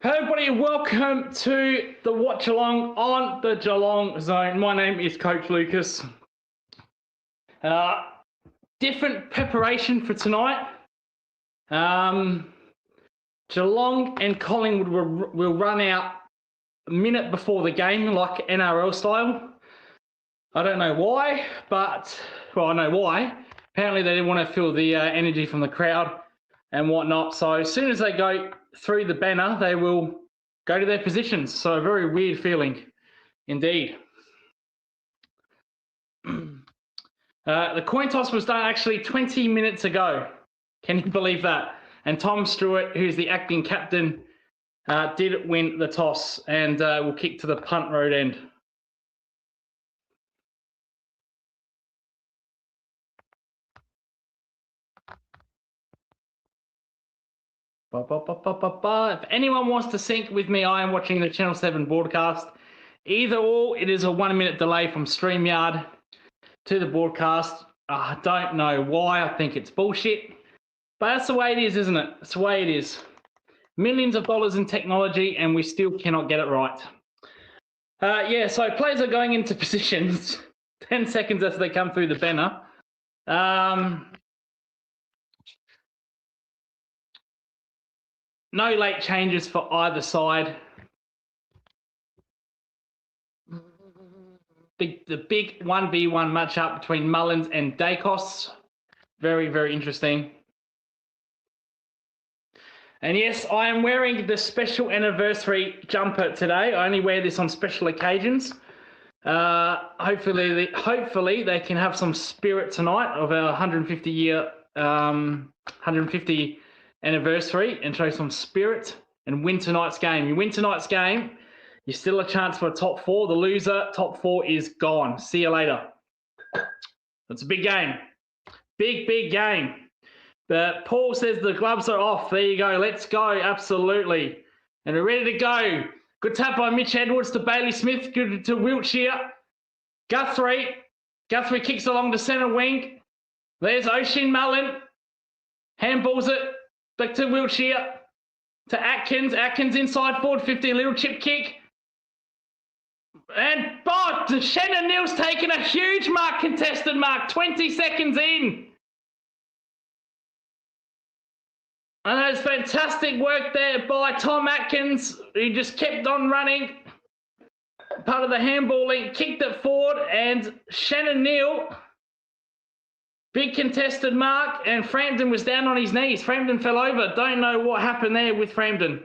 Hello everybody, welcome to the Watchalong on the Geelong Zone. My name is Coach Lucas. Different preparation for tonight. Geelong and Collingwood will run out a minute before the game, like NRL style. I don't know why, but, well, I know why. Apparently they didn't want to feel the energy from the crowd and whatnot. So as soon as they go through the banner, they will go to their positions. So a very weird feeling indeed. The coin toss was done actually 20 minutes ago. Can you believe that? And Tom Stewart, who's the acting captain, did win the toss and will kick to the punt road end. If anyone wants to sync with me, I am watching the Channel 7 broadcast. Either or, it is a 1 minute delay from StreamYard to the broadcast. I don't know why. I think it's bullshit. But that's the way it is, isn't it? That's the way it is. Millions of dollars in technology, and we still cannot get it right. So players are going into positions 10 seconds as they come through the banner. No late changes for either side. The big 1v1 matchup between Mullins and Dacos. Very, very interesting. And yes, I am wearing the special anniversary jumper today. I only wear this on special occasions. Hopefully they can have some spirit tonight of our 150 anniversary and show some spirit and win tonight's game. You win tonight's game, you're still a chance for a top four. The loser, top four, is gone. See you later. It's a big game. Big game. But Paul says the gloves are off. There you go. Let's go. Absolutely. And we're ready to go. Good tap by Mitch Edwards to Bailey Smith. Good to Wiltshire. Guthrie. Guthrie kicks along the centre wing. There's Oisin Mullen. Handballs it. Back to Wiltshire, to Atkins. Atkins inside forward 50, little chip kick. And Shannon Neal's taken a huge mark, contested mark, 20 seconds in. And that's fantastic work there by Tom Atkins, who just kept on running. Part of the handballing, kicked it forward, and Shannon Neal, big contested mark, and Frampton was down on his knees. Frampton fell over. Don't know what happened there with Frampton.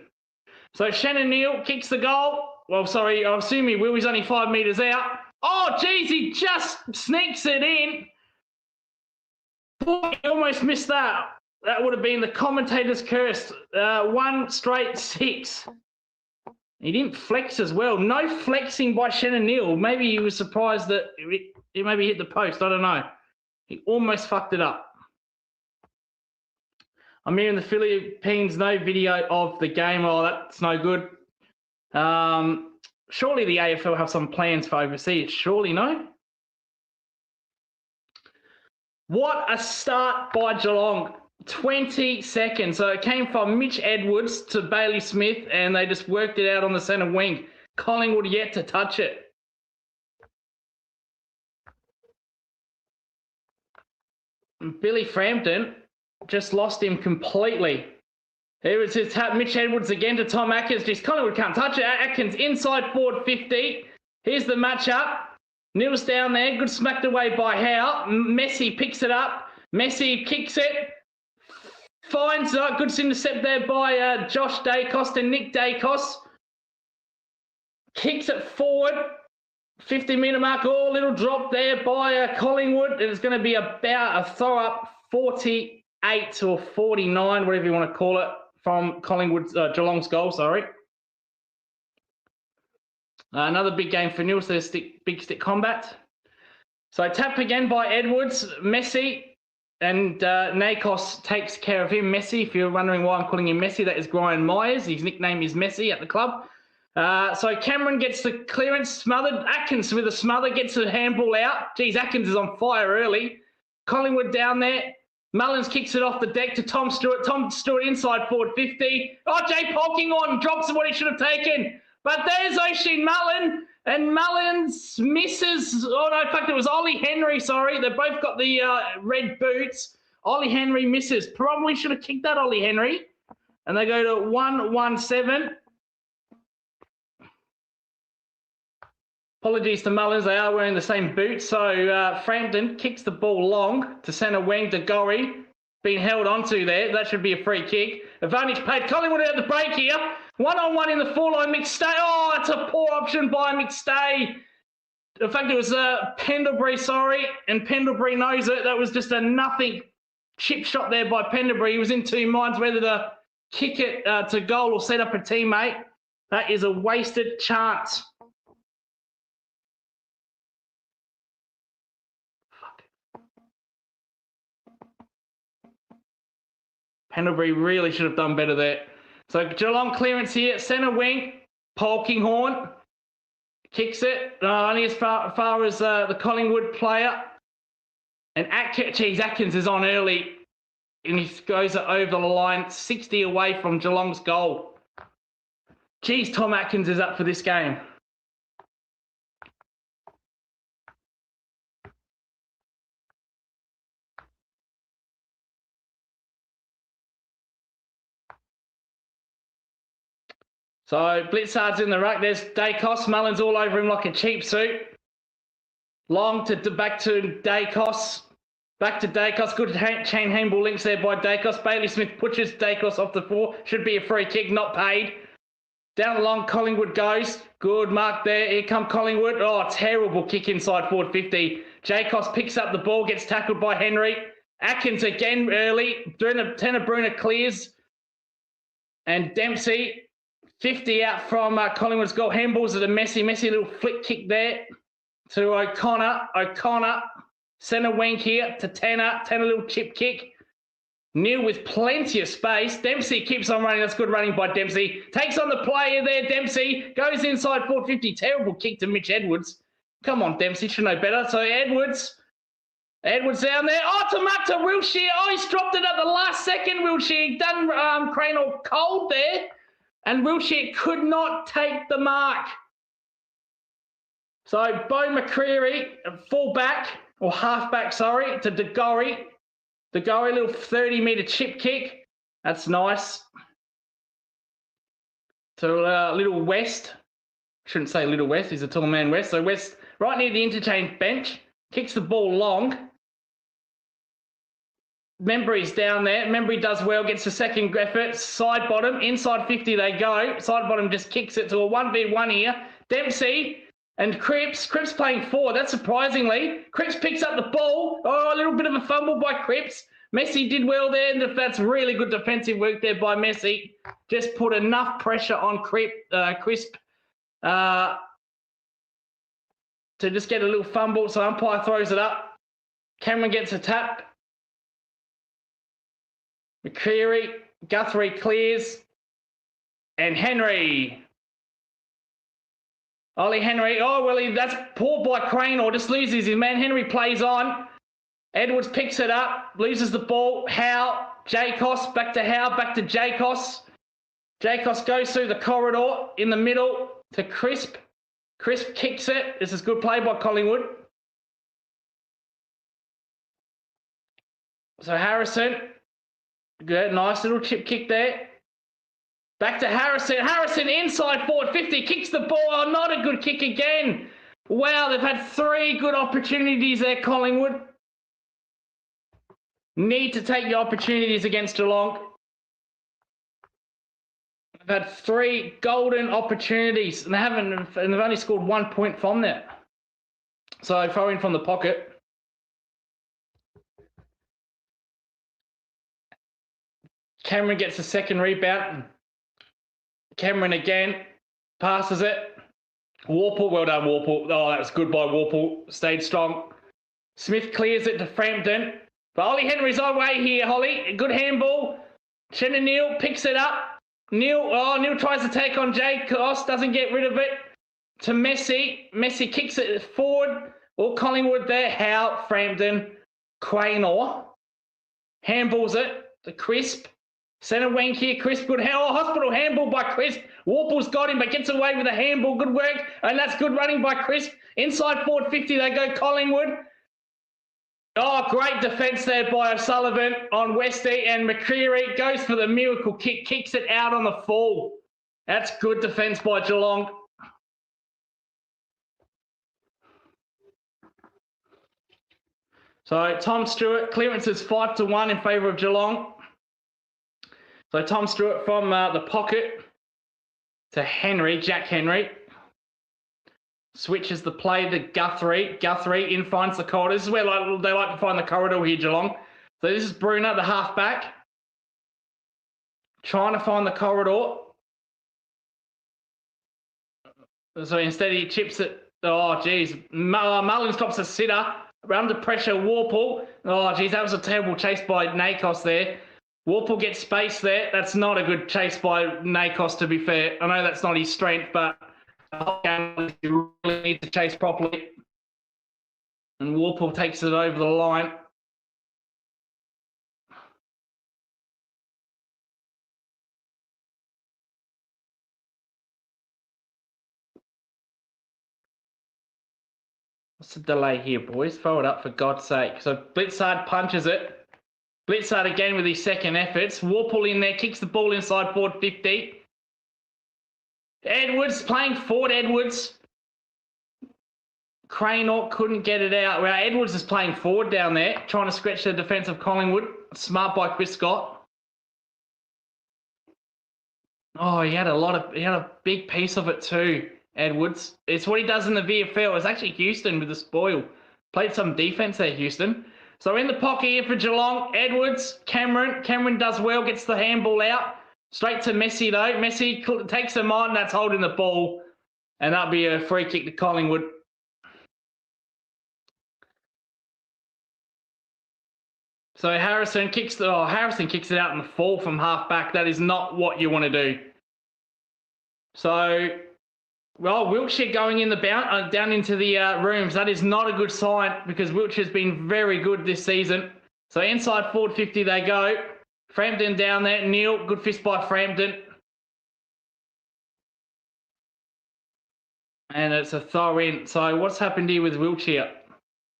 So Shannon Neal kicks the goal. Well, sorry, I assume he will. He's only 5 metres out. Oh, geez, he just sneaks it in. Boy, he almost missed that. That would have been the commentator's curse. 1 straight 6. He didn't flex as well. No flexing by Shannon Neal. Maybe he was surprised that it maybe hit the post. I don't know. He almost fucked it up. I'm here in the Philippines, no video of the game. Oh, that's no good. Surely the AFL have some plans for overseas. Surely, no? What a start by Geelong. 20 seconds. So it came from Mitch Edwards to Bailey Smith, and they just worked it out on the centre wing. Collingwood yet to touch it. Billy Frampton just lost him completely. Here was his tap. Mitch Edwards again to Tom Atkins. Just Collingwood can't touch it. Atkins inside forward 50. Here's the matchup. Neal's down there. Good smacked away by Howe. Messi picks it up. Messi kicks it. Finds a good intercept there by Josh Dacos and Nick Dacos. Kicks it forward. 50-metre mark, little drop there by Collingwood. It's going to be about a throw-up 48 or 49, whatever you want to call it, from Collingwood's Geelong's goal, sorry. Another big game for Neil, so there's big stick combat. So tap again by Edwards, Messi, and Nakos takes care of him. Messi, if you're wondering why I'm calling him Messi, that is Brian Myers. His nickname is Messi at the club. So Cameron gets the clearance, smothered. Atkins with a smother, gets a handball out. Geez, Atkins is on fire early. Collingwood down there. Mullins kicks it off the deck to Tom Stewart. Tom Stewart inside forward 50. Oh, Jay Polkinghorne drops what he should have taken. But there's Oisin Mullin. And Mullins misses. Oh, no, in fact, it was Ollie Henry, sorry. They both got the red boots. Ollie Henry misses. Probably should have kicked that, Ollie Henry. And they go to 1-1-7. Apologies to Mullins. They are wearing the same boots. So Frampton kicks the ball long to centre wing to Gorry. Being held onto there. That should be a free kick. Advantage paid. Collingwood out the break here. 1-on-1 in the full line. McStay. Oh, that's a poor option by McStay. In fact, it was Pendlebury, sorry. And Pendlebury knows it. That was just a nothing chip shot there by Pendlebury. He was in two minds whether to kick it to goal or set up a teammate. That is a wasted chance. Pendlebury really should have done better there. So Geelong clearance here, centre wing, Polkinghorne kicks it, only as far as the Collingwood player. And Atkins is on early, and he goes over the line, 60 away from Geelong's goal. Geez, Tom Atkins is up for this game. So Blitzard's in the ruck. There's Dacos. Mullins all over him like a cheap suit. Long to back to Dacos. Back to Dacos. Good chain handball links there by Dacos. Bailey Smith pushes Dacos off the floor. Should be a free kick, not paid. Down the long, Collingwood goes. Good mark there. Here come Collingwood. Oh, terrible kick inside forward 50. Dacos picks up the ball, gets tackled by Henry. Atkins again early. Tenebruner clears. And Dempsey. 50 out from Collingwood's goal. Handballs at a messy little flick kick there to O'Connor. O'Connor, centre wing here to Tanner. Tanner, little chip kick. Neil with plenty of space. Dempsey keeps on running. That's good running by Dempsey. Takes on the player there, Dempsey. Goes inside 450. Terrible kick to Mitch Edwards. Come on, Dempsey. Should know better. So Edwards down there. Oh, to mark to Wilshere. Oh, he's dropped it at the last second, Wilshere. Done Cranell cold there. And Wilshere could not take the mark. So Bo McCreary, full-back, or half-back, sorry, to DeGorry. DeGorry, little 30-metre chip kick. That's nice. To Little West. Shouldn't say Little West, he's a tall man West. So West, right near the interchange bench, kicks the ball long. Membry's down there. Membry does well, gets the second effort. Side bottom, inside 50 they go. Side bottom just kicks it to a 1v1 here. Dempsey and Cripps. Cripps playing forward, that's surprisingly. Cripps picks up the ball. Oh, a little bit of a fumble by Cripps. Messi did well there, and that's really good defensive work there by Messi. Just put enough pressure on Crisp to just get a little fumble. So umpire throws it up. Cameron gets a tap. McCreary, Guthrie clears, and Henry. Ollie Henry, oh, well, that's poor by Crane, or just loses his man. Henry plays on. Edwards picks it up, loses the ball. Howe, Jacos, back to Howe, back to Jacos. Jacos goes through the corridor in the middle to Crisp. Crisp kicks it. This is good play by Collingwood. So Harrison. Good, nice little chip kick there. Back to Harrison. Harrison inside forward 50, kicks the ball. Oh, not a good kick again. Wow, they've had 3 good opportunities there, Collingwood. Need to take your opportunities against Geelong. They've had 3 golden opportunities, and they've only scored 1 point from that. So throw in from the pocket. Cameron gets the second rebound. Cameron again passes it. Warple, well done, Warple. Oh, that was good by Warple. Stayed strong. Smith clears it to Frampton. But Ollie Henry's on way here, Holly. Good handball. Shannon Neal picks it up. Neal tries to take on Jay Koss, doesn't get rid of it. To Messi. Messi kicks it forward. All Collingwood there. Howe, Frampton, Quaynor. Handballs it to Crisp. Centre wing here, Crisp, good hospital handball by Crisp. Warple's got him, but gets away with a handball. Good work, and that's good running by Crisp. Inside forward 50, they go Collingwood. Oh, great defence there by O'Sullivan on Westy, and McCreary goes for the miracle kick, kicks it out on the fall. That's good defence by Geelong. So Tom Stewart, clearance is 5-1 in favour of Geelong. So Tom Stewart from the pocket to Henry, Jack Henry. Switches the play to Guthrie. Guthrie in finds the corridor. This is where they like to find the corridor here, Geelong. So this is Bruno, the halfback. Trying to find the corridor. So instead he chips it. Oh, geez. Mullin stops a sitter. Under pressure, Warple. Oh, geez, that was a terrible chase by Nakos there. Warple gets space there. That's not a good chase by Nakos, to be fair. I know that's not his strength, but you really need to chase properly. And Warple takes it over the line. What's the delay here, boys? Throw it up for God's sake. So Blitzard punches it. Blitzard again with his second efforts. Warple in there, kicks the ball inside forward 50. Edwards playing forward, Edwards. Cranor couldn't get it out. Well, Edwards is playing forward down there, trying to scratch the defence of Collingwood. Smart by Chris Scott. Oh, he had a big piece of it too, Edwards. It's what he does in the VFL. It's actually Houston with the spoil. Played some defence there, Houston. So in the pocket here for Geelong, Edwards, Cameron. Cameron does well, gets the handball out. Straight to Messi though. Messi takes him on, that's holding the ball. And that'll be a free kick to Collingwood. So Harrison kicks it out in the fall from half back. That is not what you want to do. So, well, Wiltshire going in the down into the rooms. That is not a good sign because Wiltshire's been very good this season. So inside forward 50 they go. Frampton down there. Neil, good fist by Frampton. And it's a throw in. So what's happened here with Wiltshire?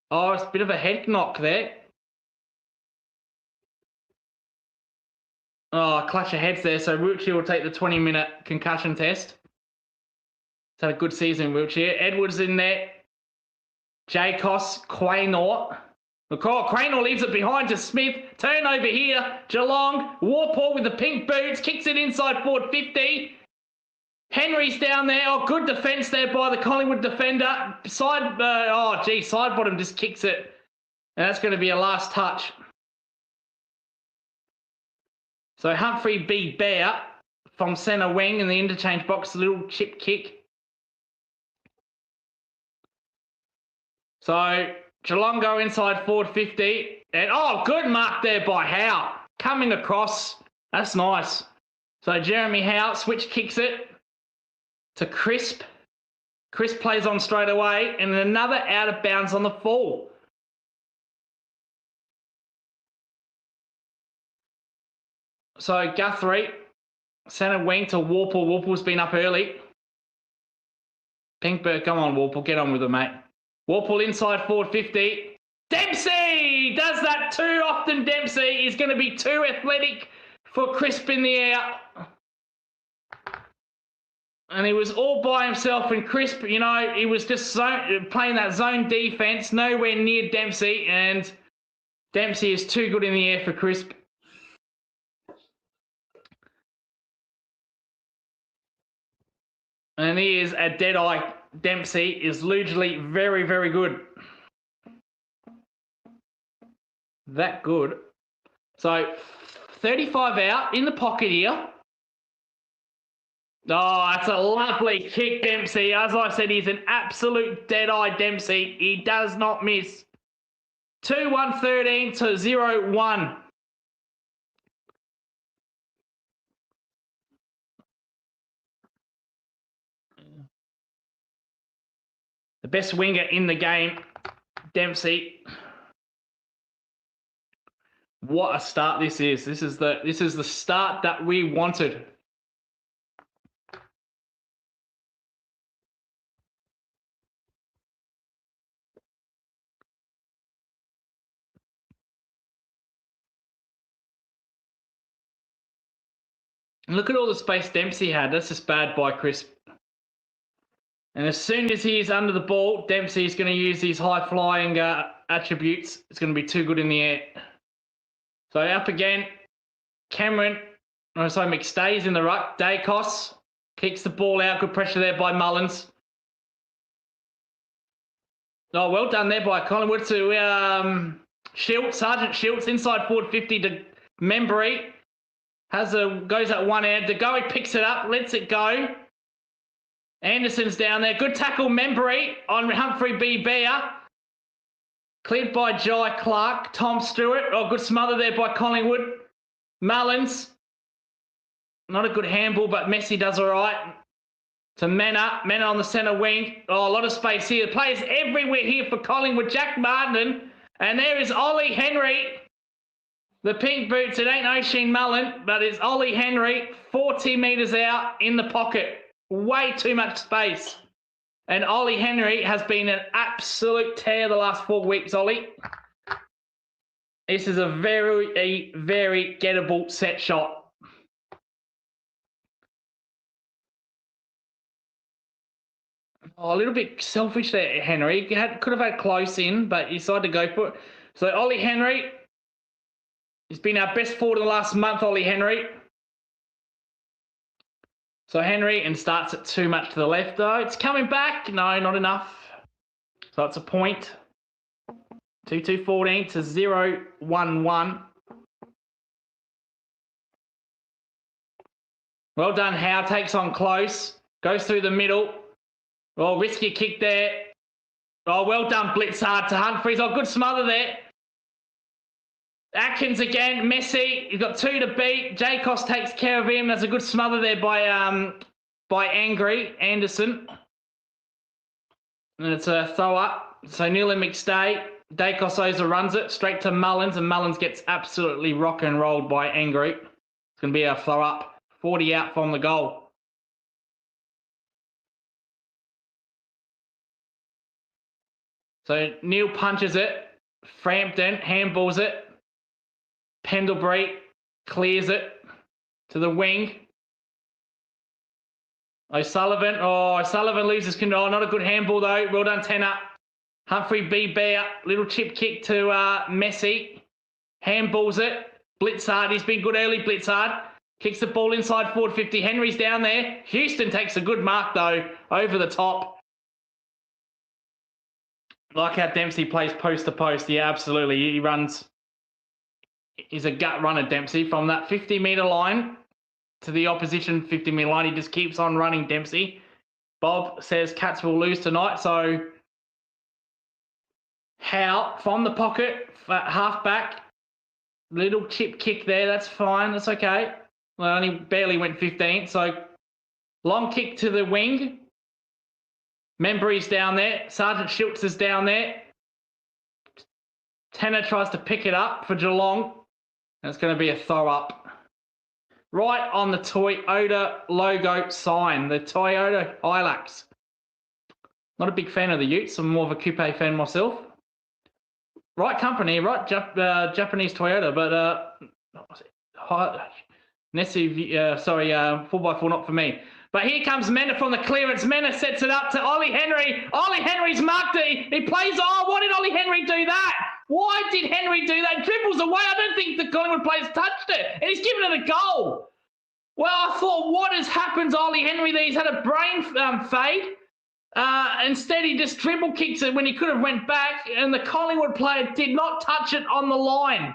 Oh, it's a bit of a head knock there. Oh, clutch of heads there. So Wiltshire will take the 20-minute concussion test. It's had a good season, Wiltshire. Edwards in there. Jacos, Quaynor. Quaynor leaves it behind to Smith. Turnover here. Geelong. Warpaw with the pink boots. Kicks it inside forward 50. Henry's down there. Oh, good defence there by the Collingwood defender. Side bottom just kicks it. And that's going to be a last touch. So Humphrey B. Bear from centre wing in the interchange box, a little chip kick. So Geelong go inside forward 50. And oh, good mark there by Howe. Coming across. That's nice. So Jeremy Howe switch kicks it to Crisp. Crisp plays on straight away. And another out of bounds on the fall. So Guthrie, centre wing to Warple. Warple's been up early. Pinkbird, come on, Warple. Get on with it, mate. Warple inside forward 50. Dempsey does that too often. Dempsey is going to be too athletic for Crisp in the air. And he was all by himself. And Crisp, you know, he was just playing that zone defence, nowhere near Dempsey. And Dempsey is too good in the air for Crisp. And he is a dead-eye. Dempsey is usually very, very good. That good. So 35 out in the pocket here. Oh, that's a lovely kick, Dempsey. As I said, he's an absolute dead-eye Dempsey. He does not miss. 2-1-13 to 0-1. The best winger in the game, Dempsey. What a start this is. This is the start that we wanted. And look at all the space Dempsey had. That's just bad by Chris. And as soon as he is under the ball, Dempsey is going to use these high-flying attributes. It's going to be too good in the air. So up again. Cameron, McStay's in the ruck. Dacos kicks the ball out. Good pressure there by Mullins. Oh, well done there by Collingwood to Schultz. Sergeant Schultz inside forward 50 to Membry. Goes at one end. DeGoey picks it up, lets it go. Anderson's down there. Good tackle, Membry on Humphrey B. Bear. Cleared by Jai Clark. Tom Stewart. Oh, good smother there by Collingwood. Mullins. Not a good handball, but Messi does all right. To Mena. Mena on the centre wing. Oh, a lot of space here. Players everywhere here for Collingwood. Jack Martin. And there is Ollie Henry. The pink boots. It ain't O'Sheen Mullen, but it's Ollie Henry. 40 metres out in the pocket. Way too much space. And Ollie Henry has been an absolute tear the last 4 weeks, Ollie. This is a very, very gettable set shot. Oh, a little bit selfish there, Henry. Could have had close in, but he decided to go for it. So Ollie Henry, he's been our best forward in the last month, Ollie Henry. So Henry, and starts it too much to the left, though. It's coming back. No, not enough. So it's a point. 2-2-14 to 0-1-1. Well done, Howe. Takes on close. Goes through the middle. Oh, risky kick there. Oh, well done, Blitzard to Humphries. Oh, good smother there. Atkins again, Messi. You've got 2 to beat. Jacos takes care of him. That's a good smother there by Anderson. And it's a throw up. So Neil and McStay. Dacos Oza runs it straight to Mullins, and Mullins gets absolutely rock and rolled by Angry. It's going to be a throw up. 40 out from the goal. So Neil punches it. Frampton handballs it. Pendlebury clears it to the wing. O'Sullivan. Oh, O'Sullivan loses control. Not a good handball, though. Well done, Tanner. Humphrey B. Bear. Little chip kick to Messi. Handballs it. Blitzard. He's been good early, Blitzard. Kicks the ball inside forward 50. Henry's down there. Houston takes a good mark, though, over the top. Like how Dempsey plays post to post. Yeah, absolutely. He runs. He's a gut runner, Dempsey, from that 50-metre line to the opposition 50-metre line. He just keeps on running, Dempsey. Bob says Cats will lose tonight, so Howe from the pocket, half back, little chip kick there. That's fine. That's okay. Well, only barely went 15, so long kick to the wing. Membry's down there. Sergeant Schultz is down there. Tanner tries to pick it up for Geelong. And it's going to be a throw up. Right on the Toyota logo sign. The Toyota Hilux. Not a big fan of the Utes. I'm more of a coupe fan myself. Right company, right Japanese Toyota, but Nessie, 4x4 not for me. But here comes Mena from the clearance. Mena sets it up to Ollie Henry. Ollie Henry's marked it. He plays. Oh, why did Ollie Henry do that? Why did Henry do that? Dribbles away. I don't think the Collingwood players touched it. And he's given it a goal. Well, I thought, what has happened to Ollie Henry there? He's had a brain fade. Instead, he just dribble kicks it when he could have went back. And the Collingwood player did not touch it on the line.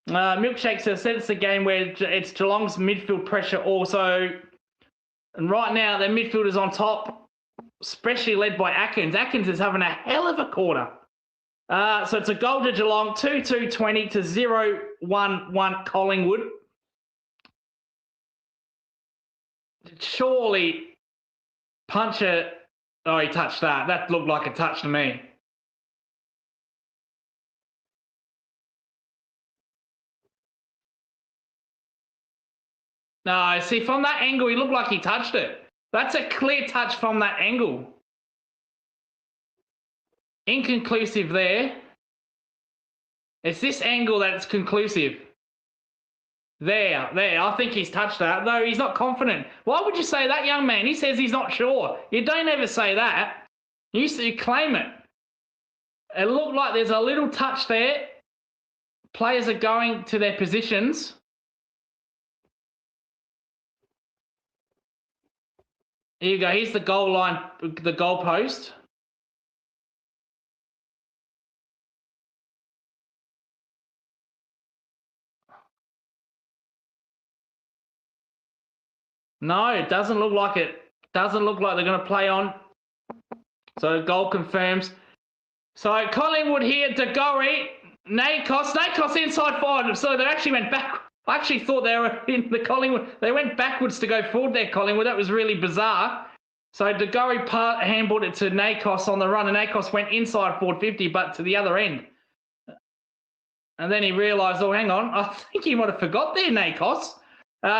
Milkshake says it's a game where it's Geelong's midfield pressure also. And right now, their midfield is on top, especially led by Atkins. Atkins is having a hell of a quarter. So it's a goal to Geelong, 2-2-20 to 0-1-1 Collingwood. Surely, Puncher... Oh, he touched that. That looked like a touch to me. No, see, from that angle, he looked like he touched it. That's a clear touch from that angle. Inconclusive there. It's this angle that's conclusive. There. I think he's touched that. No, he's not confident. Why would you say that, young man? He says he's not sure. You don't ever say that. You claim it. It looked like there's a little touch there. Players are going to their positions. Here you go. Here's the goal line, the goal post. No, it doesn't look like it. Doesn't look like they're going to play on. So goal confirms. So Collingwood here, Dagori, Nakos inside forward. So they actually went back. I actually thought they were in the Collingwood. They went backwards to go forward there, Collingwood. That was really bizarre. So Dagori handballed it to Nakos on the run, and Nakos went inside forward 50, but to the other end. And then he realised, oh, hang on, I think he might have forgot there, Nakos.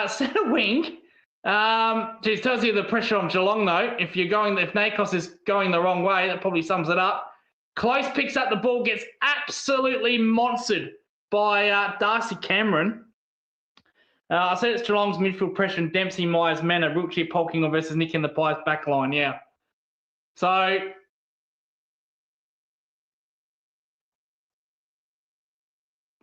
Centre wing. It tells you the pressure on Geelong, though. If Nakos is going the wrong way, that probably sums it up. Close picks up the ball, gets absolutely monstered by Darcy Cameron. I said it's Geelong's midfield pressure and Dempsey, Myers, Manor, Wiltshire, Polkinghorn versus Nick in the Pies back line, yeah. So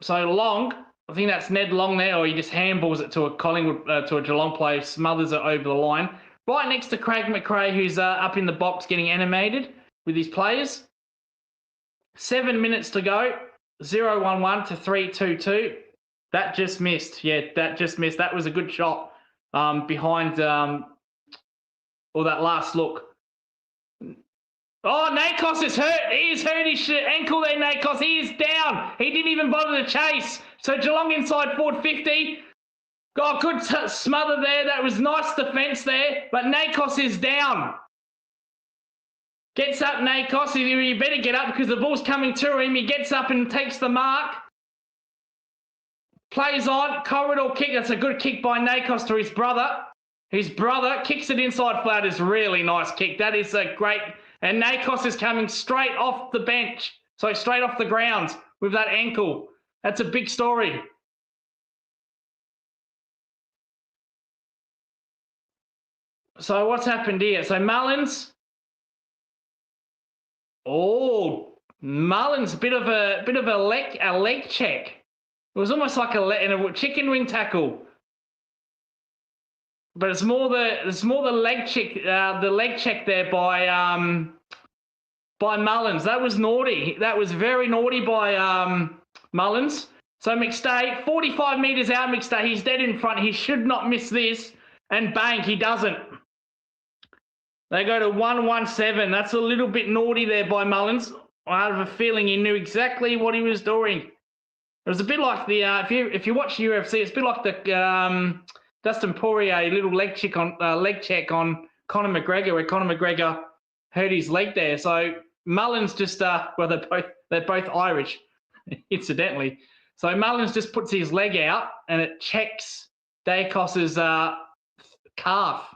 Long, I think that's Ned Long there, or he just handballs it to a Collingwood, to a Geelong player, smothers it over the line. Right next to Craig McRae, who's up in the box getting animated with his players. 7 minutes to go, 0-1-1 to 3-2-2. That just missed. Yeah, that just missed. That was a good shot behind that last look. Oh, Nakos is hurt. He is hurt his ankle there, Nakos. He is down. He didn't even bother to chase. So Geelong inside forward 50. Oh, good smother there. That was nice defence there. But Nakos is down. Gets up, Nakos. You better get up because the ball's coming to him. He gets up and takes the mark. Plays on, corridor kick. That's a good kick by Nakos to his brother. His brother kicks it inside flat. Is really nice kick. That is a great. And Nakos is coming straight off the bench. So straight off the ground with that ankle. That's a big story. So what's happened here? So Mullins. Oh, Mullins, bit of a leg check. It was almost like a chicken wing tackle, but it's more the leg check there by Mullins. That was naughty. That was very naughty by Mullins. So McStay, 45 metres out. McStay, he's dead in front. He should not miss this, and bang, he doesn't. They go to 1-1-7. That's a little bit naughty there by Mullins. I have a feeling he knew exactly what he was doing. It was a bit like the if you watch UFC, it's a bit like the Dustin Poirier little leg check on Conor McGregor, where Conor McGregor hurt his leg there. So Mullins just well, they're both Irish, incidentally. So Mullins just puts his leg out and it checks Dacos's calf.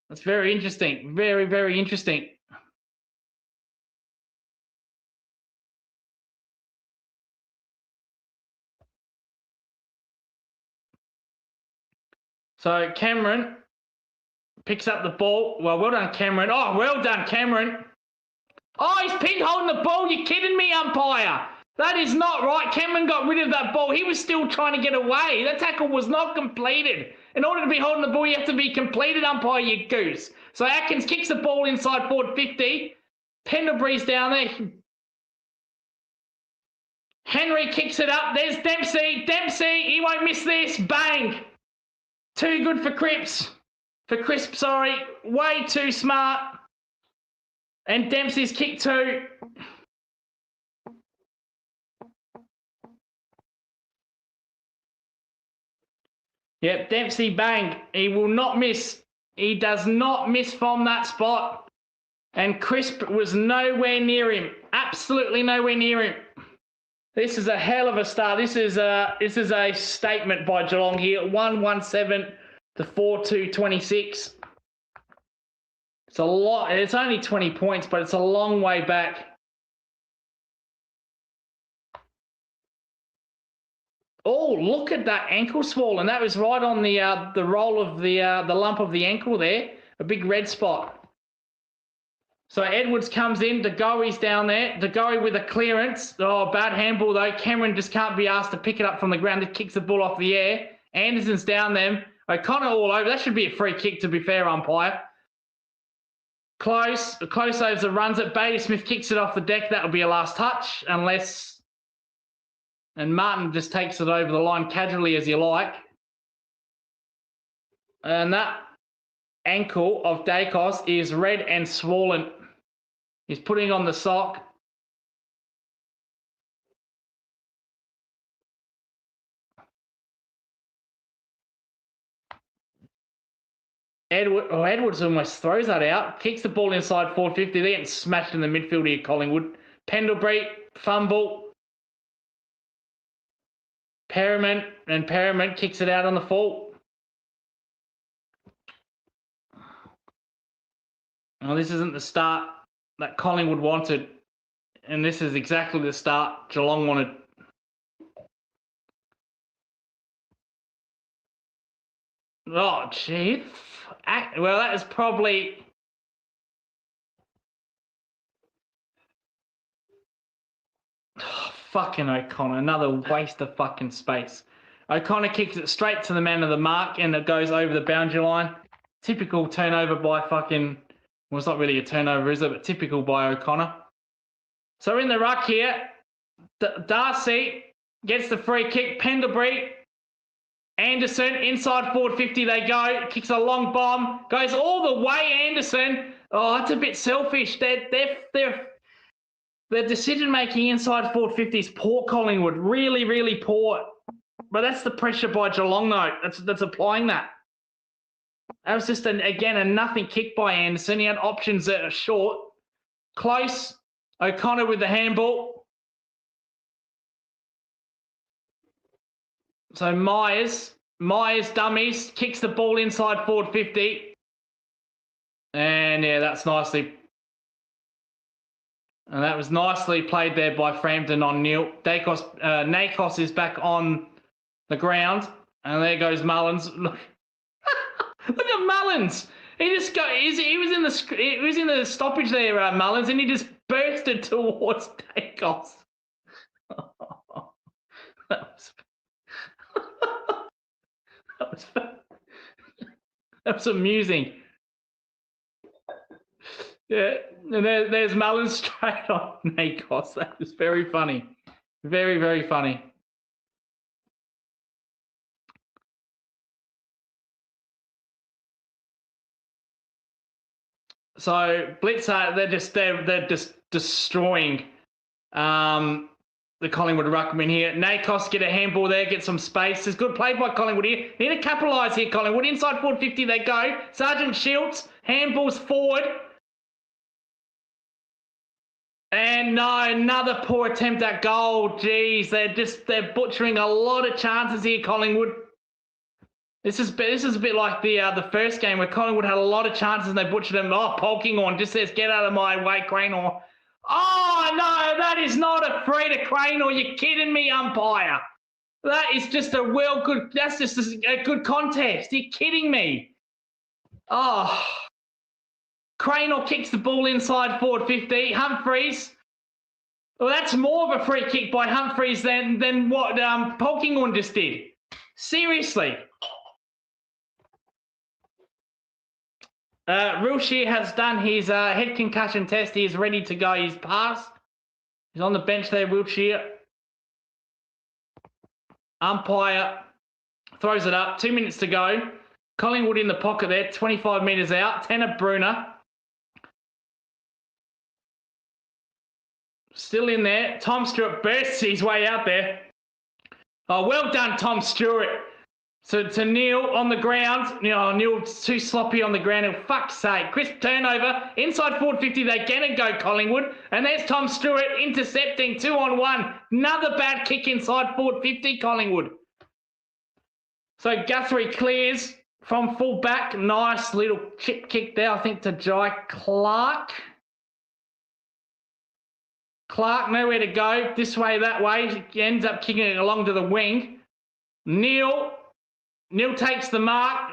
That's very interesting. Very, very interesting. So Cameron picks up the ball. Well done, Cameron. Oh, well done, Cameron. Oh, he's pin holding the ball. You kidding me, umpire? That is not right. Cameron got rid of that ball. He was still trying to get away. That tackle was not completed. In order to be holding the ball, you have to be completed, umpire, you goose. So Atkins kicks the ball inside forward 50. Pendlebury's down there. Henry kicks it up. There's Dempsey. Dempsey, he won't miss this. Bang. Too good for Crisp. Sorry. Way too smart. And Dempsey's kick too. Yep, Dempsey, bang. He will not miss. He does not miss from that spot. And Crisp was nowhere near him. Absolutely nowhere near him. This is a hell of a start. This is a statement by Geelong here. 1-1-7 to 4-2-26. It's a lot. It's only 20 points, but it's a long way back. Oh, look at that ankle swollen. That was right on the roll of the lump of the ankle there. A big red spot. So Edwards comes in. DeGoey's down there. DeGoey with a clearance. Oh, bad handball though. Cameron just can't be asked to pick it up from the ground. It kicks the ball off the air. Anderson's down them. O'Connor all over. That should be a free kick, to be fair, umpire. Close over runs it. Bailey Smith kicks it off the deck. That will be a last touch, unless... And Martin just takes it over the line casually as you like. And that ankle of Dacos is red and swollen. He's putting on the sock. Edwards almost throws that out. Kicks the ball inside 450. They're getting smashed in the midfield here, Collingwood. Pendlebury, fumble. Perriman kicks it out on the full. Well, this isn't the start that Collingwood wanted. And this is exactly the start Geelong wanted. Oh, gee. Well, that is probably... Oh, fucking O'Connor. Another waste of fucking space. O'Connor kicks it straight to the man of the mark and it goes over the boundary line. Typical turnover by fucking... Well, it's not really a turnover, is it? But typical by O'Connor. So in the ruck here, Darcy gets the free kick. Pendlebury, Anderson, inside forward 50 they go. Kicks a long bomb. Goes all the way, Anderson. Oh, that's a bit selfish. Their decision-making inside forward 50 is poor, Collingwood. Really, really poor. But that's the pressure by Geelong, though. That's applying that. That was just, again, a nothing kick by Anderson. He had options that are short. Close. O'Connor with the handball. So Myers dummies, kicks the ball inside forward 50. And, yeah, that's nicely... And that was nicely played there by Frampton on Neil. Nakos is back on the ground. And there goes Mullins. Look. Look at Mullins. He was in the stoppage there, Mullins, and he just bursted towards Dacos. That was amusing. Yeah, and there's Mullins straight on Nakos. That was very funny. Very, very funny. So Blitzer, they're just destroying the Collingwood ruckman here. Nakos get a handball there, get some space. It's good play by Collingwood here. Need to capitalise here, Collingwood. Inside forward 50 they go. Sergeant Schiltz, handballs forward. And no, another poor attempt at goal. Jeez, they're butchering a lot of chances here, Collingwood. This is a bit like the first game where Collingwood had a lot of chances and they butchered them. Oh, Polkinghorn just says, get out of my way, Cranor. Oh, no, that is not a free to Cranor. You're kidding me, umpire. That is just that's just a good contest. You're kidding me. Oh. Cranor kicks the ball inside forward 50. Humphreys. Well, that's more of a free kick by Humphreys than what Polkinghorn just did. Seriously. Wilshere has done his head concussion test. He is ready to go. He's passed. He's on the bench there, Wilshere. Umpire throws it up. 2 minutes to go. Collingwood in the pocket there, 25 metres out. Tanner Brunner. Still in there. Tom Stewart bursts his way out there. Oh, well done, Tom Stewart. So to Neil on the ground. Neil's too sloppy on the ground. For fuck's sake. Crisp turnover. Inside forward 50. They get and go Collingwood. And there's Tom Stewart intercepting 2-on-1. Another bad kick inside forward 50 Collingwood. So Guthrie clears from full back. Nice little chip kick there, I think, to Jai Clark. Clark, nowhere to go. This way, that way. He ends up kicking it along to the wing. Neil takes the mark.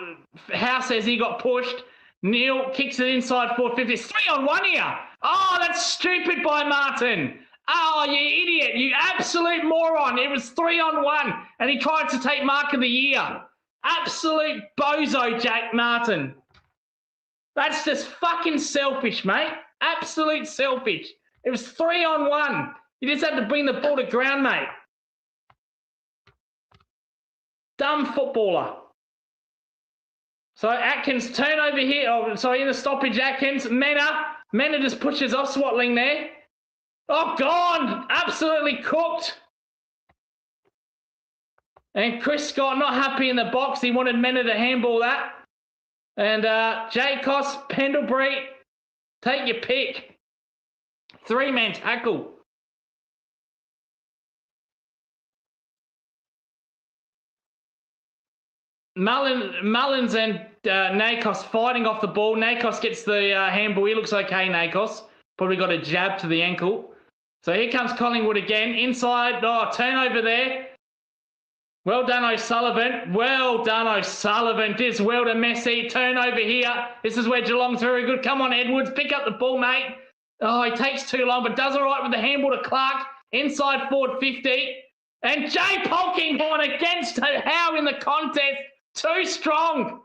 House says he got pushed. Neil kicks it inside 450. It's 3-on-1 here. Oh, that's stupid by Martin. Oh, you idiot. You absolute moron. It was 3-on-1, and he tried to take mark of the year. Absolute bozo, Jack Martin. That's just fucking selfish, mate. Absolute selfish. It was 3-on-1. You just had to bring the ball to ground, mate. Dumb footballer. So Atkins turnover here. Oh, sorry, in the stoppage, Atkins. Mena just pushes off Swatling there. Oh, gone. Absolutely cooked. And Chris Scott not happy in the box. He wanted Mena to handball that. And Jay Koss, Pendlebury, take your pick. 3-man tackle. Mullins and Nakos fighting off the ball. Nakos gets the handball. He looks okay, Nakos. Probably got a jab to the ankle. So here comes Collingwood again. Inside. Oh, turnover there. Well done, O'Sullivan. Well done, O'Sullivan. Just well to Messi. Turnover here. This is where Geelong's very good. Come on, Edwards. Pick up the ball, mate. Oh, he takes too long, but does all right with the handball to Clark. Inside forward 50. And Jay Polkinghorne against Howe in the contest. Too strong.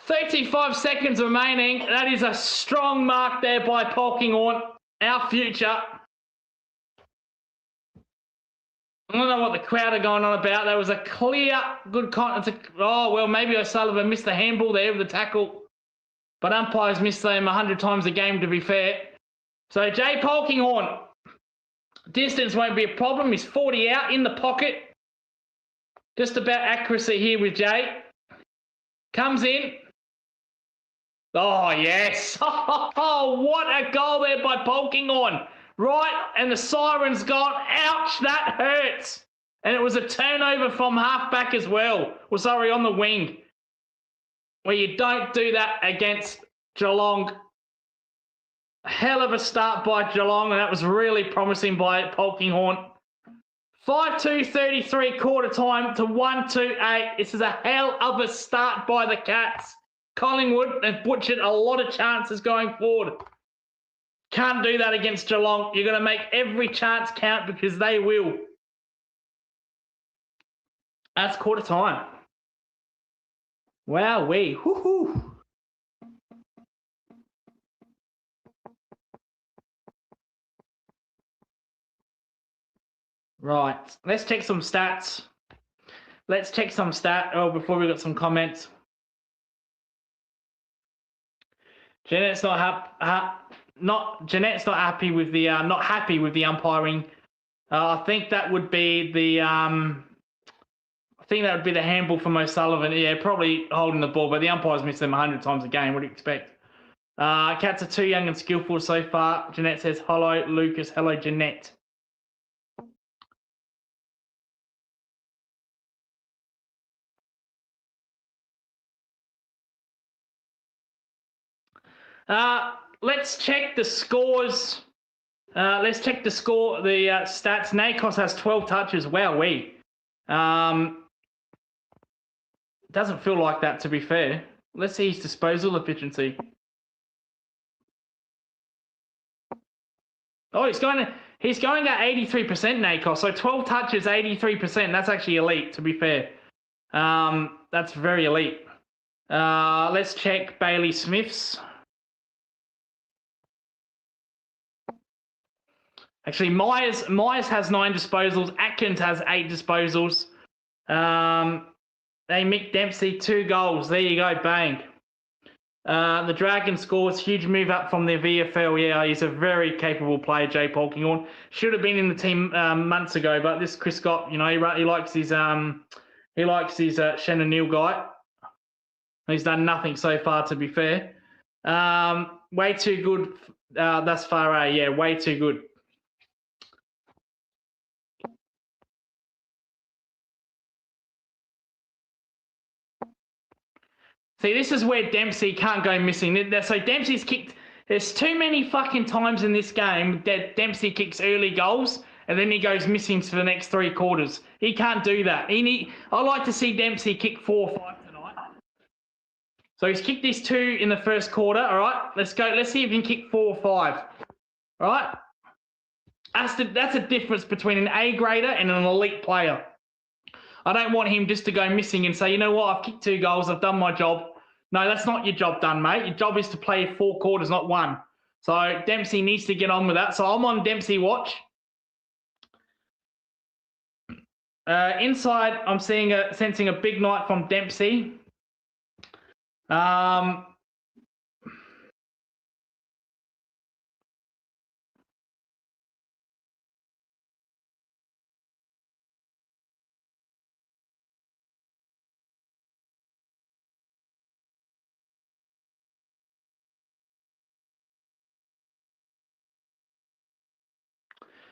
35 seconds remaining. That is a strong mark there by Polkinghorne. Our future. I don't know what the crowd are going on about. That was a clear, good contact. Oh, well, maybe O'Sullivan missed the handball there with the tackle. But umpires miss them 100 times a game, to be fair. So Jay Polkinghorne. Distance won't be a problem. He's 40 out in the pocket. Just about accuracy here with Jay. Comes in. Oh, yes. Oh, what a goal there by Polkinghorne. Right, and the siren's gone. Ouch, that hurts. And it was a turnover from half-back as well. Well, sorry, on the wing. Where you don't do that against Geelong. Hell of a start by Geelong, and that was really promising by Polkinghorne. 5-2-33 quarter time to 1-2-8. This is a hell of a start by the Cats. Collingwood have butchered a lot of chances going forward. Can't do that against Geelong. You're going to make every chance count because they will. That's quarter time. Wowee. Woohoo. Right. Let's check some stats. Before we got some comments. Jeanette's not happy with the umpiring. I think that would be the handball from O'Sullivan. Yeah, probably holding the ball, but the umpires miss them 100 times a game. What do you expect? Cats are too young and skillful so far. Jeanette says, hello, Lucas. Hello, Jeanette. Let's check the scores. Let's check the score, the stats. Nakos has 12 touches. Wowee. Doesn't feel like that, to be fair. Let's see his disposal efficiency. Oh, he's going at 83%, Nakos. So 12 touches, 83%. That's actually elite, to be fair. That's very elite. Let's check Bailey Smith's. Actually, Myers has 9 disposals. Atkins has 8 disposals. Mick Dempsey, 2 goals. There you go, bang. The Dragons scores, huge move up from their VFL. Yeah, he's a very capable player, Jay Polkinghorn. Should have been in the team months ago, but this Chris Scott, he likes his Shannon Neal guy. He's done nothing so far, to be fair. Way too good thus far, yeah, way too good. See, this is where Dempsey can't go missing. So Dempsey's kicked. There's too many fucking times in this game that Dempsey kicks early goals and then he goes missing for the next 3 quarters. He can't do that. I like to see Dempsey kick 4 or 5 tonight. So he's kicked these 2 in the first quarter. All right, let's go. Let's see if he can kick 4 or 5. All right, that's a difference between an A grader and an elite player. I don't want him just to go missing and say, you know what, I've kicked 2 goals, I've done my job. No, that's not your job done, mate. Your job is to play 4 quarters, not 1. So Dempsey needs to get on with that. So I'm on Dempsey watch. Inside, I'm sensing a big night from Dempsey.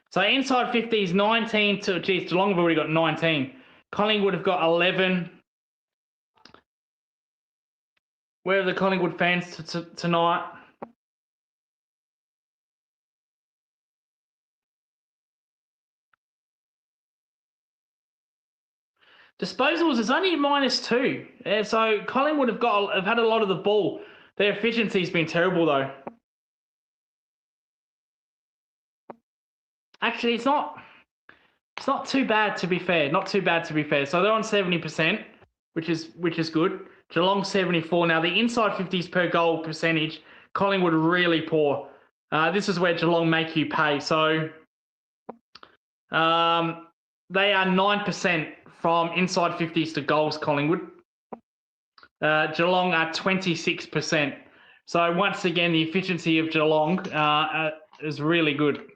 So inside 50 is 19 to, geez, Geelong have already got 19. Collingwood have got 11. Where are the Collingwood fans tonight? Disposals is only -2. Yeah, so Collingwood have had a lot of the ball. Their efficiency's been terrible though. Actually, it's not too bad to be fair. Not too bad to be fair. So they're on 70%, which is good. Geelong 74. Now the inside 50s per goal percentage, Collingwood really poor. This is where Geelong make you pay. So they are 9% from inside 50s to goals, Collingwood. Geelong are 26%. So once again, the efficiency of Geelong is really good.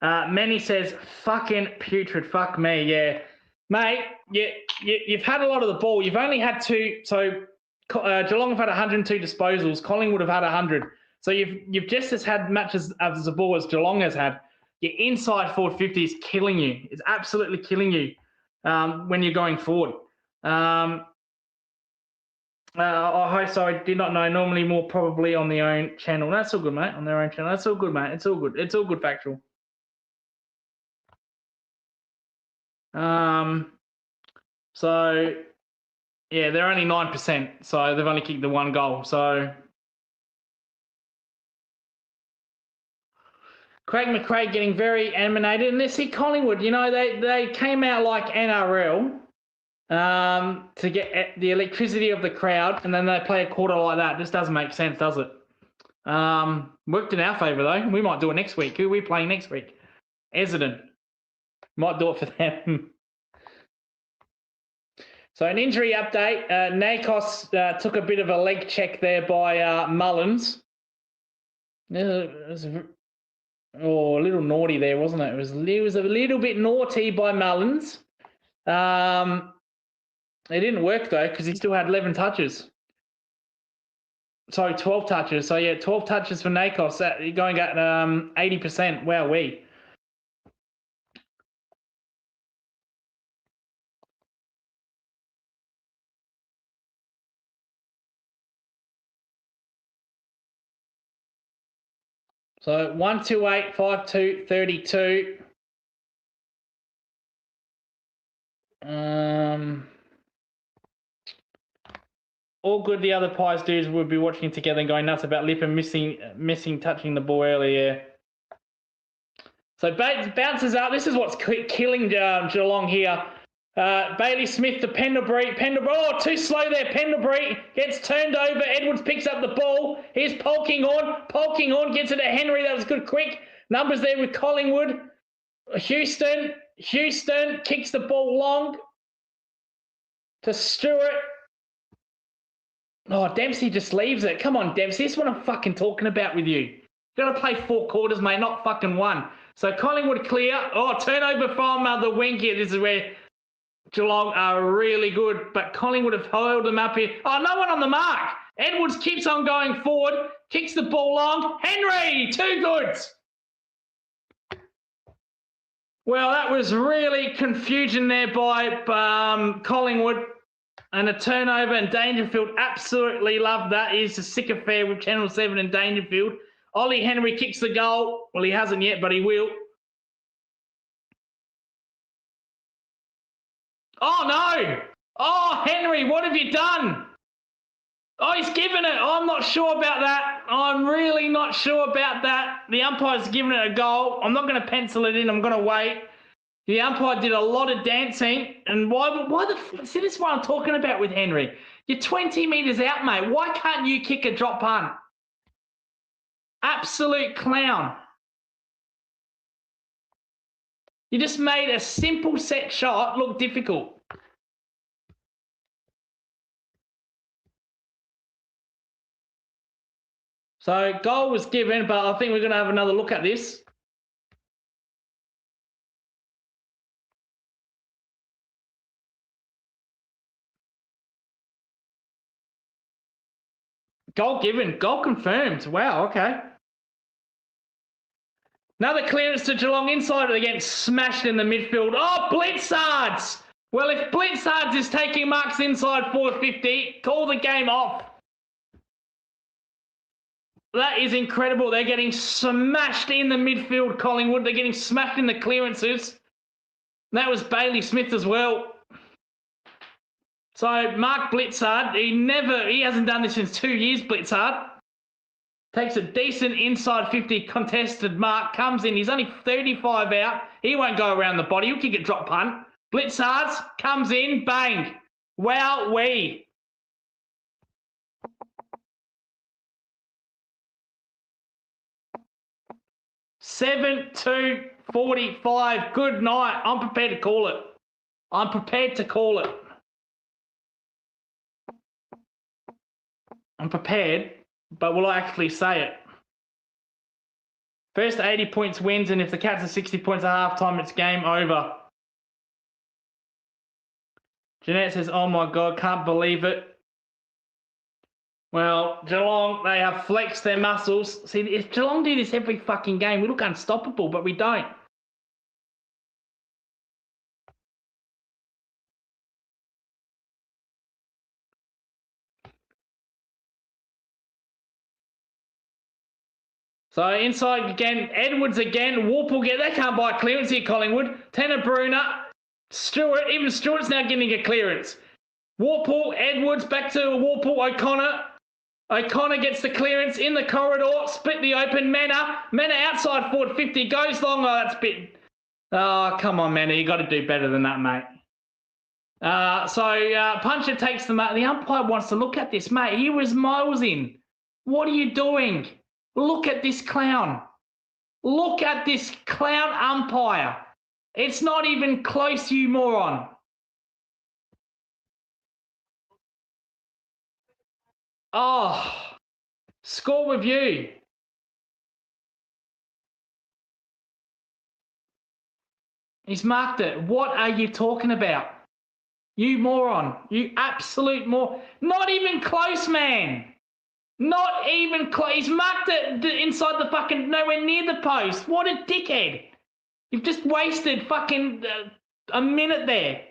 Manny says, fucking putrid. Fuck me, yeah. Mate, you've had a lot of the ball. You've only had 2. So Geelong have had 102 disposals. Collingwood have had 100. So you've just as had much as the ball as Geelong has had. Your inside forward 50 is killing you. It's absolutely killing you when you're going forward. I did not know. Normally more probably on their own channel. That's all good, mate. On their own channel. That's all good, mate. It's all good. It's all good factual. So yeah, they're only 9%. So they've only kicked the 1 goal. So Craig McRae getting very animated. And let's see Collingwood, they came out like NRL to get the electricity of the crowd, and then they play a quarter like that. This doesn't make sense, does it? Worked in our favour, though. We might do it next week. Who are we playing next week? Essendon. Might do it for them. So an injury update. Nakos took a bit of a leg check there by Mullins. It was a little naughty there, wasn't it? It was a little bit naughty by Mullins. It didn't work, though, because he still had 11 touches. Sorry, 12 touches. So, yeah, 12 touches for Nakos. Going at 80%. Wowee. So 128, 52, 32. All good. The other Pies dudes would be watching together and going nuts about Lippin missing touching the ball earlier. So bounces up. This is what's killing Geelong here. Bailey Smith to Pendlebury. Oh, too slow there. Pendlebury gets turned over. Edwards picks up the ball. Here's Polkinghorn gets it to Henry. That was good quick. Numbers there with Collingwood. Houston kicks the ball long to Stewart. Oh, Dempsey just leaves it. Come on, Dempsey. This is what I'm fucking talking about with you. You got to play 4 quarters, mate, not fucking 1. So Collingwood clear. Oh, turnover from the wing here. This is where Geelong are really good, but Collingwood have held them up here. Oh, no one on the mark. Edwards keeps on going forward, kicks the ball long. Henry, 2 goods. Well, that was really confusion there by Collingwood. And a turnover, and Dangerfield absolutely loved that. He's a sick affair with Channel 7 and Dangerfield. Ollie Henry kicks the goal. Well, he hasn't yet, but he will. Oh, no. Oh, Henry, what have you done? Oh, he's given it. I'm not sure about that. I'm really not sure about that. The umpire's given it a goal. I'm not going to pencil it in. I'm going to wait. The umpire did a lot of dancing. And see, this is what I'm talking about with Henry. You're 20 metres out, mate. Why can't you kick a drop punt? Absolute clown. You just made a simple set shot look difficult. So goal was given, but I think we're going to have another look at this. Goal given, goal confirmed. Wow, okay. Another clearance to Geelong inside again, smashed in the midfield. Oh, Blitzards! Well, if Blitzards is taking marks inside 450, call the game off. That is incredible. They're getting smashed in the midfield, Collingwood. They're getting smashed in the clearances. That was Bailey Smith as well. So Mark Blitzard, he hasn't done this since 2 years, Blitzard. Takes a decent inside 50 contested mark, comes in. He's only 35 out. He won't go around the body. He'll kick a drop punt. Blitzards comes in, bang. Wow-wee. Seven, 2, 45. Good night. I'm prepared to call it. I'm prepared to call it. I'm prepared, but will I actually say it? First 80 points wins, and if the Cats are 60 points at halftime, it's game over. Jeanette says, oh my God, can't believe it. Well, Geelong, they have flexed their muscles. See, if Geelong do this every fucking game, we look unstoppable, but we don't. So inside again, Edwards again, Warple again. They can't buy clearance here, Collingwood. Tanner Bruner, Stewart, even Stewart's now getting a clearance. Warple, Edwards, back to Warple, O'Connor. O'Connor gets the clearance in the corridor, split the open. Manna outside forward 50, goes long. Oh, that's a bit. Oh, come on, Manna. You got to do better than that, mate. Puncher takes the mark. The umpire wants to look at this, mate. He was miles in. What are you doing? Look at this clown. Look at this clown umpire. It's not even close, you moron. Oh, score review. He's marked it. What are you talking about? You moron. You absolute moron. Not even close, man. Not even close. He's marked it inside the fucking nowhere near the post. What a dickhead. You've just wasted fucking a minute there.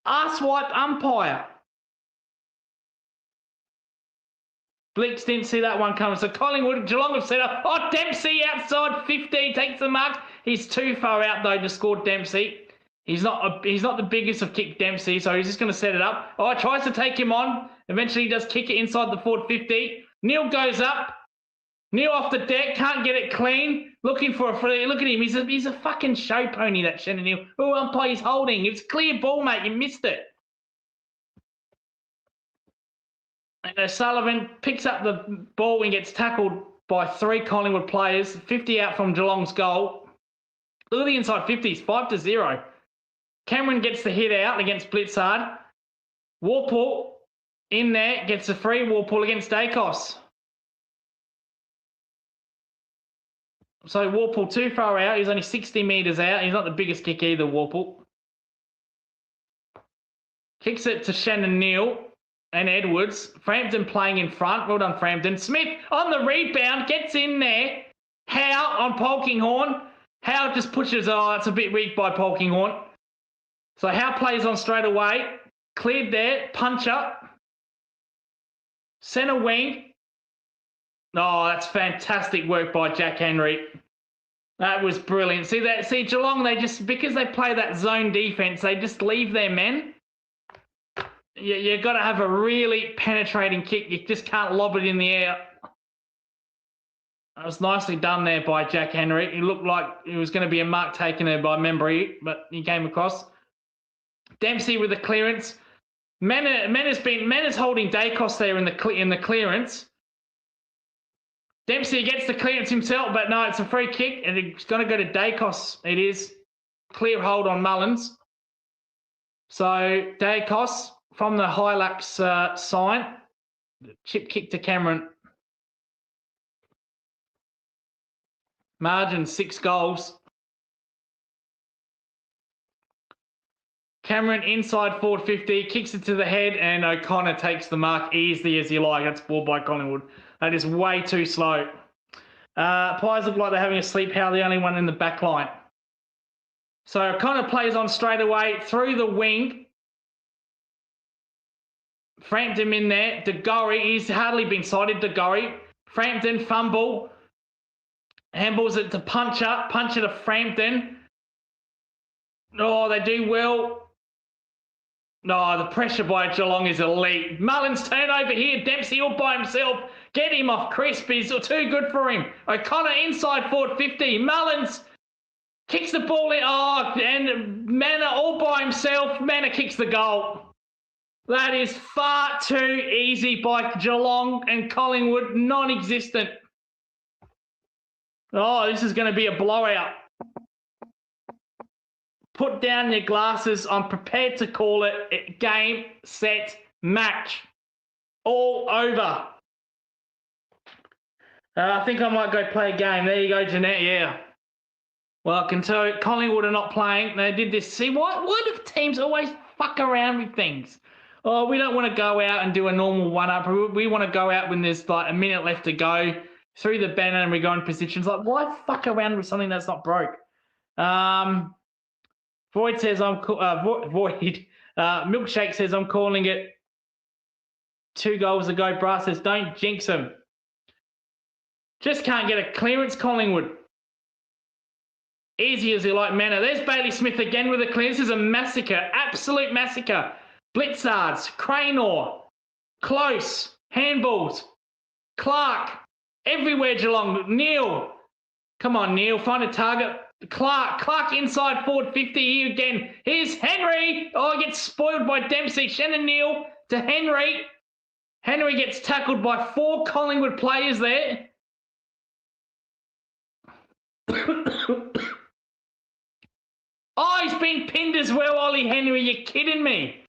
Arsewipe umpire. Blix didn't see that one coming. So Collingwood, Geelong have set up. Oh, Dempsey outside 15 takes the mark. He's too far out though to score Dempsey. He's not the biggest of kick Dempsey, so he's just going to set it up. Oh, tries to take him on. Eventually he does kick it inside the forward 50. Neil goes up. Neil off the deck, can't get it clean. Looking for a free. Look at him. He's a fucking show pony, that Shannon Neil. Oh, umpire, he's holding. It's clear ball, mate. You missed it. And O'Sullivan picks up the ball and gets tackled by 3 Collingwood players. 50 out from Geelong's goal. Look at the inside 50s, 5-0. Cameron gets the hit out against Blitzard. Warple in there, gets a free wall pull against Dacos. So Warple too far out. He's only 60 metres out. He's not the biggest kick either, Warple. Kicks it to Shannon Neal and Edwards. Frampton playing in front. Well done, Frampton. Smith on the rebound. Gets in there. Howe on Polkinghorn. Howe just pushes. Oh, it's a bit weak by Polkinghorn. So Howe plays on straight away. Cleared there. Punch up. Centre wing. Oh, that's fantastic work by Jack Henry. That was brilliant. See Geelong, they just, because they play that zone defense, they just leave their men. You've got to have a really penetrating kick. You just can't lob it in the air. That was nicely done there by Jack Henry. He looked like it was going to be a mark taken there by Membry, but he came across. Dempsey with the clearance. Mena's holding Dacos there in the clearance. Dempsey gets the clearance himself, but no, it's a free kick, and it's going to go to Dacos. It is. Clear hold on Mullins. So Dacos from the Hilux sign. Chip kick to Cameron. Margin 6 goals. Cameron inside forward 50, kicks it to the head, and O'Connor takes the mark easily as you like. That's ball by Collingwood. That is way too slow. Pies look like they're having a sleep. How the only one in the back line. So O'Connor plays on straight away through the wing. Frampton in there. DeGorry, he's hardly been sighted, DeGorry. Frampton fumble. Handballs it to Puncher. Puncher to Frampton. Oh, they do well. No, the pressure by Geelong is elite. Mullins turnover here. Dempsey all by himself. Get him off crisp. He's too good for him. O'Connor inside forward 50. Mullins kicks the ball in. Oh, and Manor all by himself. Manor kicks the goal. That is far too easy by Geelong and Collingwood. Non-existent. Oh, this is going to be a blowout. Put down your glasses. I'm prepared to call it game, set, match. All over. I think I might go play a game. There you go, Jeanette. Yeah. Well, I can tell you, Collingwood are not playing. They did this. See, why do teams always fuck around with things? Oh, we don't want to go out and do a normal one-up. We want to go out when there's like a minute left to go through the banner and we go in positions. Like, why fuck around with something that's not broke? Void says Void. Milkshake says I'm calling it 2 goals ago. Brass says don't jinx them. Just can't get a clearance, Collingwood. Easy as you like, manner. There's Bailey Smith again with a clearance. This is a massacre, absolute massacre. Blitzards, Cranor, Close, handballs, Clark, everywhere Geelong. Neil, come on, Neil, find a target. Clark inside forward 50 here again. Here's Henry. Oh, he gets spoiled by Dempsey. Shannon Neal to Henry. Henry gets tackled by 4 Collingwood players there. Oh, he's been pinned as well, Ollie Henry. You're kidding me.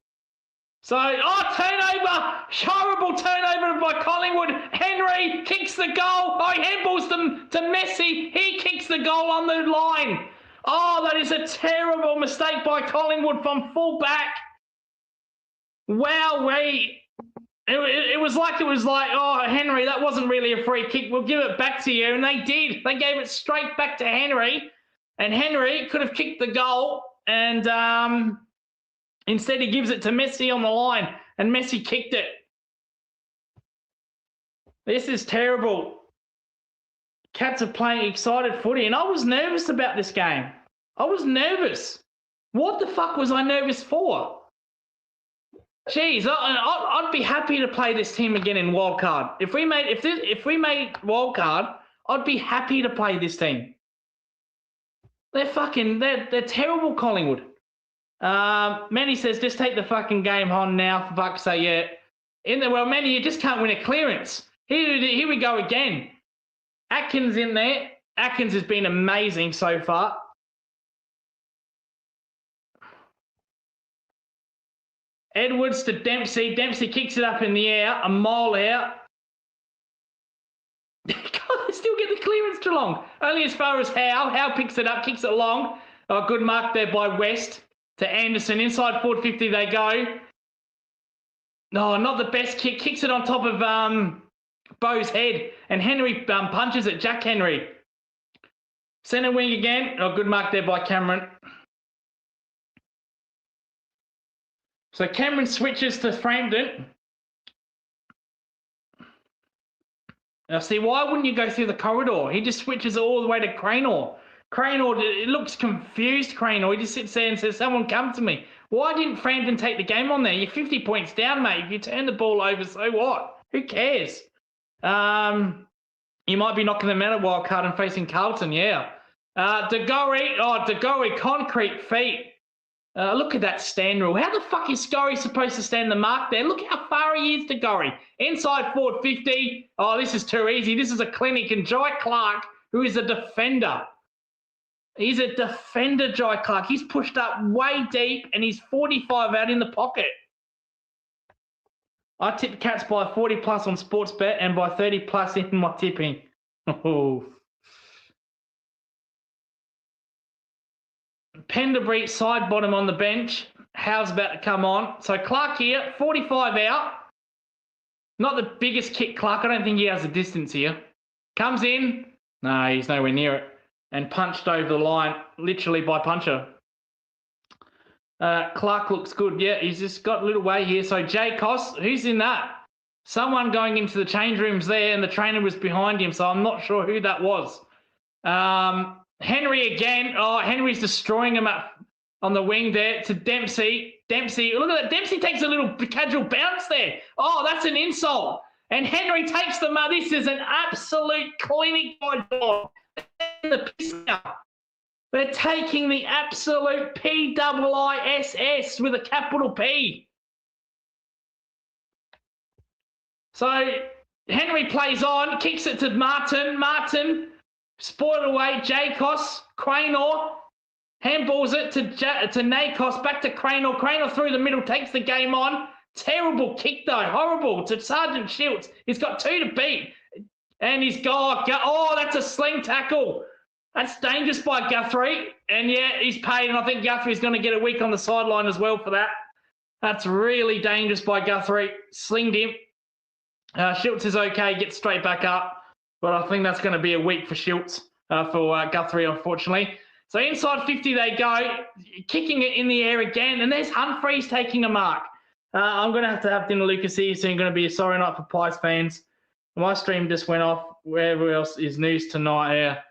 So, turnover. Horrible turnover by Collingwood. Henry kicks the goal. Oh, he handballs them to Messi. He kicks the goal on the line. Oh, that is a terrible mistake by Collingwood from full back. Wow, it was like, oh, Henry, that wasn't really a free kick. We'll give it back to you. And they did. They gave it straight back to Henry. And Henry could have kicked the goal. And instead he gives it to Messi on the line. And Messi kicked it. This is terrible. Cats are playing excited footy. And I was nervous about this game. I was nervous. What the fuck was I nervous for? Jeez, I'd be happy to play this team again in wildcard. If we made wildcard, I'd be happy to play this team. They're terrible, Collingwood. Manny says, just take the fucking game on now, for fuck's sake, yeah. Well, Manny, you just can't win a clearance. Here we go again. Atkins in there. Atkins has been amazing so far. Edwards to Dempsey. Dempsey kicks it up in the air, a mile out. God, they still get the clearance, Geelong. Only as far as Howe. Howe picks it up, kicks it long. Oh, good mark there by West to Anderson. Inside forward 50 they go. No, not the best kick. Kicks it on top of Bo's head. And Henry punches it. Jack Henry. Centre wing again. Oh, good mark there by Cameron. So Cameron switches to Frampton. Now, see, why wouldn't you go through the corridor? He just switches it all the way to Cranor. Cranor, it looks confused, Cranor. He just sits there and says, someone come to me. Why didn't Frampton take the game on there? You're 50 points down, mate. If you turn the ball over, so what? Who cares? You might be knocking them out of wild card and facing Carlton, yeah. DeGorry, concrete feet. Look at that stand rule. How the fuck is Scorry supposed to stand the mark there? Look how far he is, DeGorry. Inside forward 50. Oh, this is too easy. This is a clinic. And Jai Clark, who is a defender. He's a defender, Jai Clark. He's pushed up way deep and he's 45 out in the pocket. I tipped Cats by 40 plus on Sportsbet and by 30 plus in my tipping. Oh. Penderbury side bottom on the bench. Howe's about to come on. So Clark here, 45 out. Not the biggest kick, Clark. I don't think he has the distance here. Comes in. No, he's nowhere near it. And punched over the line, literally by puncher. Clark looks good. Yeah, he's just got a little way here. So Jay Koss, who's in that? Someone going into the change rooms there, and the trainer was behind him, so I'm not sure who that was. Henry again. Oh, Henry's destroying him up on the wing there to Dempsey. Dempsey, look at that. Dempsey takes a little casual bounce there. Oh, that's an insult. And Henry takes the mark. This is an absolute clinic by Geelong. They're taking the absolute PIISS with a capital P. So Henry plays on, kicks it to Martin. Martin, spoiled away. Jacos, Cranor, handballs it to Nakos, back to Cranor. Cranor through the middle, takes the game on. Terrible kick though, horrible to Sergeant Schiltz. He's got 2 to beat. And he's got, oh, that's a sling tackle. That's dangerous by Guthrie. And yeah, he's paid. And I think Guthrie's going to get a week on the sideline as well for that. That's really dangerous by Guthrie. Slinged him. Schiltz is okay, gets straight back up. But I think that's going to be a week for Schiltz, for Guthrie, unfortunately. So inside 50 they go, kicking it in the air again. And there's Humphreys taking a mark. I'm going to have dinner, Lucas, here, so you're going to be a sorry night for Pies fans. My stream just went off. Wherever else is news tonight here.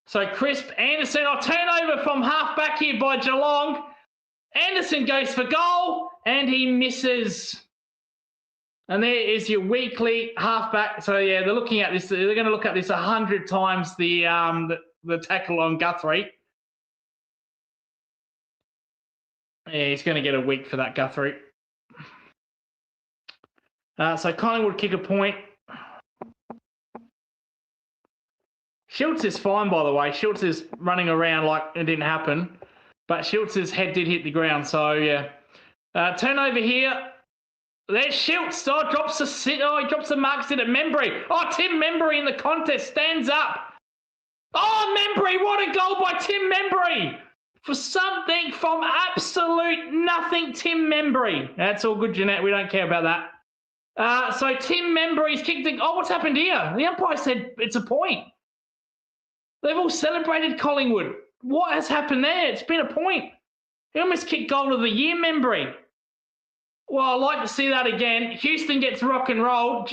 So Crisp Anderson, I'll turn over from half back here by Geelong. Anderson goes for goal and he misses. And there is your weekly halfback. So yeah, they're looking at this. They're going to look at this 100 times. The tackle on Guthrie. Yeah, he's going to get a week for that Guthrie. So Collingwood kick a point. Schiltz is fine, by the way. Schiltz is running around like it didn't happen. But Schiltz's head did hit the ground, so yeah. Turnover here. There's Schiltz. Oh, he drops the marks in at Membry. Oh, Tim Membry in the contest stands up. Oh, Membry, what a goal by Tim Membry. For something from absolute nothing, Tim Membry. That's all good, Jeanette. We don't care about that. So Tim Membry's kicked it. Oh, what's happened here? The umpire said it's a point. They've all celebrated Collingwood. What has happened there? It's been a point. He almost kicked goal of the year, Membry. Well, I'd like to see that again. Houston gets rock and roll.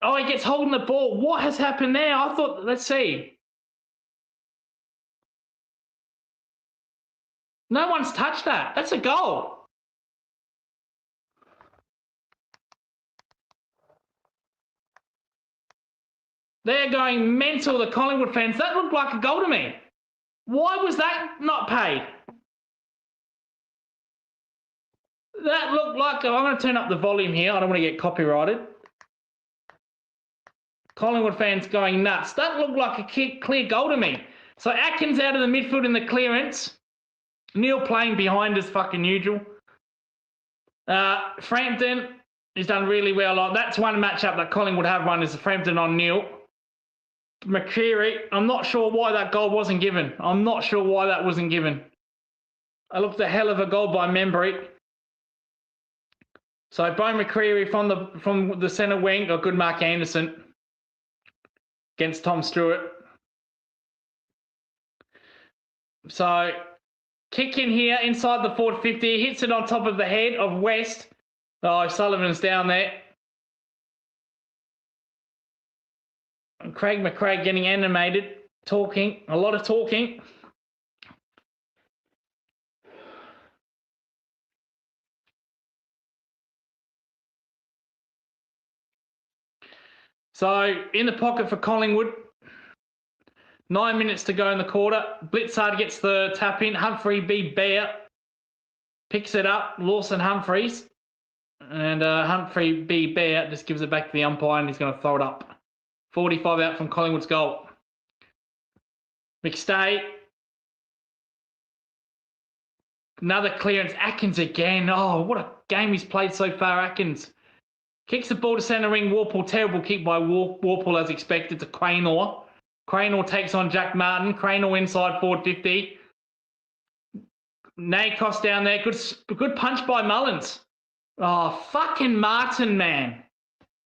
Oh, he gets holding the ball. What has happened there? I thought, let's see. No one's touched that. That's a goal. They're going mental, the Collingwood fans. That looked like a goal to me. Why was that not paid? That looked like... I'm going to turn up the volume here. I don't want to get copyrighted. Collingwood fans going nuts. That looked like a clear goal to me. So Atkins out of the midfield in the clearance. Neil playing behind as fucking usual. Frampton has done really well. That's one matchup that Collingwood have won is the Frampton on nil. McCreary, I'm not sure why that goal wasn't given. I'm not sure why that wasn't given. I looked a hell of a goal by Membry. So Bo McCreary from the centre wing got good Mark Anderson against Tom Stewart. So kick in here inside the 450, hits it on top of the head of West. Oh, Sullivan's down there. And Craig McRae getting animated, talking, a lot of talking. So in the pocket for Collingwood, 9 minutes to go in the quarter. Blitzard gets the tap in. Humphrey B. Bear picks it up. Lawson Humphreys. And Humphrey B. Bear just gives it back to the umpire and he's going to throw it up. 45 out from Collingwood's goal. McStay. Another clearance. Atkins again. Oh, what a game he's played so far, Atkins. Kicks the ball to centre ring. Warple, terrible kick by Warple as expected to Cranor. Cranor takes on Jack Martin. Cranor inside forward 50. Nakos down there. Good punch by Mullins. Oh, fucking Martin, man.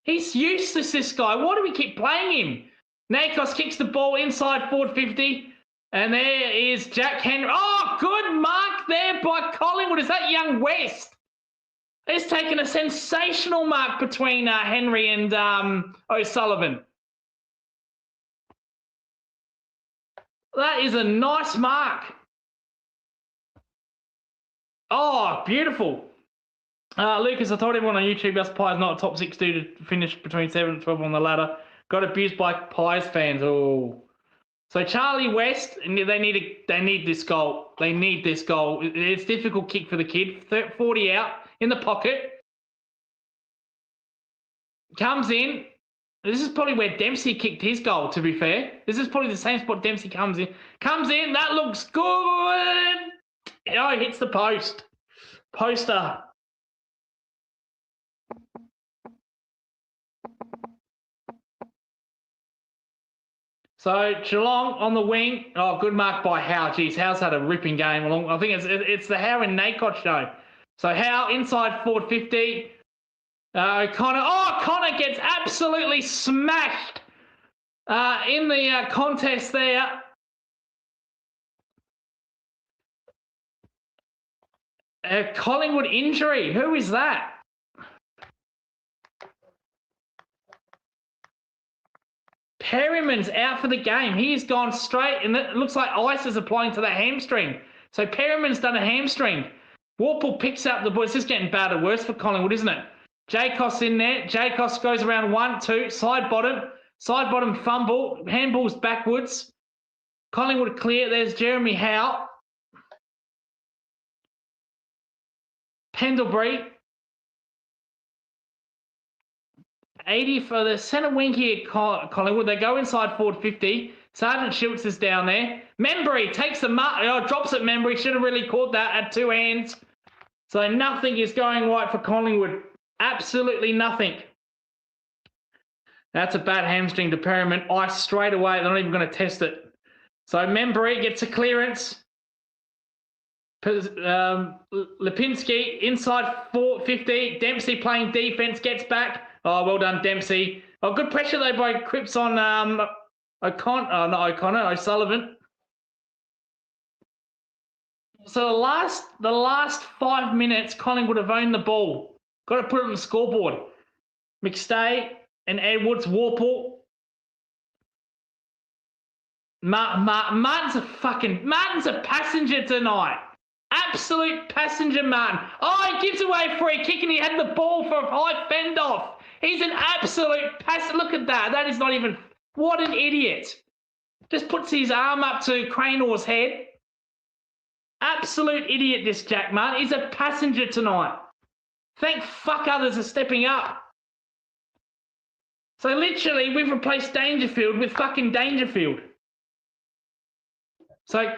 He's useless, this guy. Why do we keep playing him? Nakos kicks the ball inside forward 50. And there is Jack Henry. Oh, good mark there by Collingwood. Is that young West? He's taken a sensational mark between Henry and O'Sullivan. That is a nice mark. Oh, beautiful. Lucas, I told everyone on YouTube, us Pies not a top 6 dude to finish between 7 and 12 on the ladder. Got abused by Pies fans. Oh. So Charlie West, they need this goal. They need this goal. It's a difficult kick for the kid. 40 out in the pocket. Comes in. This is probably where Dempsey kicked his goal, to be fair. This is probably the same spot Dempsey comes in. Comes in. That looks good. Oh, he hits the post. Poster. So Geelong on the wing. Oh, good mark by Howe. Geez, Howe's had a ripping game. I think it's the Howe and Nacot show. So Howe inside forward 50. Connor gets absolutely smashed in the contest there. A Collingwood injury. Who is that? Perryman's out for the game. He's gone straight, and it looks like ice is applying to the hamstring. So Perryman's done a hamstring. Warple picks up the ball. It's just getting bad or worse for Collingwood, isn't it? Jacos in there. Jacos goes around 1, 2, side bottom fumble, handballs backwards. Collingwood clear. There's Jeremy Howe. Pendlebury. 80 for the centre wing here, Collingwood. They go inside forward 50. Sergeant Schultz is down there. Membry takes the mark. Oh, drops it, Membry. Should have really caught that at 2 hands. So nothing is going right for Collingwood. Absolutely nothing. That's a bad hamstring to Perryman. Ice straight away. They're not even going to test it. So Membry gets a clearance. Lipinski inside 450. Dempsey playing defence. Gets back. Oh, well done, Dempsey. Oh, good pressure though by Cripps on O'Sullivan. So the last 5 minutes, Collingwood have owned the ball. Got to put it on the scoreboard. McStay and Edwards, Warple. Martin's a passenger tonight. Absolute passenger, Martin. Oh, he gives away a free kick and he had the ball for a high fend off. He's an absolute passenger. Look at that. That is not even... What an idiot. Just puts his arm up to Cranor's head. Absolute idiot, this Jack Martin. He's a passenger tonight. Thank fuck others are stepping up. So literally, we've replaced Dangerfield with fucking Dangerfield. So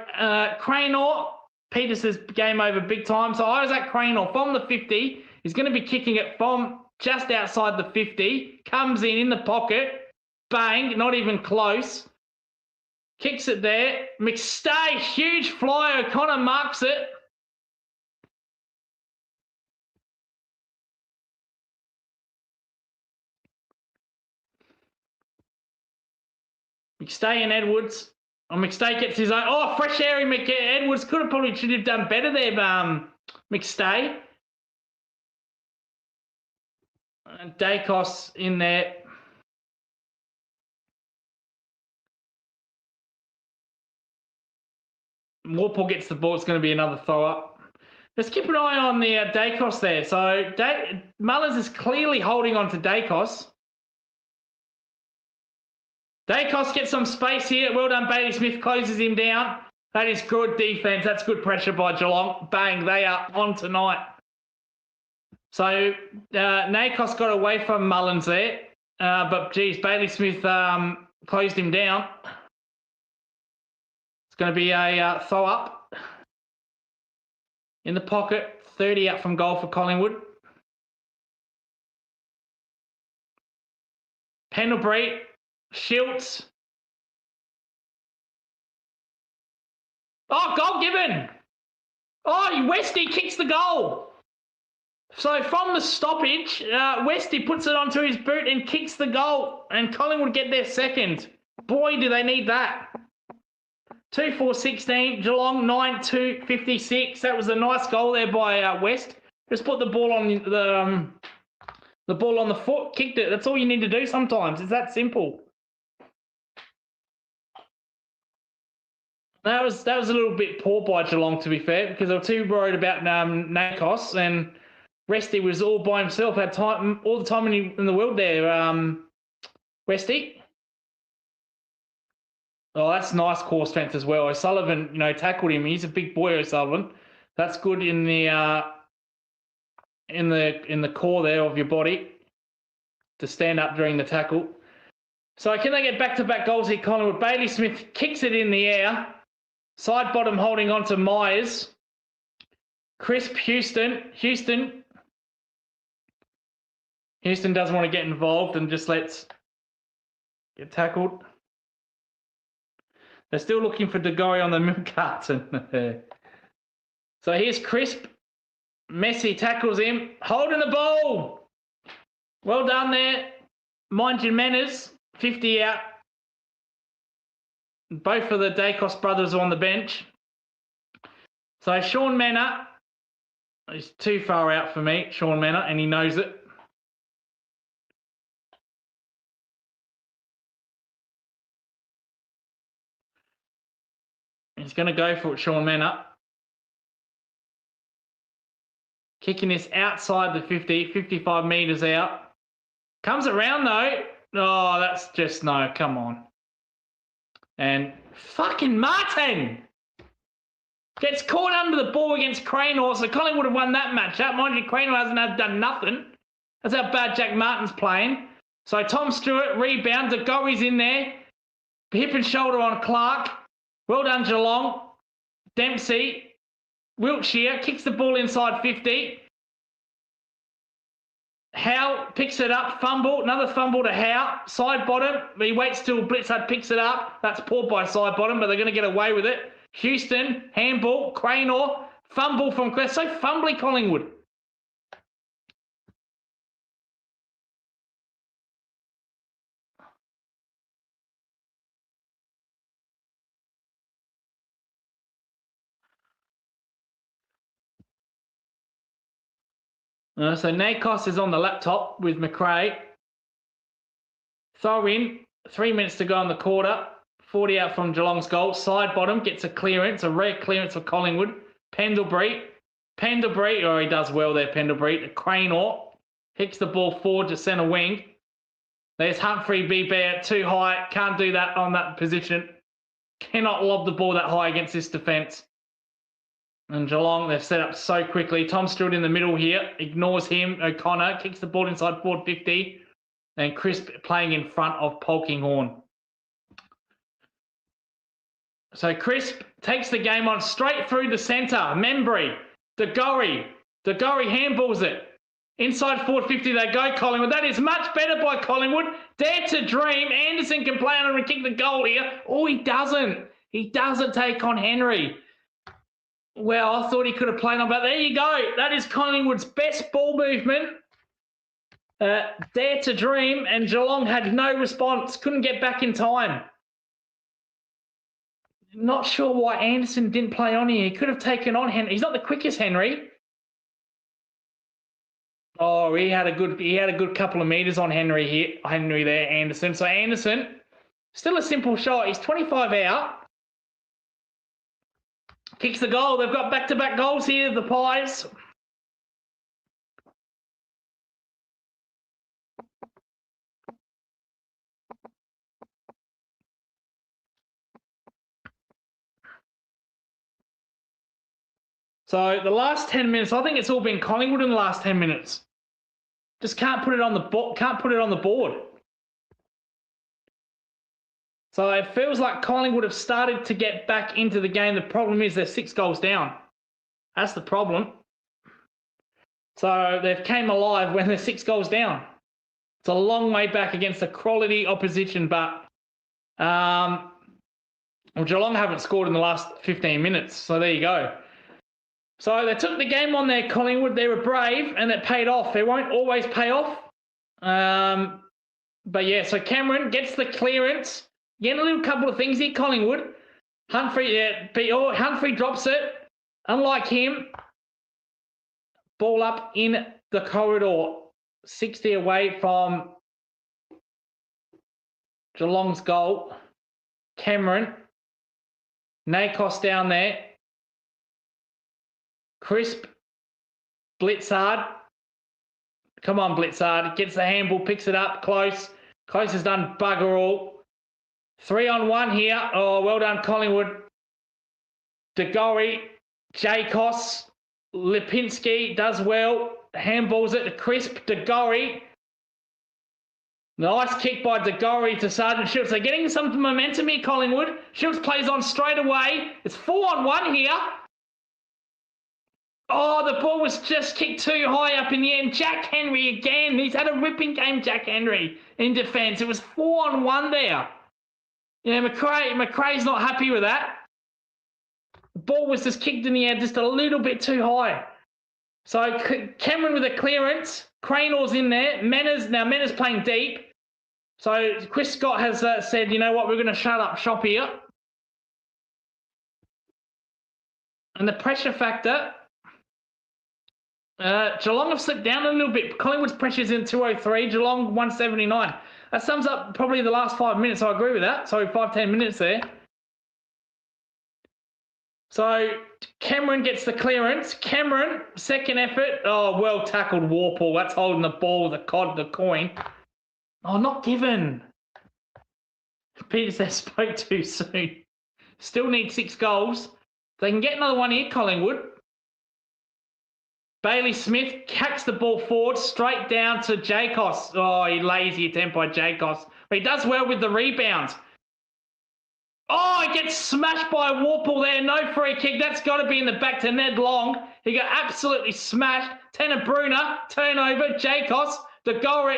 Cranor, Peterson's game over big time. So Isaac Cranor from the 50 He's going to be kicking it from just outside the 50. Comes in the pocket. Bang, not even close. Kicks it there. McStay, huge fly. O'Connor marks it. McStay and Edwards. Oh, McStay gets his own. Oh, fresh airy Edwards should have done better there, McStay. And Dacos in there. Warple gets the ball. It's going to be another throw up. Let's keep an eye on the Dacos there. So Mullins is clearly holding on to Dacos. Dacos gets some space here. Well done, Bailey Smith closes him down. That is good defense. That's good pressure by Geelong. Bang, they are on tonight. So Dacos got away from Mullins there. But, geez, Bailey Smith closed him down. It's going to be a throw up. In the pocket, 30 out from goal for Collingwood. Pendlebury, Schiltz. Oh, goal given. Oh, Westy kicks the goal. So from the stoppage, Westy puts it onto his boot and kicks the goal. And Collingwood get their second. Boy, do they need that. 2-4-16, Geelong 9-2-56. That was a nice goal there by West. Just put the ball on the ball on the foot, kicked it. That's all you need to do sometimes. It's that simple. That was a little bit poor by Geelong, to be fair, because they were too worried about Nakos, and Resty was all by himself. Had time, all the time in the world there. Westy. Oh, that's nice course fence as well. O'Sullivan, tackled him. He's a big boy, O'Sullivan. That's good in the core there of your body to stand up during the tackle. So can they get back-to-back goals here, Collingwood? Bailey Smith kicks it in the air. Side bottom holding on to Myers. Crisp, Houston doesn't want to get involved and just lets get tackled. They're still looking for DeGoey on the milk carton. So here's Crisp. Messi tackles him. Holding the ball. Well done there. Mind your manners. 50 out. Both of the Dacos brothers are on the bench. So Sean Manor is too far out for me, Sean Manor, and he knows it. He's going to go for it, Sean Manor. Kicking this outside the 50, 55 metres out. Comes around though. Oh, that's just no, come on. And fucking Martin gets caught under the ball against Cranor, so Collingwood would have won that matchup. Mind you, Cranor hasn't done nothing. That's how bad Jack Martin's playing. So Tom Stewart, rebound, DeGoey's in there. Hip and shoulder on Clark. Well done, Geelong. Dempsey, Wiltshire, kicks the ball inside 50. Howe picks it up, fumble, another fumble to Howe. Side bottom, he waits till Blitzard picks it up. That's poor by side bottom, but they're going to get away with it. Houston, handball, Cranor, fumble from Quest. So fumbly Collingwood. So Nakos is on the laptop with McRae. Throw in, 3 minutes to go in the quarter. 40 out from Geelong's goal. Side bottom gets a clearance, a rare clearance for Collingwood. Pendlebury, oh, he does well there, Pendlebury. Cranor kicks the ball forward to centre wing. There's Humphrey B-Bear, too high. Can't do that on that position. Cannot lob the ball that high against this defence. And Geelong, they've set up so quickly. Tom Stewart in the middle here, ignores him. O'Connor kicks the ball inside forward 50. And Crisp playing in front of Polkinghorne. So Crisp takes the game on straight through the centre. Membry, DeGoey handballs it. Inside forward 50 they go, Collingwood. That is much better by Collingwood. Dare to dream. Anderson can play on and kick the goal here. Oh, he doesn't. He doesn't take on Henry. Well, I thought he could have played on, but there you go. That is Collingwood's best ball movement. Dare to dream, and Geelong had no response. Couldn't get back in time. Not sure why Anderson didn't play on here. He could have taken on Henry. He's not the quickest Henry. Oh, he had a good couple of meters on Henry here. Henry there, Anderson. So Anderson, still a simple shot. He's 25 out. Kicks the goal. They've got back-to-back goals here, the Pies. So the last 10 minutes, I think it's all been Collingwood in the last 10 minutes. Just can't put it on the board. So it feels like Collingwood have started to get back into the game. The problem is they're 6 goals down. That's the problem. So they've came alive when they're 6 goals down. It's a long way back against a quality opposition, but Geelong haven't scored in the last 15 minutes. So there you go. So they took the game on there, Collingwood. They were brave, and it paid off. They won't always pay off. But yeah, so Cameron gets the clearance. Getting a little couple of things here, Collingwood. Humphrey drops it. Unlike him, ball up in the corridor. 60 away from Geelong's goal. Cameron. Nakos down there. Crisp. Blitzard. Come on, Blitzard. Gets the handball, picks it up. Close. Close has done bugger all. 3-on-1 here. Oh, well done, Collingwood. DeGorry, Jacos, Lipinski does well. Handballs it to Crisp. DeGorry. Nice kick by DeGorry to Sergeant Shields. They're getting some momentum here, Collingwood. Shields plays on straight away. It's 4-on-1 here. Oh, the ball was just kicked too high up in the end. Jack Henry again. He's had a ripping game, Jack Henry, in defence. It was 4-on-1 there. Yeah, McRae's not happy with that. The ball was just kicked in the air just a little bit too high. So Cameron with a clearance. Cranor's in there. Mena's playing deep. So Chris Scott has said, you know what, we're going to shut up shop here. And the pressure factor, Geelong have slipped down a little bit. Collingwood's pressure's in 203, Geelong 179. That sums up probably the last 5 minutes. I agree with that. So 5-10 minutes there. So Cameron gets the clearance. Cameron, second effort. Oh, well tackled Warple. That's holding the ball, the coin. Oh, not given. Peter says spoke too soon. Still need 6 goals. They can get another one here, Collingwood. Bailey Smith kicks the ball forward straight down to Jacos. Oh, he lazy attempt by Jacos. But he does well with the rebound. Oh, he gets smashed by Warple there. No free kick. That's got to be in the back to Ned Long. He got absolutely smashed. Tanner Brunner, turnover. Jacos, the goal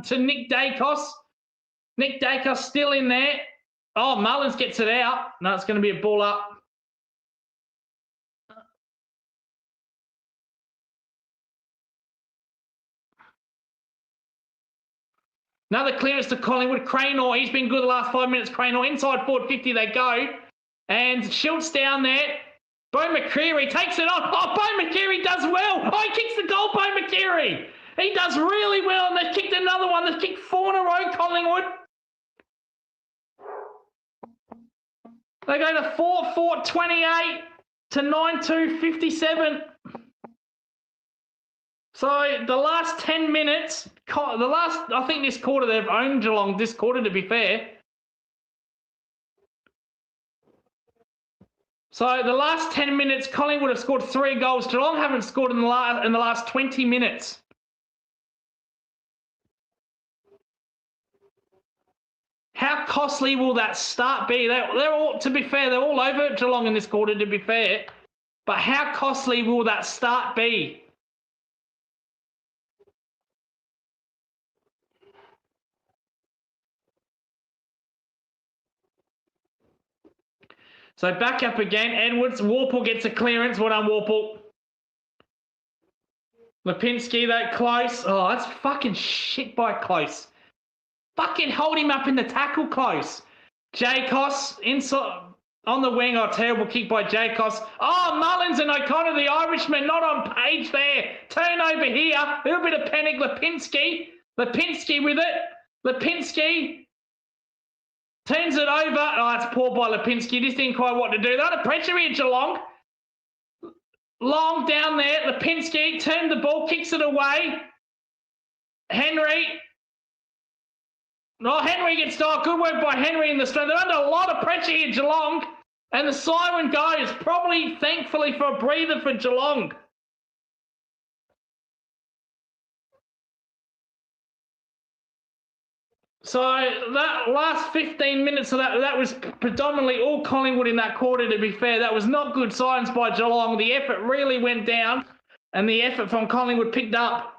to Nick Dacos. Nick Dacos still in there. Oh, Mullins gets it out. No, it's going to be a ball up. Another clearance to Collingwood. Cranor, he's been good the last 5 minutes. Cranor inside forward 50 they go. And Schultz down there. Bo McCreary takes it on. Oh, Bo McCreary does well. Oh, he kicks the goal, Bo McCreary. He does really well. And they've kicked another one. They've kicked 4 in a row, Collingwood. They go to 4-4, 28 to 9-2, 57. So the last 10 minutes, I think this quarter, they've owned Geelong this quarter, to be fair. So the last 10 minutes, Collingwood have scored 3 goals. Geelong haven't scored in the last 20 minutes. How costly will that start be? They're all, to be fair, they're all over Geelong in this quarter, to be fair. But how costly will that start be? So back up again. Edwards. Warple gets a clearance. Well done, Warple. Lipinski, that close. Oh, that's fucking shit by Close. Fucking hold him up in the tackle, Close. Jacos inside on the wing. Oh, terrible kick by Jacos. Oh, Mullins and O'Connor, the Irishman, not on page there. Turn over here. A little bit of panic. Lipinski with it. Lipinski turns it over. Oh, that's poor by Lipinski. Just didn't quite what to do. They're under pressure here, Geelong. Long down there. Lipinski turned the ball, kicks it away. Henry. Oh, Henry gets stopped. Good work by Henry in the strength. They're under a lot of pressure here, Geelong. And the siren goes, probably, thankfully, for a breather for Geelong. So that last 15 minutes of that was predominantly all Collingwood in that quarter, to be fair. That was not good signs by Geelong. The effort really went down, and the effort from Collingwood picked up.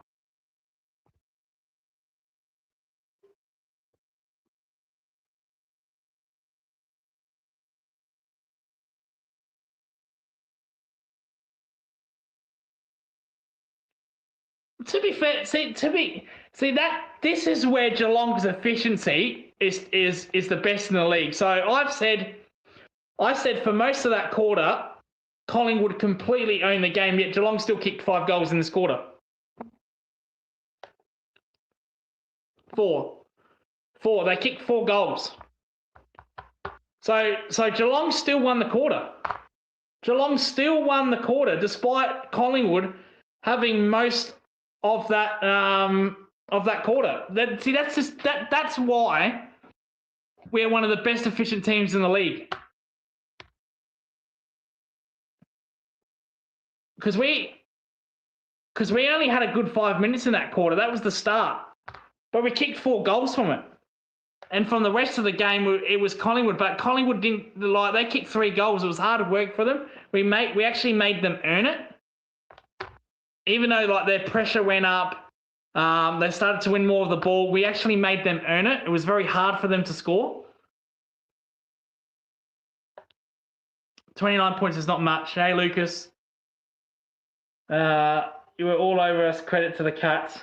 To be fair, this is where Geelong's efficiency is the best in the league. So I said for most of that quarter, Collingwood completely owned the game, yet Geelong still kicked 5 goals in this quarter. 4. They kicked 4 goals. So Geelong still won the quarter. Geelong still won the quarter despite Collingwood having most of that quarter. That's why we're one of the best efficient teams in the league. Because we only had a good 5 minutes in that quarter. That was the start. But we kicked 4 goals from it. And from the rest of the game, it was Collingwood. But Collingwood didn't, they kicked 3 goals. It was hard work for them. We actually made them earn it. Even though their pressure went up, they started to win more of the ball. We actually made them earn it. It was very hard for them to score. 29 points is not much. Hey, Lucas. You were all over us. Credit to the Cats.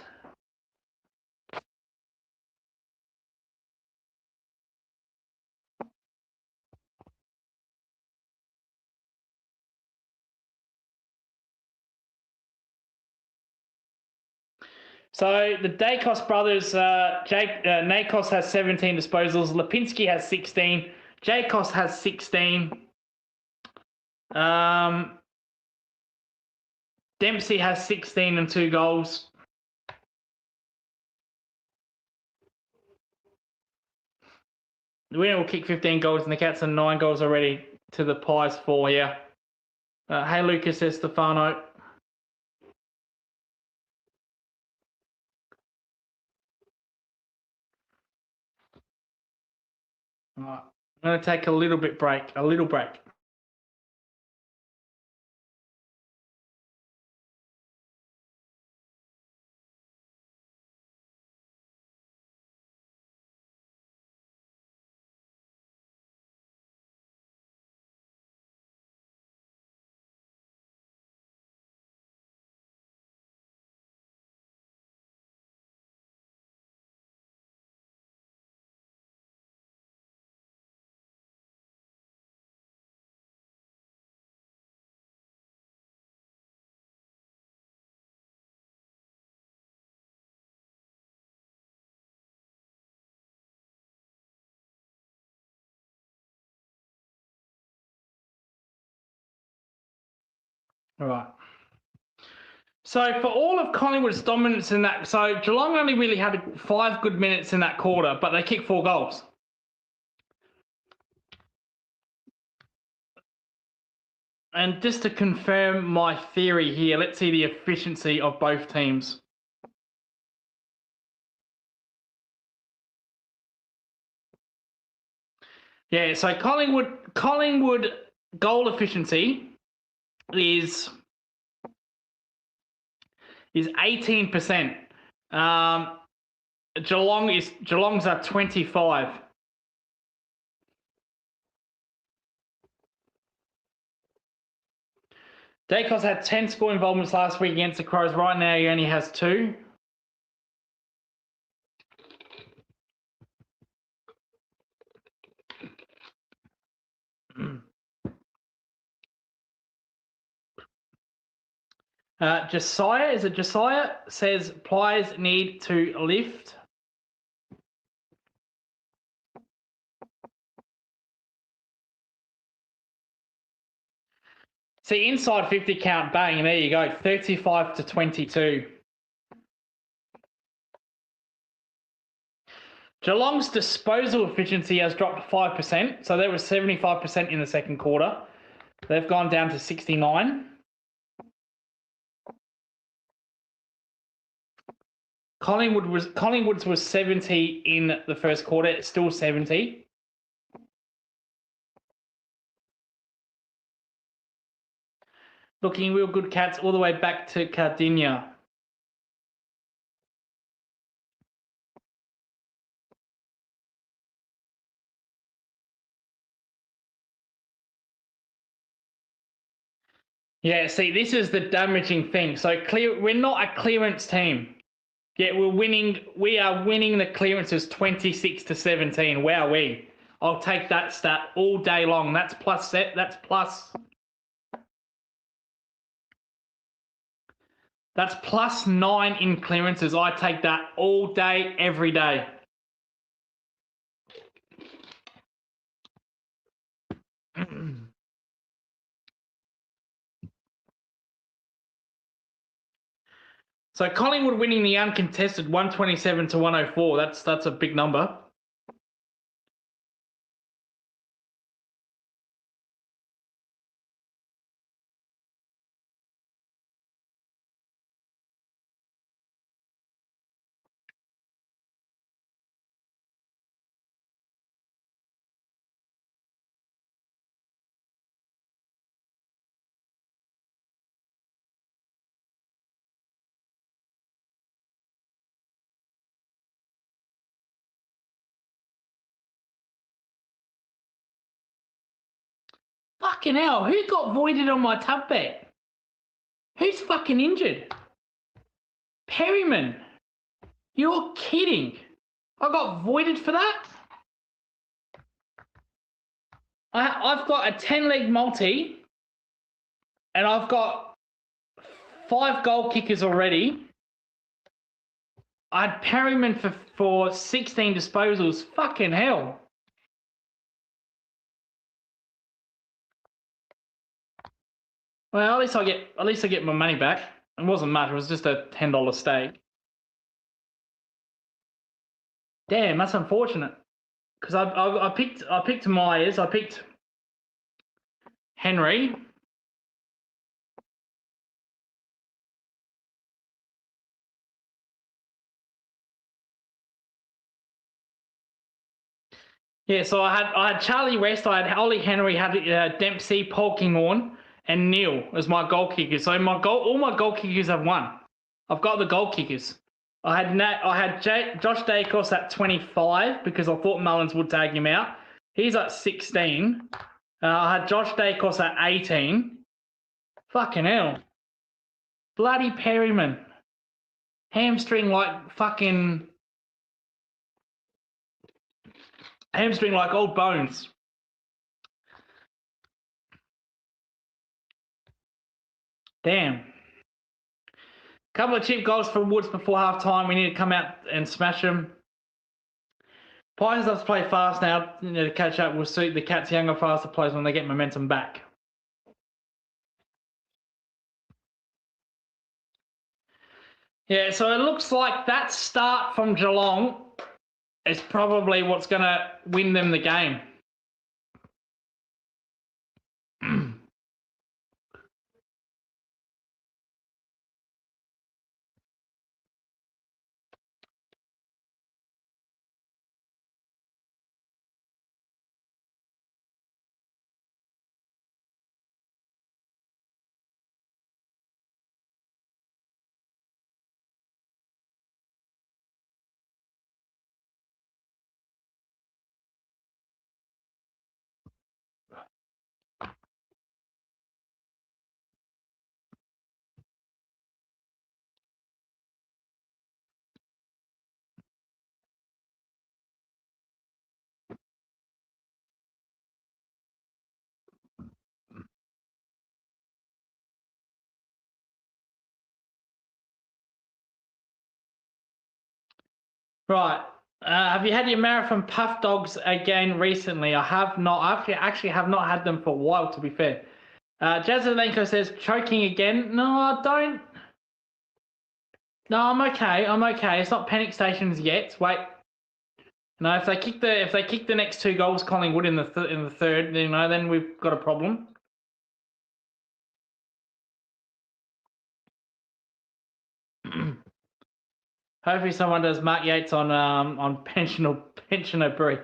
So the Dacos brothers, Nakos has 17 disposals. Lipinski has 16. Jacos has 16. Dempsey has 16 and 2 goals. The winner will kick 15 goals, and the Cats are 9 goals already to the Pies 4. Yeah. Hey, Lucas, says Stefano. All right. I'm going to take a little break. All right. So for all of Collingwood's dominance in that, so Geelong only really had 5 good minutes in that quarter, but they kicked 4 goals. And just to confirm my theory here, let's see the efficiency of both teams. Yeah, so Collingwood goal efficiency is 18%. Geelong's at 25. Dacos had 10 score involvements last week against the Crows. Right now, he only has 2. Josiah, is it Josiah? Says Pliers need to lift. See, inside 50 count, bang, there you go, 35 to 22. Geelong's disposal efficiency has dropped 5%, so they were 75% in the second quarter. They've gone down to 69. Collingwood's was 70 in the first quarter. It's still 70. Looking real good, Cats, all the way back to Cardinia. Yeah, see, this is the damaging thing. So we're not a clearance team. Yet we are winning the clearances 26 to 17. Wowee. I'll take that stat all day long. That's plus set. That's plus 9 in clearances. I take that all day, every day. So Collingwood winning the uncontested 127 to 104. That's a big number. Fucking hell, who got voided on my tub bet? Who's fucking injured? Perryman. You're kidding. I got voided for that? I've got a 10-leg multi, and I've got 5 goal kickers already. I had Perryman for 16 disposals. Fucking hell. Well, at least I get my money back. It wasn't much. It was just a $10 stake. Damn, that's unfortunate. Because I picked Myers. I picked Henry. Yeah, so I had Charlie West, I had Ollie Henry, had Dempsey, Polkinghorn, and Neil as my goal kickers. So all my goal kickers have won. I've got the goal kickers. I had Josh Dacos at 25 because I thought Mullins would tag him out. He's at 16. I had Josh Dacos at 18. Fucking hell. Bloody Perryman. Hamstring like old bones. Damn. Couple of cheap goals for Woods before half time. We need to come out and smash them. Pies have to play fast now, to catch up. Will suit the Cats' younger, faster players when they get momentum back. Yeah, so it looks like that start from Geelong is probably what's going to win them the game. Right. Have you had your marathon puff dogs again recently? I have not. I actually have not had them for a while, to be fair. Jazelenko says, choking again. No, I don't. No, I'm okay. I'm okay. It's not panic stations yet. Wait. No, if they kick the next 2 goals, Collingwood in the third, then we've got a problem. Hopefully, someone does Mark Yates on pensioner Brie.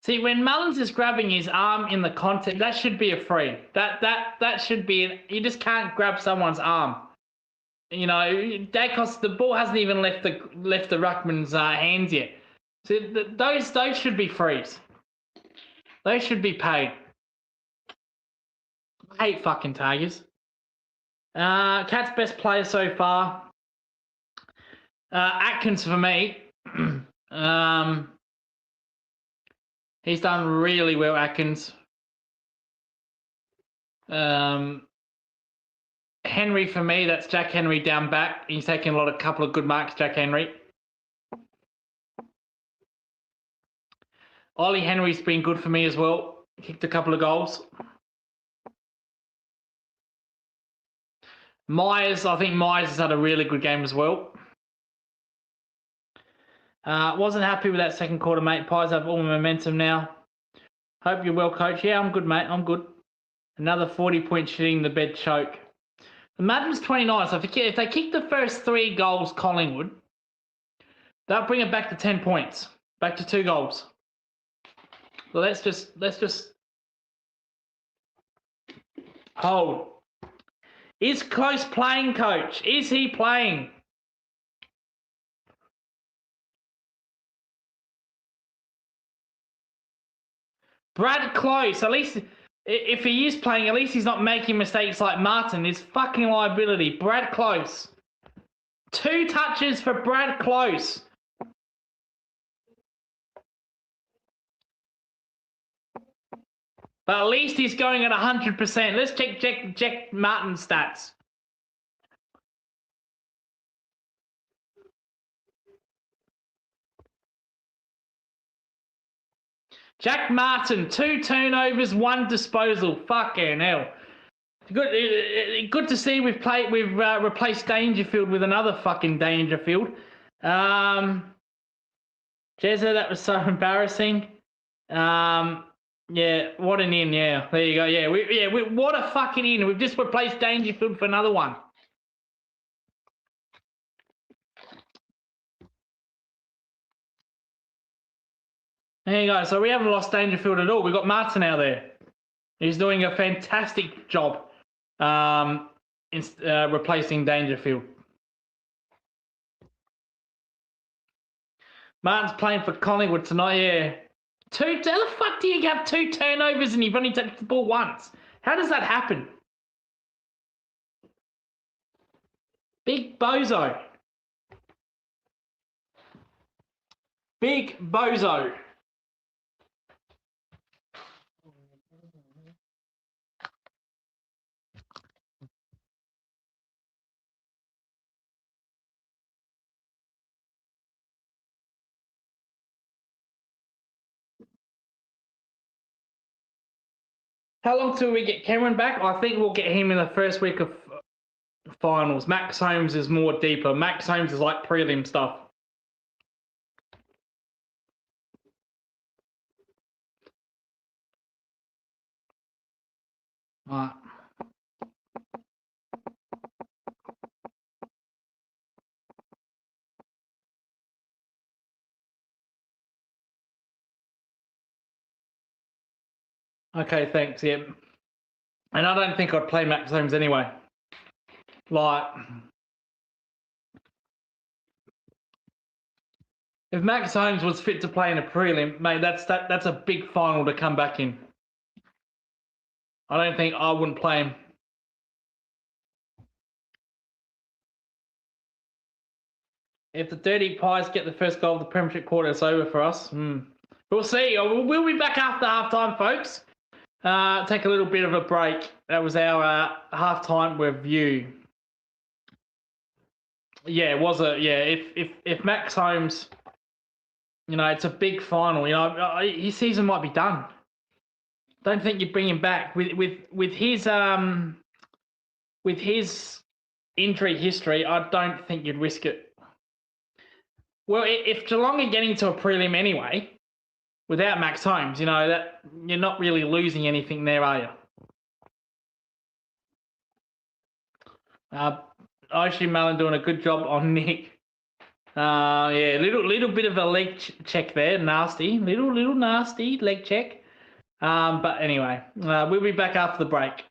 See, when Mullins is grabbing his arm in the contact, that should be a free. That should be. You just can't grab someone's arm. Dacos, the ball hasn't even left the ruckman's hands yet. So those should be frees. Those should be paid. I hate fucking Tigers. Cat's best player so far. Atkins for me. He's done really well, Atkins. Henry for me, that's Jack Henry down back. He's taken a couple of good marks, Jack Henry. Ollie Henry's been good for me as well. Kicked a couple of goals. Myers, I think Myers has had a really good game as well. Wasn't happy with that second quarter, mate. Pies have all the momentum now. Hope you're well, coach. Yeah, I'm good, mate. I'm good. Another 40-point shitting the bed choke. The Madden's 29, so if they kick the first 3 goals, Collingwood, they'll bring it back to 10 points. Back to 2 goals. So let's just hold. Is Close playing, coach? Is he playing? Brad Close, at least if he is playing, at least he's not making mistakes like Martin. It's fucking liability. Brad Close. 2 touches for Brad Close. But at least he's going at 100%. Let's check Martin's stats. Jack Martin, 2 turnovers, 1 disposal. Fucking hell. Good to see we've replaced Dangerfield with another fucking Dangerfield. Jezza, that was so embarrassing. Yeah, what an in, yeah. There you go. Yeah, what a fucking in. We've just replaced Dangerfield for another one. There you go. So we haven't lost Dangerfield at all. We've got Martin out there. He's doing a fantastic job replacing Dangerfield. Martin's playing for Collingwood tonight, yeah. How the fuck do you have 2 turnovers and you've only touched the ball once? How does that happen? Big bozo. Big bozo. How long till we get Cameron back? I think we'll get him in the first week of finals. Max Holmes is more deeper. Max Holmes is like prelim stuff. All right. Okay, thanks. Yeah. And I don't think I'd play Max Holmes anyway. Like, If Max Holmes was fit to play in a prelim, mate, that's a big final to come back in. I wouldn't play him. If the Dirty Pies get the first goal of the Premiership quarter, it's over for us. We'll see. We'll be back after halftime, folks. Take a little bit of a break. That was our halftime review. Yeah, it was if Max Holmes, it's a big final. His season might be done. Don't think you'd bring him back with his injury history. I don't think you'd risk it. Well, if Geelong are getting to a prelim anyway, without Max Holmes, that you're not really losing anything there, are you? Oshie Malin doing a good job on Nick. Little bit of a leg check there, nasty, little nasty leg check. But anyway, we'll be back after the break.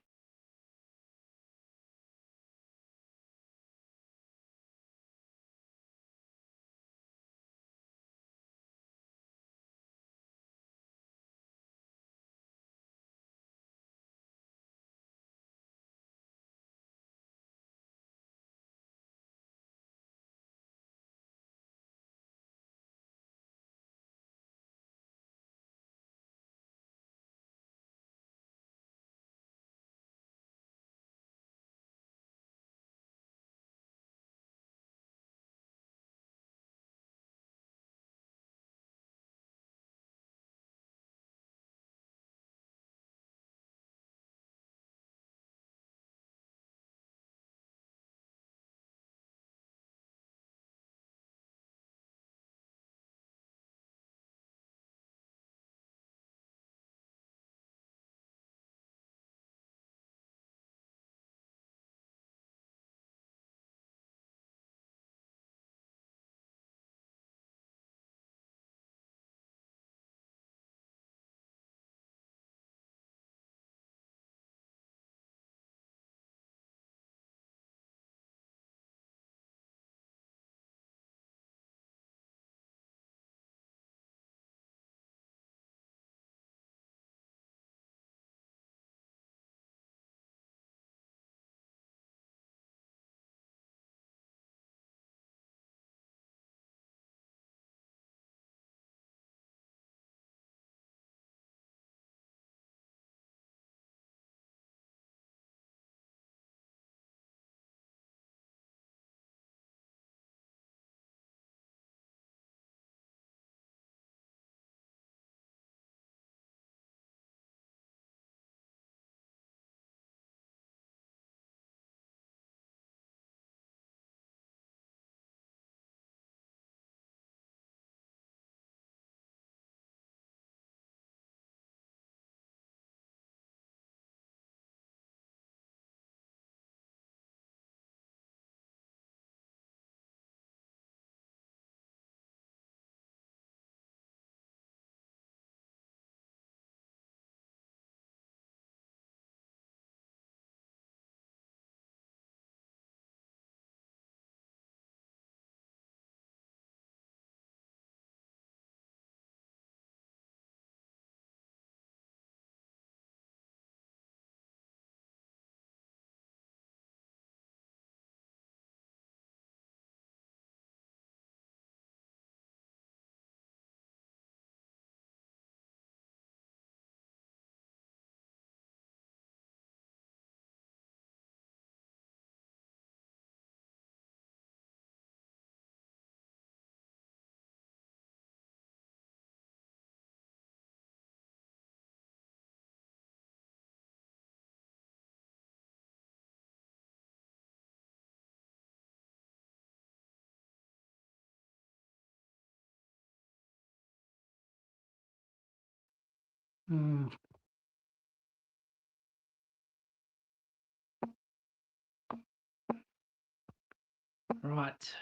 Right.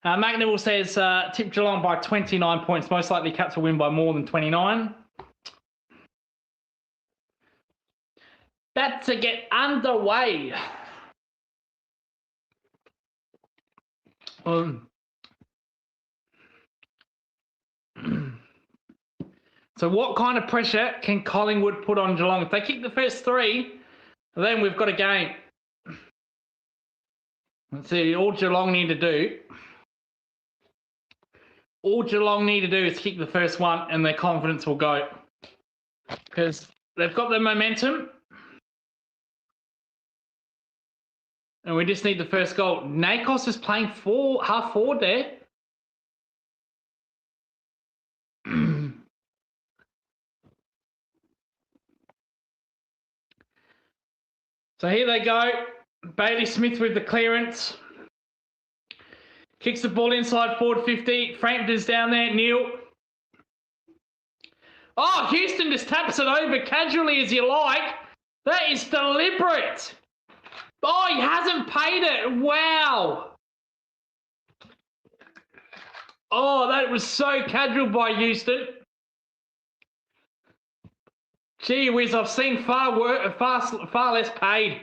Mac Neville says, tip Geelong by 29 points. Most likely Cats will win by more than 29. About to get underway. So what kind of pressure can Collingwood put on Geelong? If they kick the first 3, then we've got a game. Let's see, all Geelong need to do is kick the first one and their confidence will go. Because they've got the momentum. And we just need the first goal. Nakos is playing half forward there. So here they go. Bailey Smith with the clearance. Kicks the ball inside forward 50. Frampton's down there. Neil. Oh, Houston just taps it over casually as you like. That is deliberate. Oh, he hasn't paid it. Wow. Oh, that was so casual by Houston. Gee whiz, I've seen far less paid.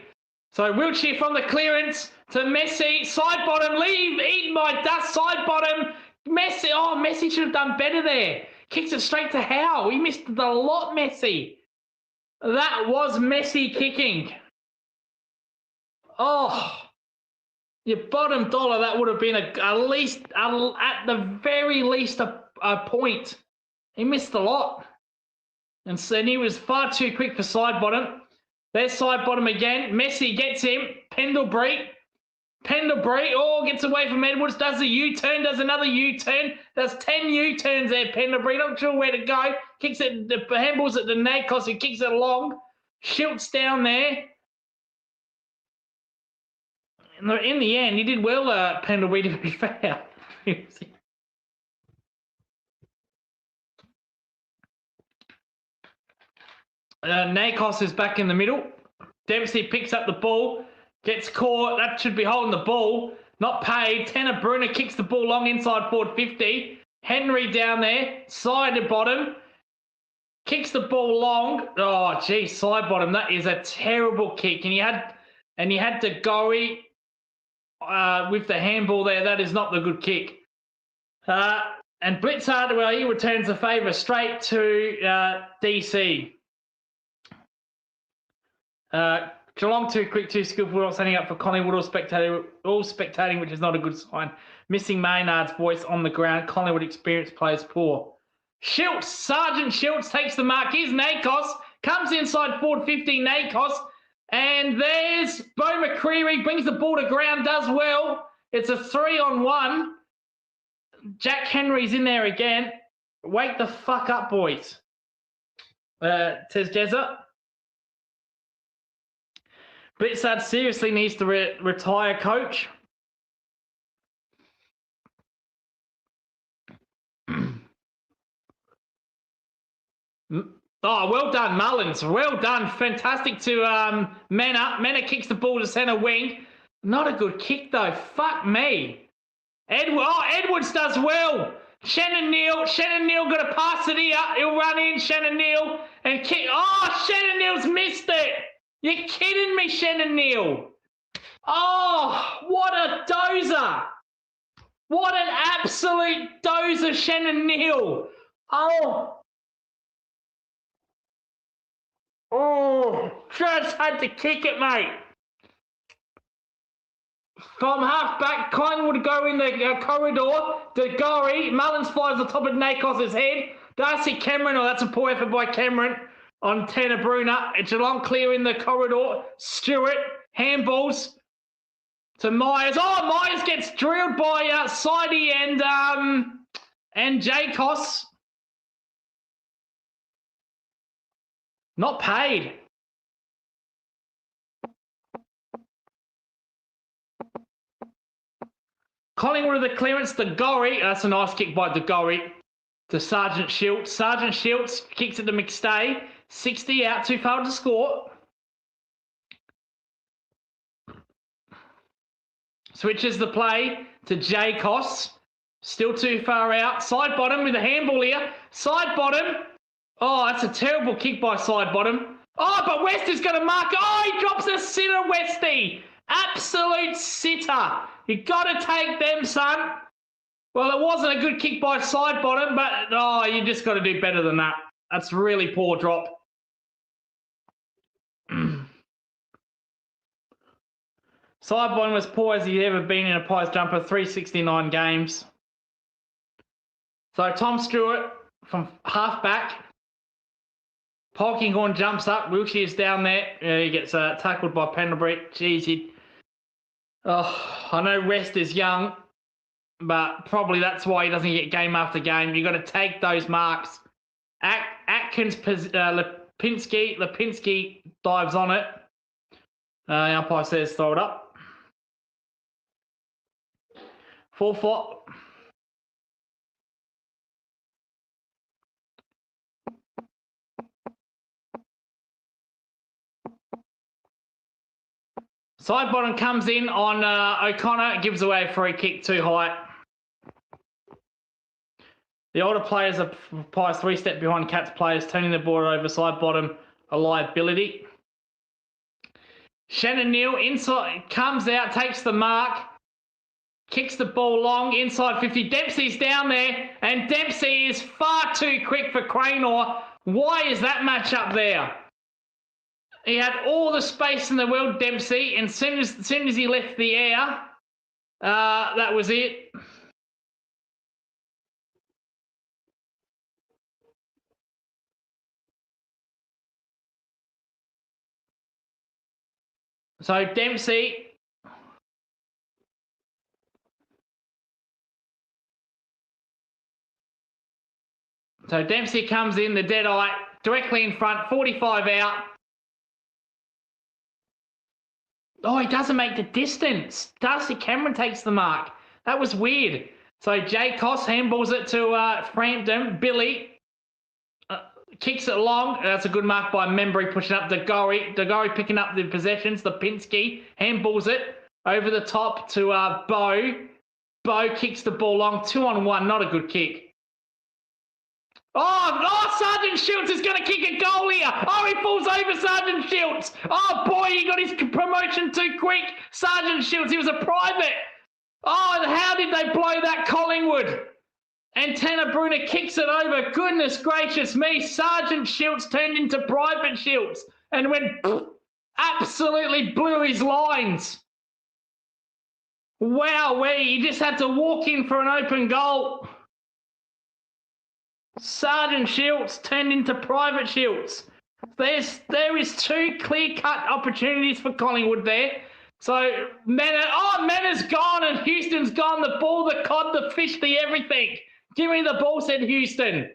So Wiltshire from the clearance to Messi. Side bottom, eat my dust, side bottom. Messi, Messi should have done better there. Kicks it straight to Howe. He missed the lot, Messi. That was Messi kicking. Oh, your bottom dollar, that would have been at the very least a point. He missed a lot. And he was far too quick for side bottom. There's side bottom again. Messi gets him. Pendlebury, gets away from Edwards, does a U-turn, does another U-turn. Does 10 U-turns there, Pendlebury. Not sure where to go. Kicks it, the handballs at the Nakos, who kicks it along. Schultz down there. In the end, he did well, Pendlebury, to be fair. Nakos is back in the middle. Dempsey picks up the ball, gets caught. That should be holding the ball. Not paid. Tanner Brunner kicks the ball long inside forward 50. Henry down there, side to bottom. Kicks the ball long. Oh, gee, side bottom. That is a terrible kick. And he had to go with the handball there. That is not the good kick. And Blitzard, well, he returns the favour straight to DC. Geelong too quick, too skillful, not standing up for Collingwood, all spectating, which is not a good sign. Missing Maynard's voice on the ground. Collingwood experience players poor. Sergeant Schultz takes the mark. Here's Nakos. Comes inside forward 50, Nakos. And there's Bo McCreary, brings the ball to ground, does well. It's a 3-on-1. Jack Henry's in there again. Wake the fuck up, boys. Says Jezza. Blitzard seriously needs to retire, coach. Oh, well done, Mullins. Well done. Fantastic to Mena. Mena kicks the ball to centre wing. Not a good kick, though. Fuck me. Edwards does well. Shannon Neal got to pass it here. He'll run in, Shannon Neal, and kick. Oh, Shannon Neal's missed it. You're kidding me, Shannon Neal. Oh, what a dozer. What an absolute dozer, Shannon Neal. Oh, just had to kick it, mate. From half back, Collingwood go in the corridor. DeGorry, Mullins flies on top of Nakos' head. Darcy Cameron, that's a poor effort by Cameron on Tanner Brunner. Geelong clear in the corridor. Stewart, handballs to Myers. Oh, Myers gets drilled by Sidey and Jacos. Not paid. Collingwood with the clearance. DeGorry. That's a nice kick by DeGorry to Sergeant Schultz. Sergeant Schultz kicks it to McStay. 60 out, too far to score. Switches the play to Jacos. Still too far out. Side bottom with a handball here. Side bottom. Oh, that's a terrible kick by side bottom. Oh, but West is going to mark. Oh, he drops a sitter, Westy. Absolute sitter. You got to take them, son. Well, it wasn't a good kick by side bottom, but you just got to do better than that. That's really poor drop. Side bottom was poor as he's ever been in a Pies jumper, 369 games. So Tom Stewart from half back. Polkinghorne jumps up. Wiltshire's down there. He gets tackled by Pendlebury. Jeez, I know West is young, but probably that's why he doesn't get game after game. You've got to take those marks. Atkins, Lipinski dives on it. The umpire says throw it up. 4-4. Side bottom comes in on O'Connor, gives away a free kick too high. The older players are Pies 3 step behind Cats players, turning the ball over. Side bottom, a liability. Shannon Neal inside comes out, takes the mark, kicks the ball long inside 50. Dempsey's down there, and Dempsey is far too quick for Cranor. Why is that match up there? He had all the space in the world, Dempsey, and as soon as he left the air, that was it. So Dempsey comes in, the dead eye, directly in front, 45 out. Oh, he doesn't make the distance. Darcy Cameron takes the mark. That was weird. So Jay Koss handballs it to Frampton. Billy kicks it long. That's a good mark by Membry, pushing up Dagori. Dagori picking up the possessions. Lipinski handballs it over the top to Bo. Bo kicks the ball long. 2-on-1. Not a good kick. Oh, Sergeant Schultz is going to kick a goal here. Oh, he falls over Sergeant Schultz. Oh, boy, he got his promotion too quick. Sergeant Schultz, he was a private. Oh, how did they blow that Collingwood? And Tanner Bruner kicks it over. Goodness gracious me. Sergeant Schultz turned into Private Schultz and went absolutely blew his lines. Wow, he just had to walk in for an open goal. Sergeant Schultz turned into Private Schultz. There is two clear-cut opportunities for Collingwood there. So Mannor's gone and Houston's gone. The ball, the cod, the fish, the everything. Give me the ball, said Houston.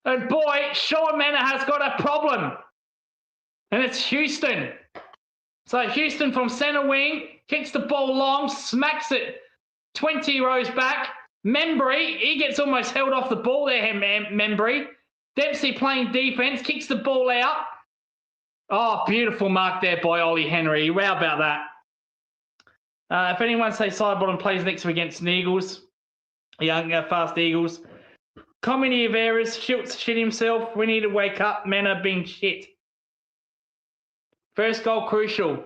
And boy, Sean Manor has got a problem. And it's Houston. So Houston from centre wing, kicks the ball long, smacks it 20 rows back. Membry, he gets almost held off the ball there, Membry. Dempsey playing defence, kicks the ball out. Oh, beautiful mark there by Ollie Henry. How about that? If anyone say side bottom plays next week against the Eagles, young fast Eagles. Comedy of errors, Schultz shit himself. We need to wake up. Men are being shit. First goal crucial.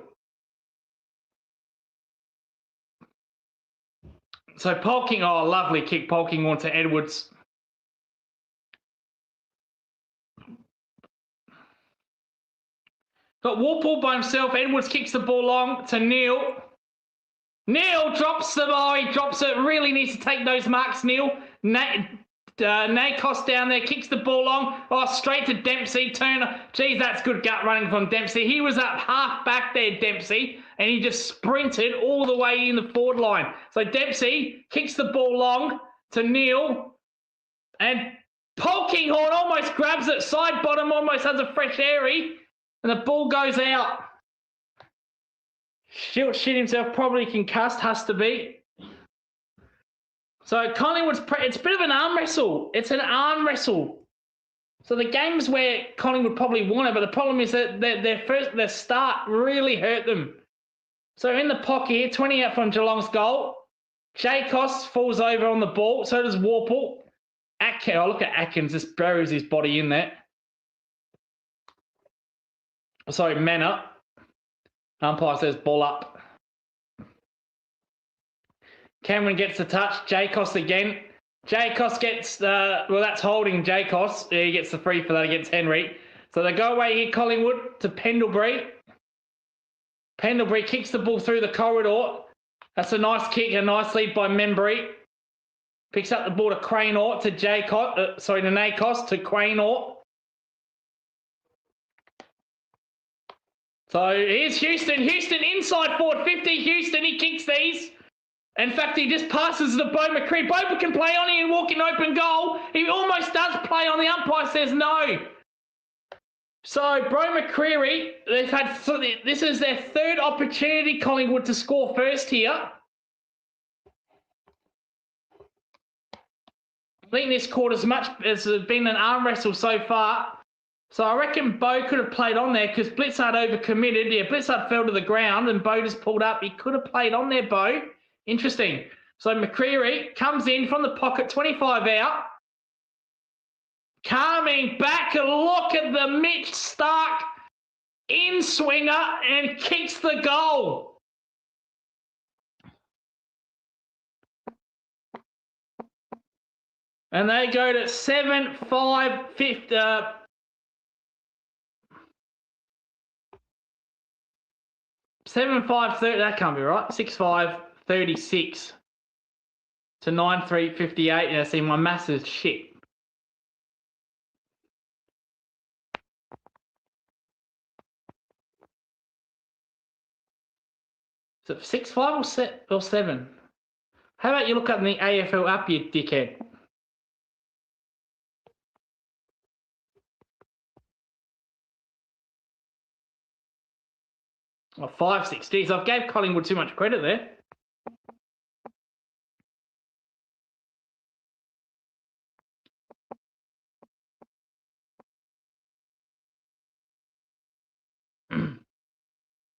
So lovely kick, Polkinghorne to Edwards. Got Warple by himself. Edwards kicks the ball long to Neil. Neil drops the ball. He drops it. Really needs to take those marks, Neil. Nakos down there, kicks the ball long. Oh, straight to Dempsey. Turner. Geez, that's good gut running from Dempsey. He was up half back there, Dempsey, and he just sprinted all the way in the forward line. So Dempsey kicks the ball long to Neil, and Polkinghorne almost grabs it. Side bottom almost has a fresh airy, and the ball goes out. Shit himself, probably concussed, has to be. So Collingwood's, it's a bit of an arm wrestle. It's an arm wrestle. So the games where Collingwood probably won it, but the problem is that their start really hurt them. So in the pocket here, 20 out from Geelong's goal. Jacos falls over on the ball. So does Warple. Look at Atkins, just buries his body in there. Sorry, Manor. Umpire says ball up. Cameron gets the touch. Jacos again. Jacos gets well, that's holding Jacos. He gets the free for that against Henry. So they go away here, Collingwood, to Pendlebury. Pendlebury kicks the ball through the corridor. That's a nice kick, a nice lead by Membry. Picks up the ball to Cranor, to to Nakos, to Cranor. So here's Houston. Houston inside forward 50. Houston, he kicks these. In fact, he just passes to Bo McCreary. Bo can play on here and walk in open goal. He almost does play on. The umpire says no. So Bo McCreary, this is their third opportunity, Collingwood, to score first here. I think this quarter as much as has been an arm wrestle so far. So I reckon Bo could have played on there because Blitzard overcommitted. Yeah, Blitzard fell to the ground and Bo just pulled up. He could have played on there, Bo. Interesting. So McCreary comes in from the pocket, 25 out. Coming back, a look at the Mitch Stark in swinger and kicks the goal. And they go to 7-5, 50. 7-5, 30. That can't be right. 6-5, 36 to 9-3, 58. Yeah, see, my maths is shit. Is it 6-5 or 7? How about you look up in the AFL app, you dickhead? Oh, 5-6. Geez, I've gave Collingwood too much credit there.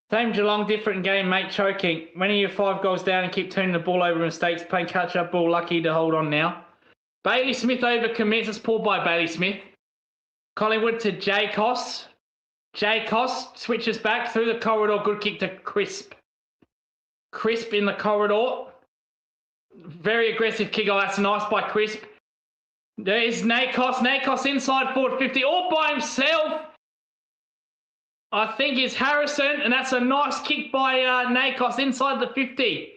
Same Geelong, different game, mate. Choking. When you're 5 goals down and keep turning the ball over mistakes, playing catch-up ball, lucky to hold on now. Bailey Smith overcommits. It's pulled by Bailey Smith. Collingwood to Jacos. Jacos switches back through the corridor. Good kick to Crisp. Crisp in the corridor. Very aggressive kick. Oh, that's nice by Crisp. There's Nakos. Nakos inside forward 50 all by himself. I think it's Harrison, and that's a nice kick by Nakos inside the 50.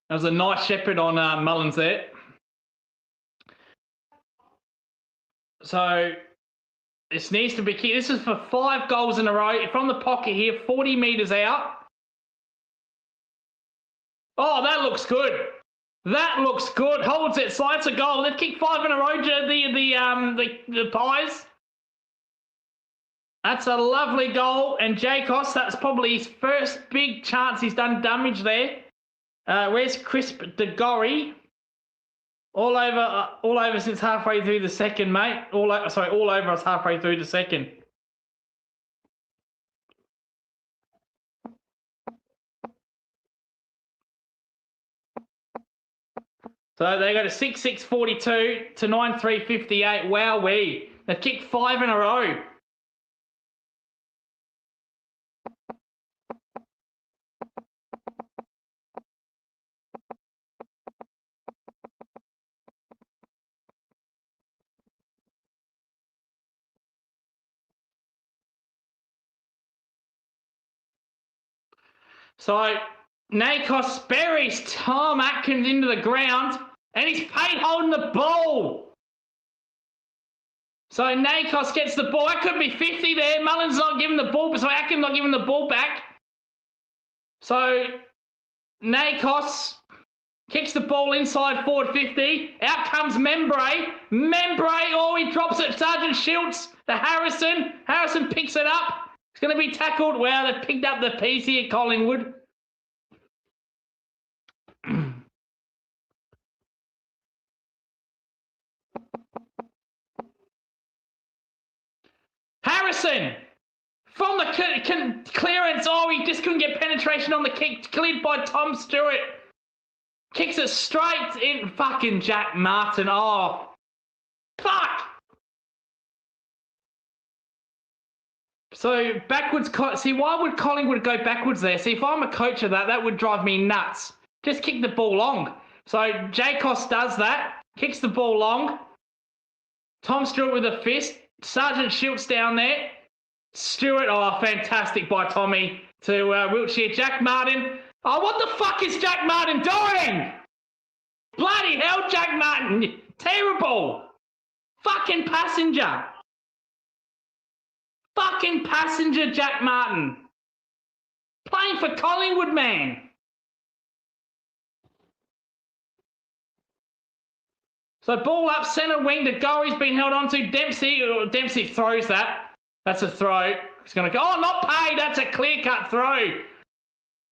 That was a nice shepherd on Mullins there. So this needs to be kicked. This is for 5 goals in a row. From the pocket here, 40 metres out. Oh, that looks good. That looks good. Holds it, slides a goal. They've kicked 5 in a row, the Pies. That's a lovely goal. And Jacos, that's probably his first big chance he's done damage there. Where's Crisp DeGorry? All over since halfway through the second, mate. All over us halfway through the second. So they go to 6-6, 42 to 9-3, 58. Wowee. They've kicked 5 in a row. So Nakos buries Tom Atkins into the ground, and he's paid holding the ball. So Nakos gets the ball. That could be 50 there. Mullins not giving the ball, so Atkins not giving the ball back. So Nakos kicks the ball inside forward 50. Out comes Membray. Membray, oh, he drops it. Sergeant Schultz to Harrison. Harrison picks it up. It's going to be tackled. Wow, they've picked up the piece here, Collingwood. Harrison from the clearance. Oh, he just couldn't get penetration on the kick. Cleared by Tom Stewart. Kicks it straight in. Fucking Jack Martin. Oh, fuck. So backwards. See, why would Collingwood go backwards there? See, if I'm a coach of that would drive me nuts. Just kick the ball long. So Jacos does that. Kicks the ball long. Tom Stewart with a fist. Sergeant Schultz down there. Stewart, oh, fantastic by Tommy to Wiltshire. Jack Martin. Oh, what the fuck is Jack Martin doing? Bloody hell, Jack Martin. Terrible. Fucking passenger. Fucking passenger, Jack Martin. Playing for Collingwood, man. So ball up, centre wing. The goalie's been held on to. Dempsey throws that. That's a throw. It's going to go. Oh, not paid. That's a clear-cut throw.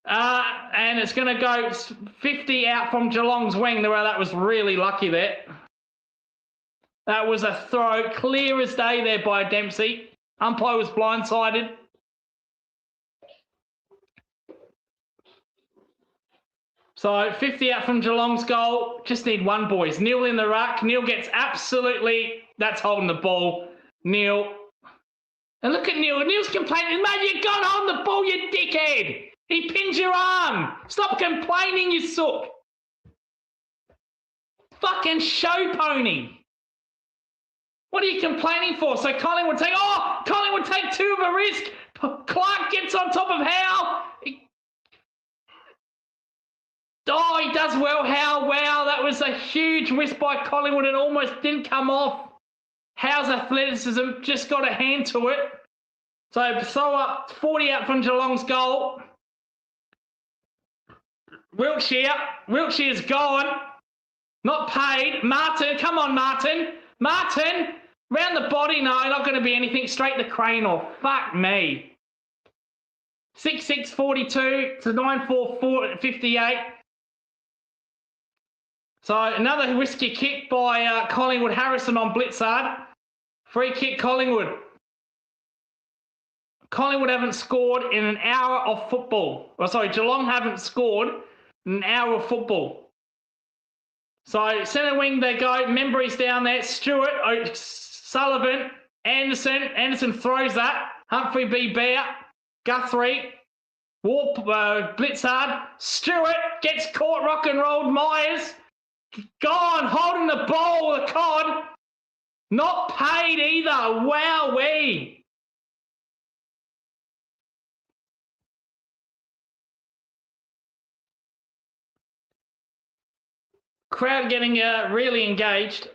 And it's going to go 50 out from Geelong's wing. Well, that was really lucky there. That was a throw. Clear as day there by Dempsey. Umpire was blindsided. So 50 out from Geelong's goal. Just need one, boys. Neil in the ruck. Neil gets absolutely... That's holding the ball. Neil. And look at Neil. Neil's complaining. Man, you got to hold the ball, you dickhead. He pins your arm. Stop complaining, you sook. Fucking show pony. What are you complaining for? So Collingwood take two of a risk. Clark gets on top of Howe. He does well, Howe. Wow, that was a huge miss by Collingwood and almost didn't come off. Howe's athleticism just got a hand to it. So throw up 40 out from Geelong's goal. Wiltshire's gone. Not paid. Martin, come on, Martin. Martin, round the body. No, not going to be anything. Straight to Crane off. Fuck me. 6-6-42 to 9-4-58. So another risky kick by Collingwood. Harrison on Blitzard. Free kick, Collingwood. Collingwood haven't scored in an hour of football. Geelong haven't scored in an hour of football. So centre wing they go. Membry's down there. Stewart, Sullivan, Anderson. Anderson throws that. Humphrey B. Bear. Guthrie. Blitzard. Stewart gets caught, rock and rolled. Myers. Gone, holding the ball, the cod. Not paid either. Wowee. Crowd getting really engaged.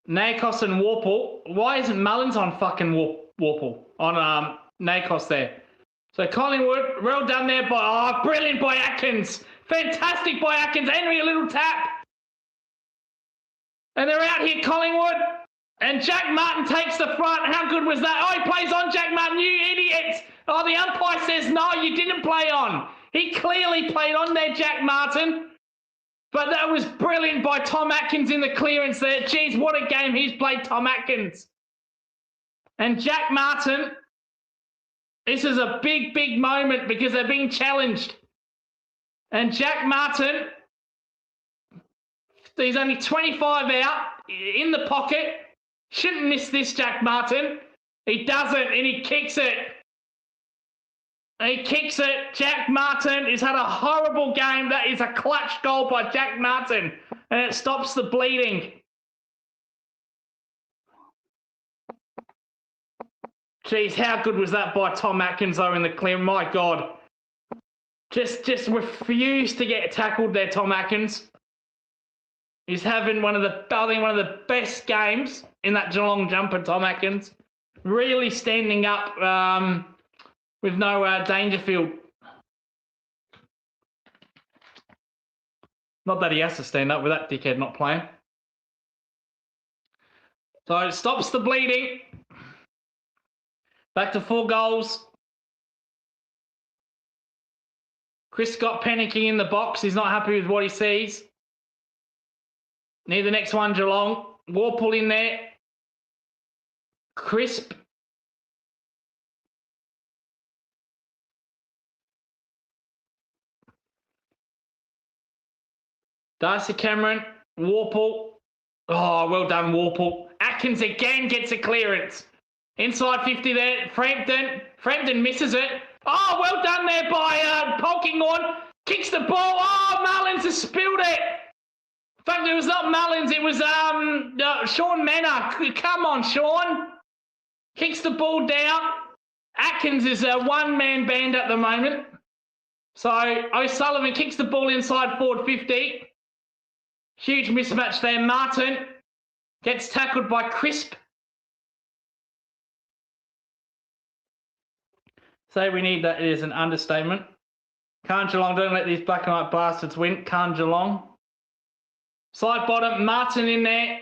Nakos and Warple. Why isn't Mullins on fucking Warple? On Nakos there. So Collingwood, well done there by, brilliant by Atkins. Fantastic by Atkins. Henry, a little tap. And they're out here, Collingwood. And Jack Martin takes the front. How good was that? Oh, he plays on, Jack Martin, you idiots. Oh, the umpire says, no, you didn't play on. He clearly played on there, Jack Martin. But that was brilliant by Tom Atkins in the clearance there. Jeez, what a game he's played, Tom Atkins. And Jack Martin, this is a big, big moment because they're being challenged. And Jack Martin, he's only 25 out, in the pocket. Shouldn't miss this, Jack Martin. He doesn't, and he kicks it. He kicks it. Jack Martin has had a horrible game. That is a clutch goal by Jack Martin, and it stops the bleeding. Jeez, how good was that by Tom Atkins, though, in the clear? My God. Just refused to get tackled there, Tom Atkins. He's having one of the best games in that Geelong jumper, Tom Atkins. Really standing up with no Dangerfield. Not that he has to stand up with that dickhead not playing. So it stops the bleeding. Back to 4 goals. Chris Scott panicking in the box. He's not happy with what he sees. Near the next one, Geelong. Warple in there. Crisp. Darcy Cameron, Warple. Oh, well done, Warple. Atkins again gets a clearance. Inside 50 there. Frampton misses it. Oh, well done there by Polkinghorne. Kicks the ball. Oh, Mullins has spilled it. In fact, it was not Mullins. It was Sean Manor. Come on, Sean. Kicks the ball down. Atkins is a one-man band at the moment. So O'Sullivan kicks the ball inside forward 50. Huge mismatch there. Martin gets tackled by Crisp. Say we need that is an understatement. Can't Geelong, don't let these black and white bastards win. Can't Geelong. Side bottom, Martin in there.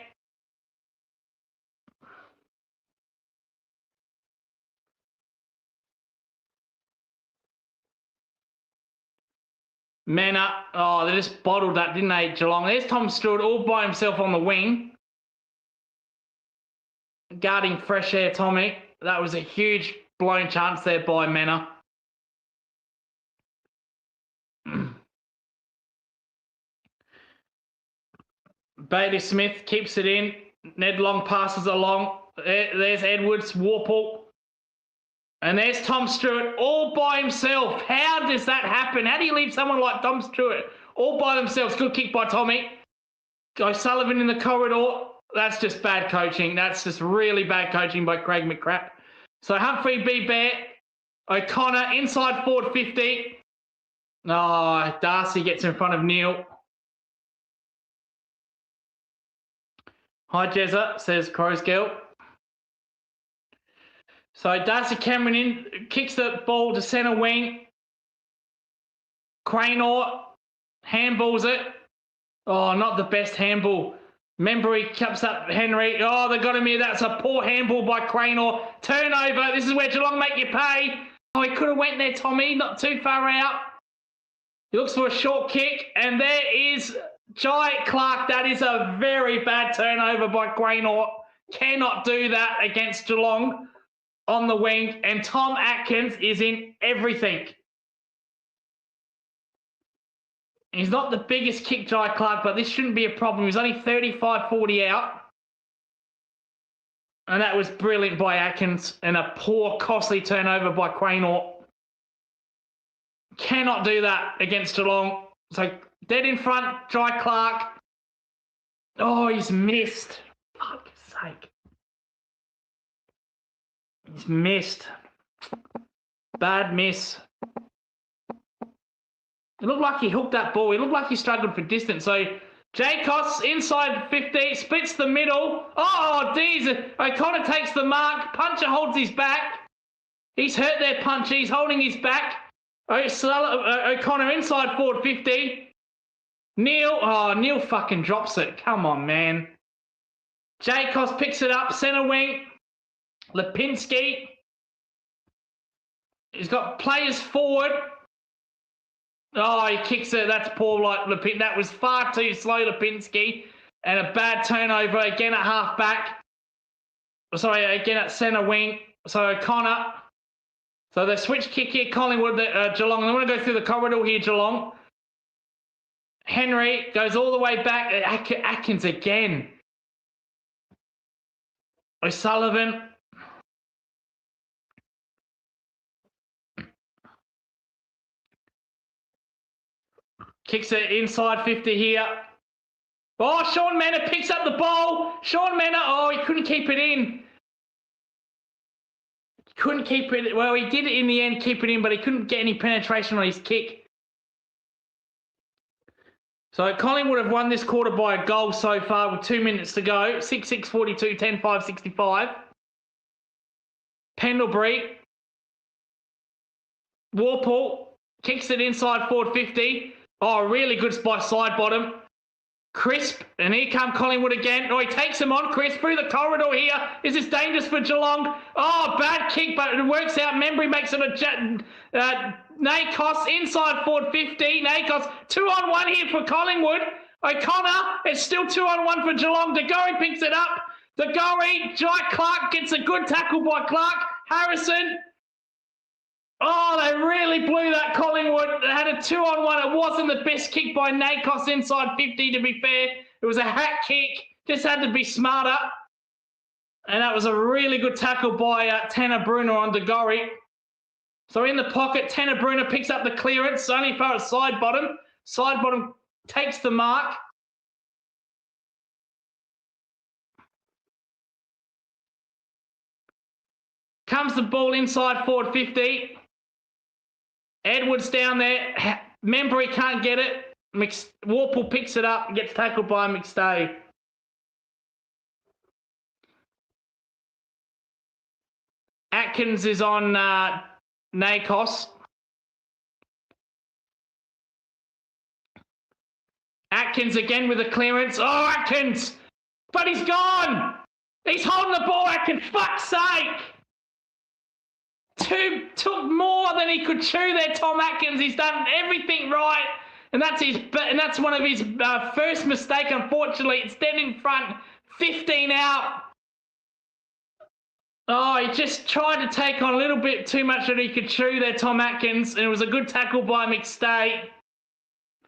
Manor, oh, they just bottled that, didn't they, Geelong? There's Tom Stewart all by himself on the wing. Guarding fresh air, Tommy. That was a huge blown chance there by Manor. Bailey Smith keeps it in. Ned Long passes along. There's Edwards, Warple. And there's Tom Stewart all by himself. How does that happen? How do you leave someone like Tom Stewart all by themselves? Good kick by Tommy. O'Sullivan in the corridor. That's just bad coaching. That's just really bad coaching by Craig McCrapp. So Humphrey B. Bear. O'Connor inside forward 50. Oh, Darcy gets in front of Neil. Hi, Jezza, says Crow's Girl. So Darcy Cameron in, kicks the ball to centre wing. Cranor handballs it. Oh, not the best handball. Membry cups up Henry. Oh, they got him here. That's a poor handball by Cranor. Turnover. This is where Geelong make you pay. Oh, he could have went there, Tommy. Not too far out. He looks for a short kick. And there is Jai Clark. That is a very bad turnover by Cranor. Cannot do that against Geelong on the wing. And Tom Atkins is in everything. He's not the biggest kick, Jai Clark, but this shouldn't be a problem. He's only 35-40 out. And that was brilliant by Atkins and a poor, costly turnover by Cranor. Cannot do that against Geelong. So dead in front, Jai Clark. Oh, he's missed. Fuck's sake. He's missed. Bad miss. It looked like he hooked that ball. It looked like he struggled for distance. So Jacobs inside 50, splits the middle. Oh, geez. O'Connor takes the mark. Puncher holds his back. He's hurt there, Puncher. He's holding his back. O'Connor inside forward 50. Neil fucking drops it. Come on, man. Jacobs picks it up. Centre wing. Lipinski. He's got players forward. Oh, he kicks it. That's poor. That was far too slow, Lipinski. And a bad turnover again at half back. Sorry, again at centre wing. So O'Connor. So the switch kick here, Collingwood, Geelong. I'm going to go through the corridor here, Geelong. Henry goes all the way back. Atkins again. O'Sullivan. Kicks it inside 50 here. Oh, Sean Manor picks up the ball. Sean Manor, oh, he couldn't keep it in. Couldn't keep it. Well, he did in the end keep it in, but he couldn't get any penetration on his kick. So Collingwood have won this quarter by a goal so far with 2 minutes to go. 6-6-42, 10-5-65. Pendlebury. Warple kicks it inside forward 50. Oh, really good by side bottom. Crisp, and here come Collingwood again. Oh, he takes him on, Crisp, through the corridor here. Is this dangerous for Geelong? Oh, bad kick, but it works out. Membry makes it a... Nakos inside forward 50. Nakos 2-on-1 here for Collingwood. O'Connor, it's still 2-on-1 for Geelong. DeGorry picks it up. DeGorry, Jai Clark gets a good tackle by Clark. Harrison. Oh, they really blew that Collingwood. They had a 2-on-1. It wasn't the best kick by Nakos inside 50, to be fair. It was a hat kick. Just had to be smarter. And that was a really good tackle by Tanner Bruner on DeGorry. So in the pocket, Tanner Bruner picks up the clearance, only for a side bottom. Side bottom takes the mark. Comes the ball inside forward 50. Edwards down there. Membry can't get it. Warple picks it up and gets tackled by McStay. Atkins is on Nakos. Atkins again with a clearance. Oh, Atkins! But he's gone! He's holding the ball, Atkins. Fuck's sake! Took more than he could chew there, Tom Atkins. He's done everything right. And that's one of his first mistake, unfortunately. It's dead in front, 15 out. Oh, he just tried to take on a little bit too much that he could chew there, Tom Atkins, and it was a good tackle by McStay.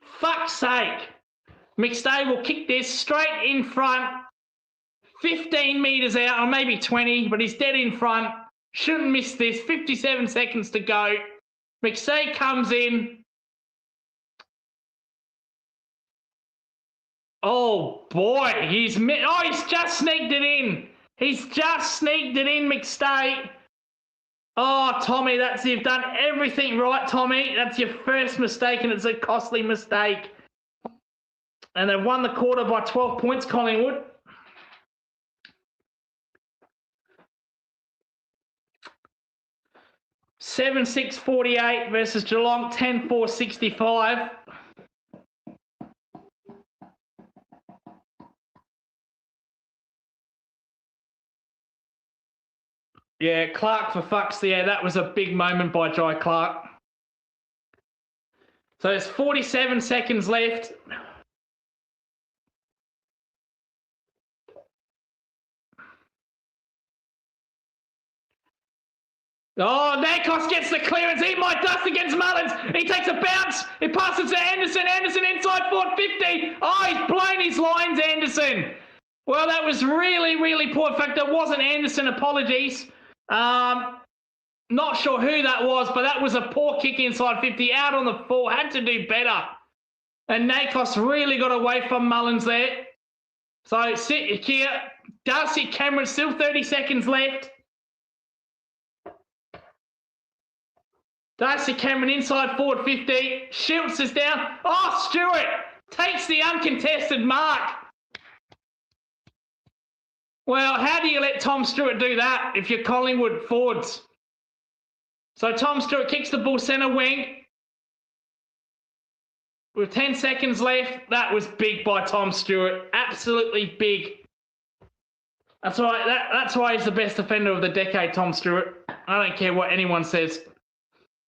Fuck's sake. McStay will kick this straight in front, 15 metres out, or maybe 20, but he's dead in front. Shouldn't miss this. 57 seconds to go. McStay comes in. Oh, boy. He's just sneaked it in. He's just sneaked it in, McStay. Oh, Tommy, you've done everything right, Tommy. That's your first mistake, and it's a costly mistake. And they've won the quarter by 12 points, Collingwood. $7-6-48 versus Geelong, 10-4-65. Yeah, Clark for fuck's yeah, that was a big moment by Jai Clark. So there's 47 seconds left. Oh, Nakos gets the clearance. He might dust against Mullins. He takes a bounce. It passes to Anderson. Anderson inside forward 50. Oh, he's blown his lines, Anderson. Well, that was really, really poor. In fact, that wasn't Anderson. Apologies. Not sure who that was, but that was a poor kick inside 50. Out on the full. Had to do better. And Nakos really got away from Mullins there. So sit here. Darcy Cameron, still 30 seconds left. Darcy Cameron inside forward 50. Schultz is down. Oh, Stewart takes the uncontested mark. Well, how do you let Tom Stewart do that if you're Collingwood forwards? So Tom Stewart kicks the ball centre wing. With 10 seconds left, that was big by Tom Stewart. Absolutely big. That's why he's the best defender of the decade, Tom Stewart. I don't care what anyone says.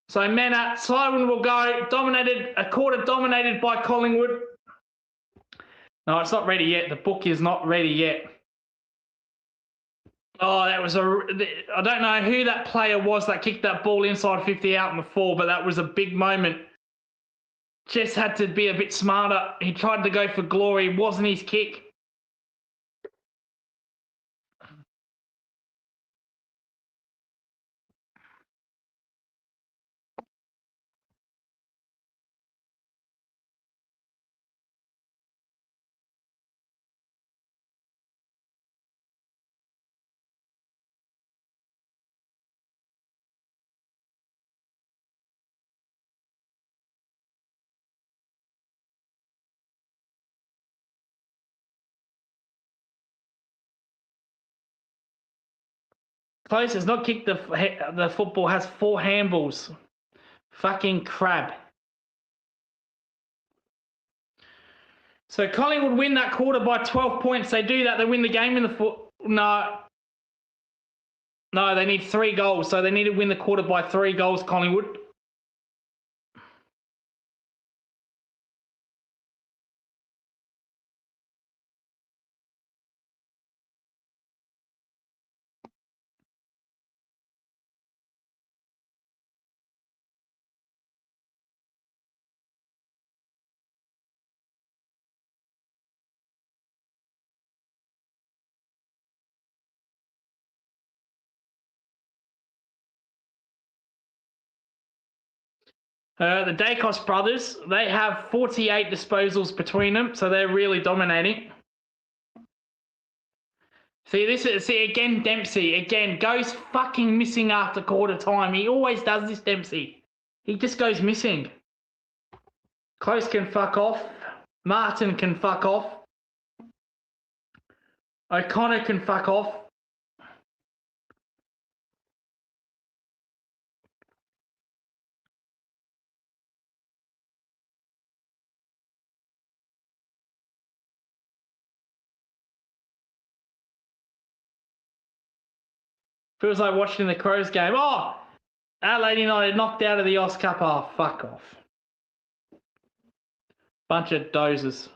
So Mena, Siren will go. A quarter dominated by Collingwood. No, it's not ready yet. The book is not ready yet. Oh, that was I don't know who that player was that kicked that ball inside 50 out in the fall, but that was a big moment. Just had to be a bit smarter. He tried to go for glory. It wasn't his kick. Close has not kicked the football, has 4 handballs. Fucking crab. So Collingwood win that quarter by 12 points. They do that, they win the game in the foot. No, they need 3 goals. So they need to win the quarter by 3 goals, Collingwood. The Dacos brothers, they have 48 disposals between them, so they're really dominating. See again, Dempsey, again, goes fucking missing after quarter time. He always does this, Dempsey. He just goes missing. Close can fuck off. Martin can fuck off. O'Connor can fuck off. Feels like watching the Crows game. Oh, Adelaide United knocked out of the Oz Cup. Oh, fuck off. Bunch of dozers.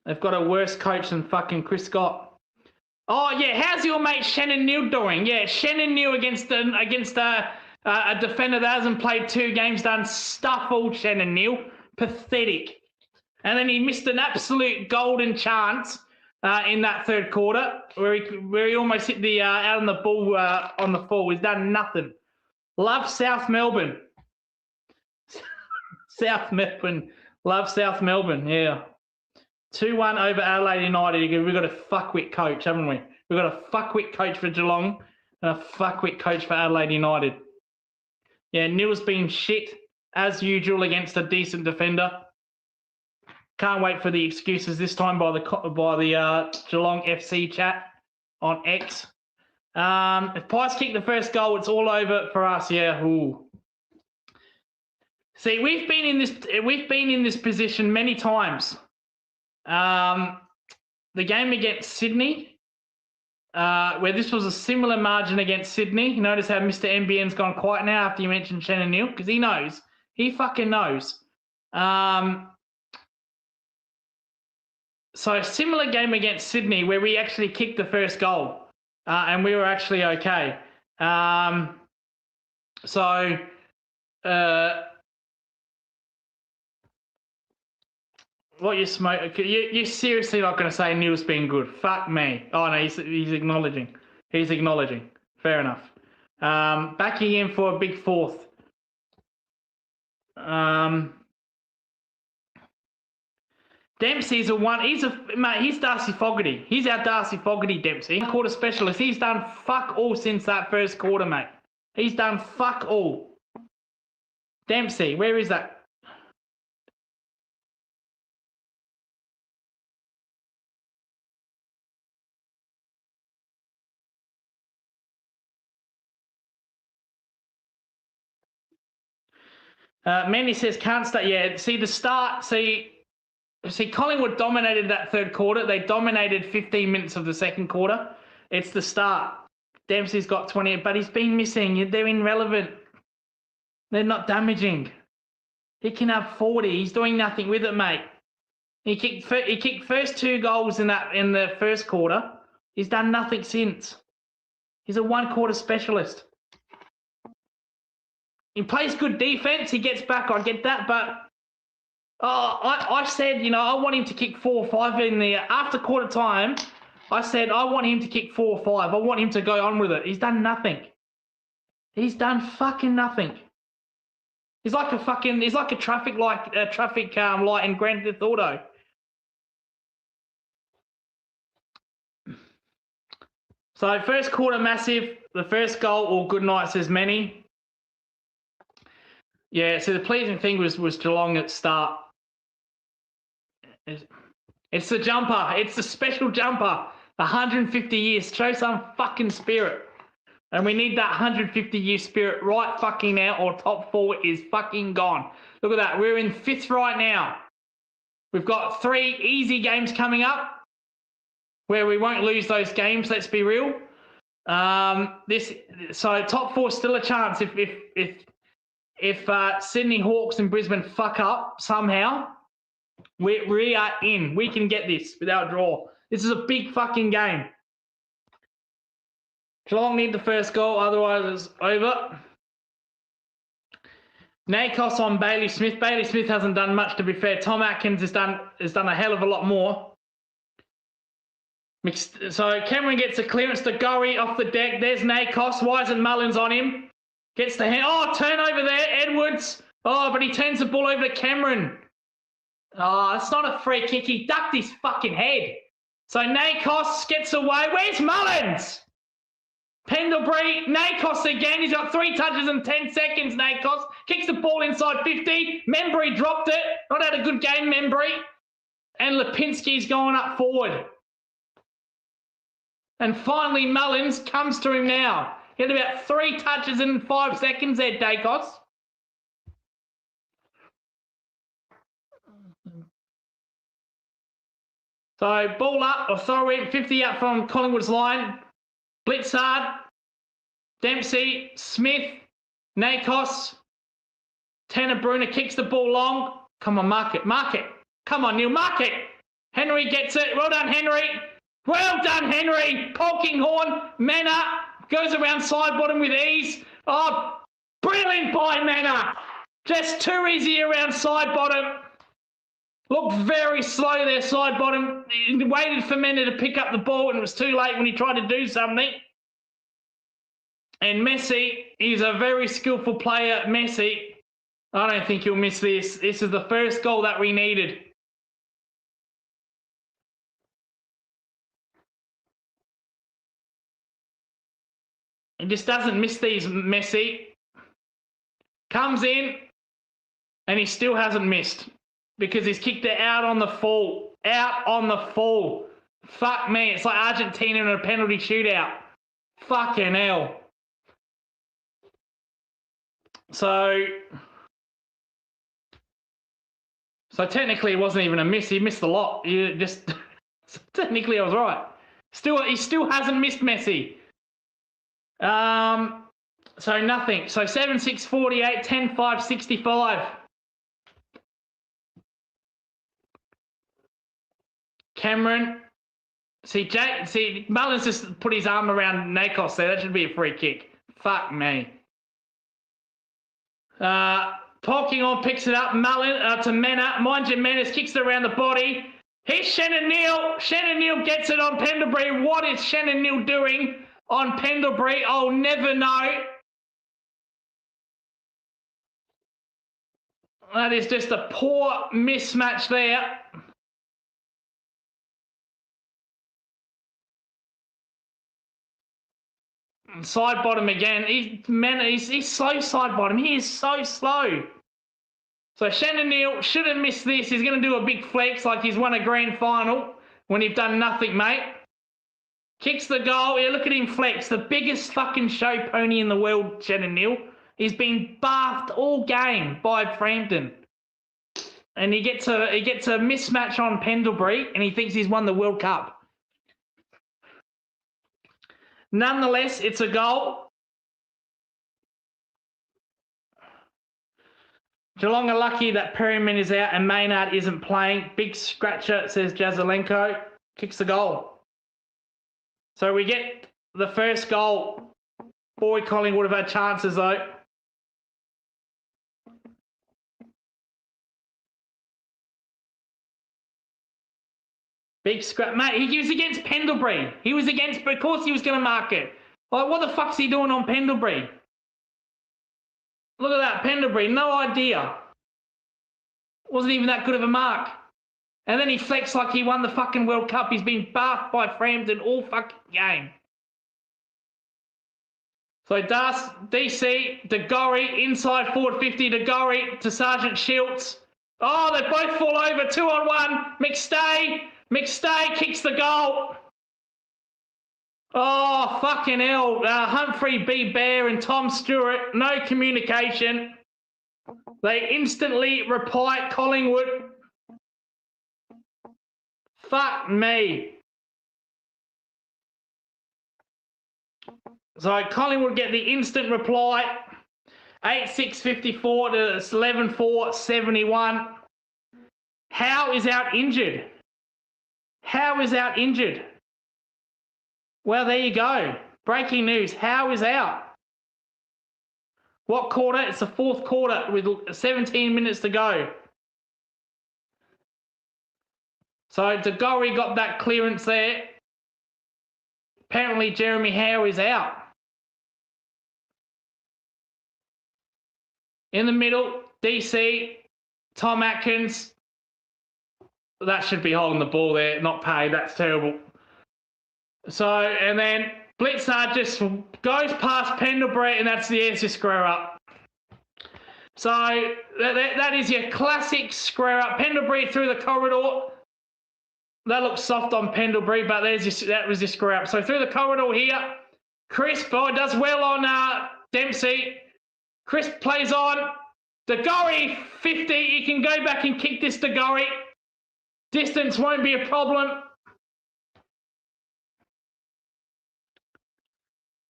They've got a worse coach than fucking Chris Scott. Oh, yeah, how's your mate Shannon Neal doing? Yeah, Shannon Neal against a defender that hasn't played 2 games, done stuff all, Shannon Neal. Pathetic. And then he missed an absolute golden chance in that third quarter where he almost hit the out on the ball on the full. He's done nothing. Love South Melbourne. South Melbourne. Love South Melbourne, yeah. 2-1 over Adelaide United. We've got a fuckwit coach, haven't we? We've got a fuckwit coach for Geelong and a fuckwit coach for Adelaide United. Yeah, Neal's been shit, as usual, against a decent defender. Can't wait for the excuses this time by the Geelong FC chat on X. If Pies kick the first goal, it's all over for us. Yeah. Ooh. See, we've been in this position many times. The game against Sydney, where this was a similar margin against Sydney. You notice how Mr. NBN's gone quiet now after you mentioned Shannon Neal, because he knows. He fucking knows. So similar game against Sydney where we actually kicked the first goal and we were actually okay. What you smoke? You're seriously not going to say Neal's been good? Fuck me. Oh no, he's acknowledging. He's acknowledging. Fair enough. Backing in for a big fourth. Dempsey's he's Darcy Fogarty. He's our Darcy Fogarty, Dempsey. Quarter specialist. He's done fuck all since that first quarter, mate. He's done fuck all. Dempsey, where is that? Mandy says can't start. Yeah, see the start. See, Collingwood dominated that third quarter. They dominated 15 minutes of the second quarter. It's the start. Dempsey's got 20, but he's been missing. They're irrelevant. They're not damaging. He can have 40. He's doing nothing with it, mate. He kicked first 2 goals in the first quarter. He's done nothing since. He's a one-quarter specialist. He plays good defense. He gets back. I get that, but I said, I want him to kick 4 or 5 in the after quarter time. I said I want him to kick 4 or 5. I want him to go on with it. He's done nothing. He's done fucking nothing. He's like a traffic light in Grand Theft Auto. So first quarter massive. The first goal, all good night, says many. Yeah, so the pleasing thing was Geelong at start. It's the jumper. It's the special jumper. 150 years. Show some fucking spirit. And we need that 150-year spirit right fucking now, or top 4 is fucking gone. Look at that. We're in 5th right now. We've got 3 easy games coming up where we won't lose those games, let's be real. So top 4 still a chance if Sydney Hawks and Brisbane fuck up somehow. We are in. We can get this without a draw. This is a big fucking game. Geelong need the first goal, otherwise it's over. Nakos on Bailey Smith. Bailey Smith hasn't done much, to be fair. Tom Atkins has done a hell of a lot more. So Cameron gets a clearance to Gorry off the deck. There's Nakos. Why isn't Mullins on him? Gets the hand. Oh, turnover there, Edwards. Oh, but he turns the ball over to Cameron. Oh, it's not a free kick. He ducked his fucking head. So Nakos gets away. Where's Mullins? Pendlebury, Nakos again. He's got 3 touches in 10 seconds, Nakos. Kicks the ball inside 50. Membry dropped it. Not had a good game, Membry. And Lipinski's going up forward. And finally, Mullins comes to him now. He had about 3 touches in 5 seconds there, Dacos. So, ball up, or throw in, 50 up from Collingwood's line. Blitzard, Dempsey, Smith, Nakos, Tanner Bruner kicks the ball long. Come on, mark it, mark it. Come on, Neil, mark it. Henry gets it. Well done, Henry. Well done, Henry. Polkinghorn, Manor goes around side bottom with ease. Oh, brilliant by Manor. Just too easy around side bottom. Looked very slow there, side bottom. He waited for Manor to pick up the ball, and it was too late when he tried to do something. And Messi, he's a very skillful player. Messi, I don't think he'll miss this. This is the first goal that we needed. He just doesn't miss these, Messi. Comes in, and he still hasn't missed because he's kicked it out on the full. Out on the full. Fuck me. It's like Argentina in a penalty shootout. Fucking hell. So technically it wasn't even a miss. He missed a lot. Technically I was right. He still hasn't missed, Messi. So nothing. So 7-6, 48, 10-5, 65. Cameron. See, Mullins just put his arm around Nakos there. That should be a free kick. Fuck me. Polkinghorn picks it up. Mullin to Mena. Mind you, Menace kicks it around the body. Here's Shannon Neal. Shannon Neal gets it on Pendlebury. What is Shannon Neal doing on Pendlebury? I'll never know. That is just a poor mismatch there. Side bottom again. He's slow side bottom. He is so slow. So Shannon Neal shouldn't miss this. He's going to do a big flex like he's won a grand final when he's done nothing, mate. Kicks the goal. Yeah, look at him flex. The biggest fucking show pony in the world, Shannon Neal. He's been bathed all game by Frampton. And he gets a mismatch on Pendlebury and he thinks he's won the World Cup. Nonetheless, it's a goal. Geelong are lucky that Perryman is out and Maynard isn't playing. Big scratcher, says Jazelenko. Kicks the goal. So we get the first goal. Boy, Collingwood have had chances though. Big scrap, mate. He was against Pendlebury. He was against, but of course he was going to mark it. Like, what the fuck's he doing on Pendlebury? Look at that, Pendlebury. No idea. Wasn't even that good of a mark. And then he flexed like he won the fucking World Cup. He's been bathed by Frampton all fucking game. So DC, DeGorry, inside forward 50, DeGorry to Sergeant Schiltz. Oh, they both fall over, 2-on-1. McStay kicks the goal. Oh, fucking hell. Humphrey B. Bear and Tom Stewart, no communication. They instantly reply Collingwood. Fuck me. So Collingwood get the instant reply. 8-6-54 to 11-4-71. Howe is out injured. Howe is out injured. Well, there you go. Breaking news. Howe is out. What quarter? It's the fourth quarter with 17 minutes to go. So DeGorry got that clearance there. Apparently Jeremy Howe is out. In the middle, DC, Tom Atkins. That should be holding the ball there, not paid. That's terrible. So, and then Blitzard just goes past Pendlebury, and that's the answer square up. So that is your classic square up. Pendlebury through the corridor. That looks soft on Pendlebury, but that was your square up. So through the corridor here, Crisp does well on Dempsey. Crisp plays on. DeGorry, 50. He can go back and kick this DeGorry. Distance won't be a problem.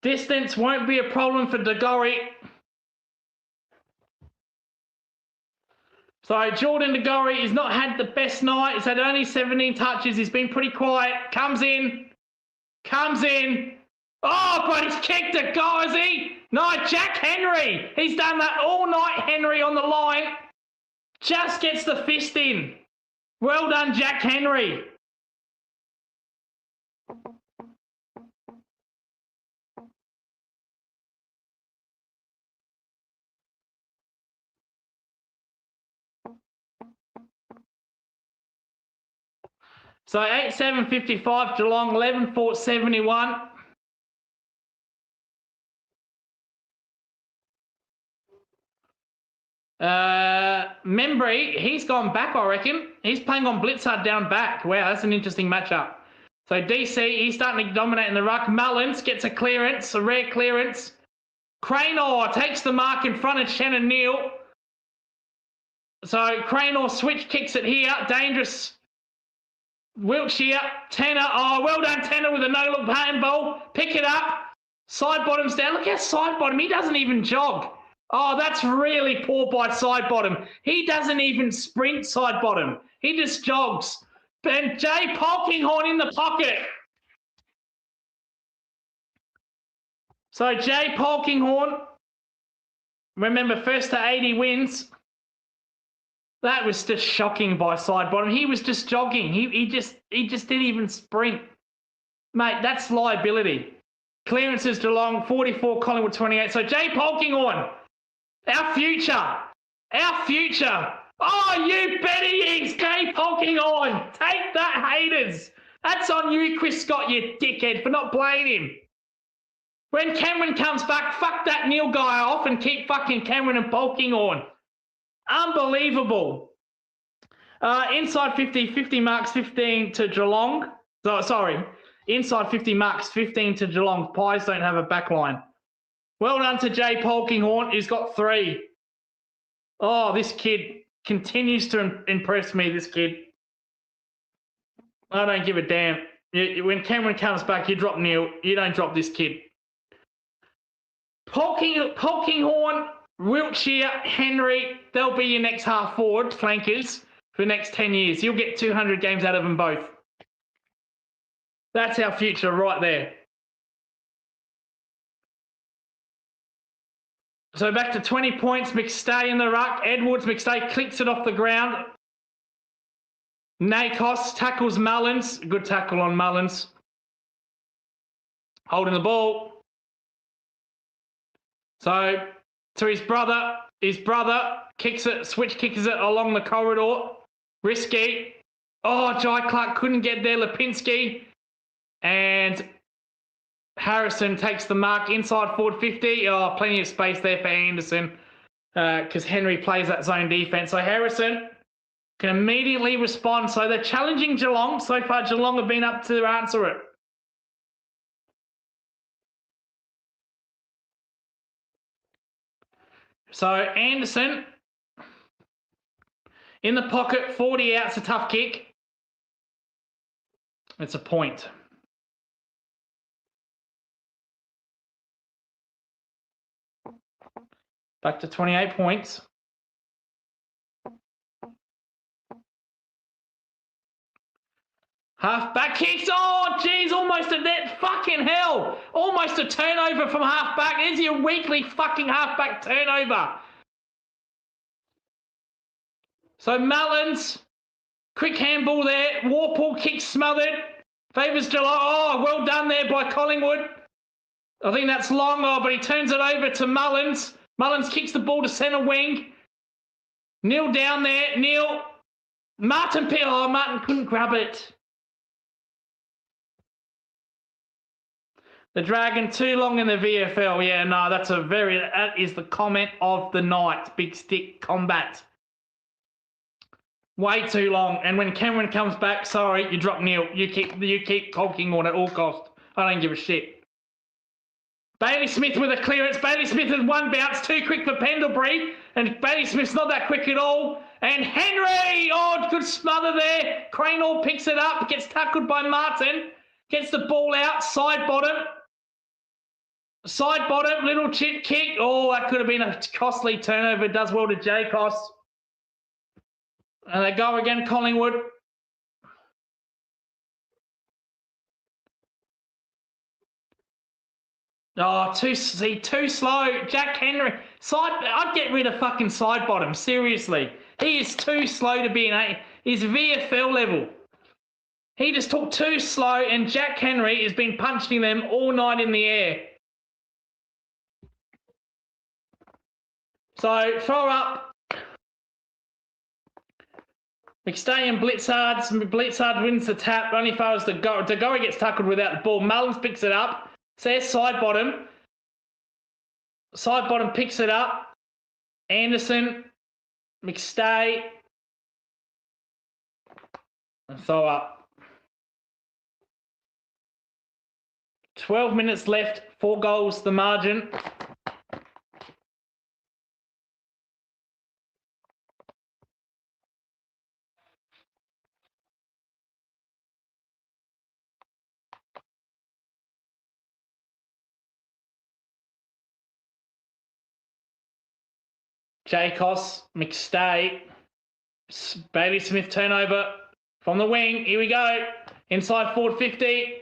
Distance won't be a problem for DeGorry. So Jordan DeGorry has not had the best night. He's had only 17 touches. He's been pretty quiet. Comes in. Oh, but he's kicked it, guys. No, Jack Henry. He's done that all night, Henry, on the line. Just gets the fist in. Well done, Jack Henry. So 8-7-55, Geelong, 11-4-71. Membry, he's gone back, I reckon. He's playing on Blitzard down back. Wow, that's an interesting matchup. So DC, he's starting to dominate in the ruck. Mullins gets a clearance, a rare clearance. Cranor takes the mark in front of Shannon Neal. So Cranor switch kicks it here. Dangerous. Wiltshire, Tanner. Oh, well done, Tanner, with a no-look handball. Pick it up. Side bottoms down. Look how side bottom. He doesn't even jog. Oh, that's really poor by side bottom. He doesn't even sprint side bottom. He just jogs. And Jay Polkinghorn in the pocket. So Jay Polkinghorn, remember, first to 80 wins. That was just shocking by side bottom. He was just jogging. He just didn't even sprint. Mate, that's liability. Clearances Geelong, 44, Collingwood 28. So Jay Polkinghorn, our future. Oh, you bet he is, Jay Polkinghorn. Take that, haters. That's on you, Chris Scott, you dickhead, for not playing him. When Cameron comes back, fuck that Neil guy off and keep fucking Cameron and Polkinghorn. Unbelievable. Inside 50 marks, 15 to Geelong. Inside 50 marks, 15 to Geelong. Pies don't have a back line. Well done to Jay Polkinghorn. He's got 3. Oh, this kid continues to impress me, this kid. I don't give a damn. When Cameron comes back, you drop Neil. You don't drop this kid. Polkinghorn, Wiltshire, Henry, they'll be your next half forward flankers for the next 10 years. You'll get 200 games out of them both. That's our future right there. So back to 20 points. McStay in the ruck. Edwards, McStay clicks it off the ground. Nakos tackles Mullins. Good tackle on Mullins. Holding the ball. So to his brother kicks it, switch kicks it along the corridor. Risky. Oh, Jai Clark couldn't get there. Lipinski. And Harrison takes the mark inside forward 50. Oh, plenty of space there for Anderson because Henry plays that zone defense. So Harrison can immediately respond. So they're challenging Geelong. So far, Geelong have been up to answer it. So Anderson in the pocket, 40 out. It's a tough kick. It's a point. Back to 28 points. Half back kicks. Oh, geez, almost a net. Fucking hell. Almost a turnover from half back. There's your weekly fucking half back turnover. So Mullins, quick handball there. Warpool kick smothered. Favours Geelong. Oh, well done there by Collingwood. I think that's long, but he turns it over to Mullins. Mullins kicks the ball to centre wing. Neil down there. Neil. Martin couldn't grab it. The Dragon too long in the VFL. Yeah, no, that is the comment of the night. Big stick combat. Way too long. And when Cameron comes back, sorry, you drop Neil. You keep caulking on at all cost. I don't give a shit. Bailey Smith with a clearance. Bailey Smith has one bounce, too quick for Pendlebury. And Bailey Smith's not that quick at all. And Henry, oh, good smother there. Cranall picks it up, gets tackled by Martin. Gets the ball out, side bottom. Side bottom, little chip kick. Oh, that could have been a costly turnover. Does well to Jacos. And they go again, Collingwood. Oh, too slow. Jack Henry. I'd get rid of fucking side bottom. Seriously. He is too slow to be in his VFL level. He just took too slow, and Jack Henry has been punching them all night in the air. So, throw up. McStay and Blitzard. Blitzard wins the tap. Only far as DeGoey gets tackled without the ball. Mullins picks it up. Says side bottom. Side bottom picks it up. Anderson. McStay. And throw up. 12 minutes left. 4 goals the margin. Jacos, McStay, Bailey Smith turnover from the wing. Here we go. Inside forward 50.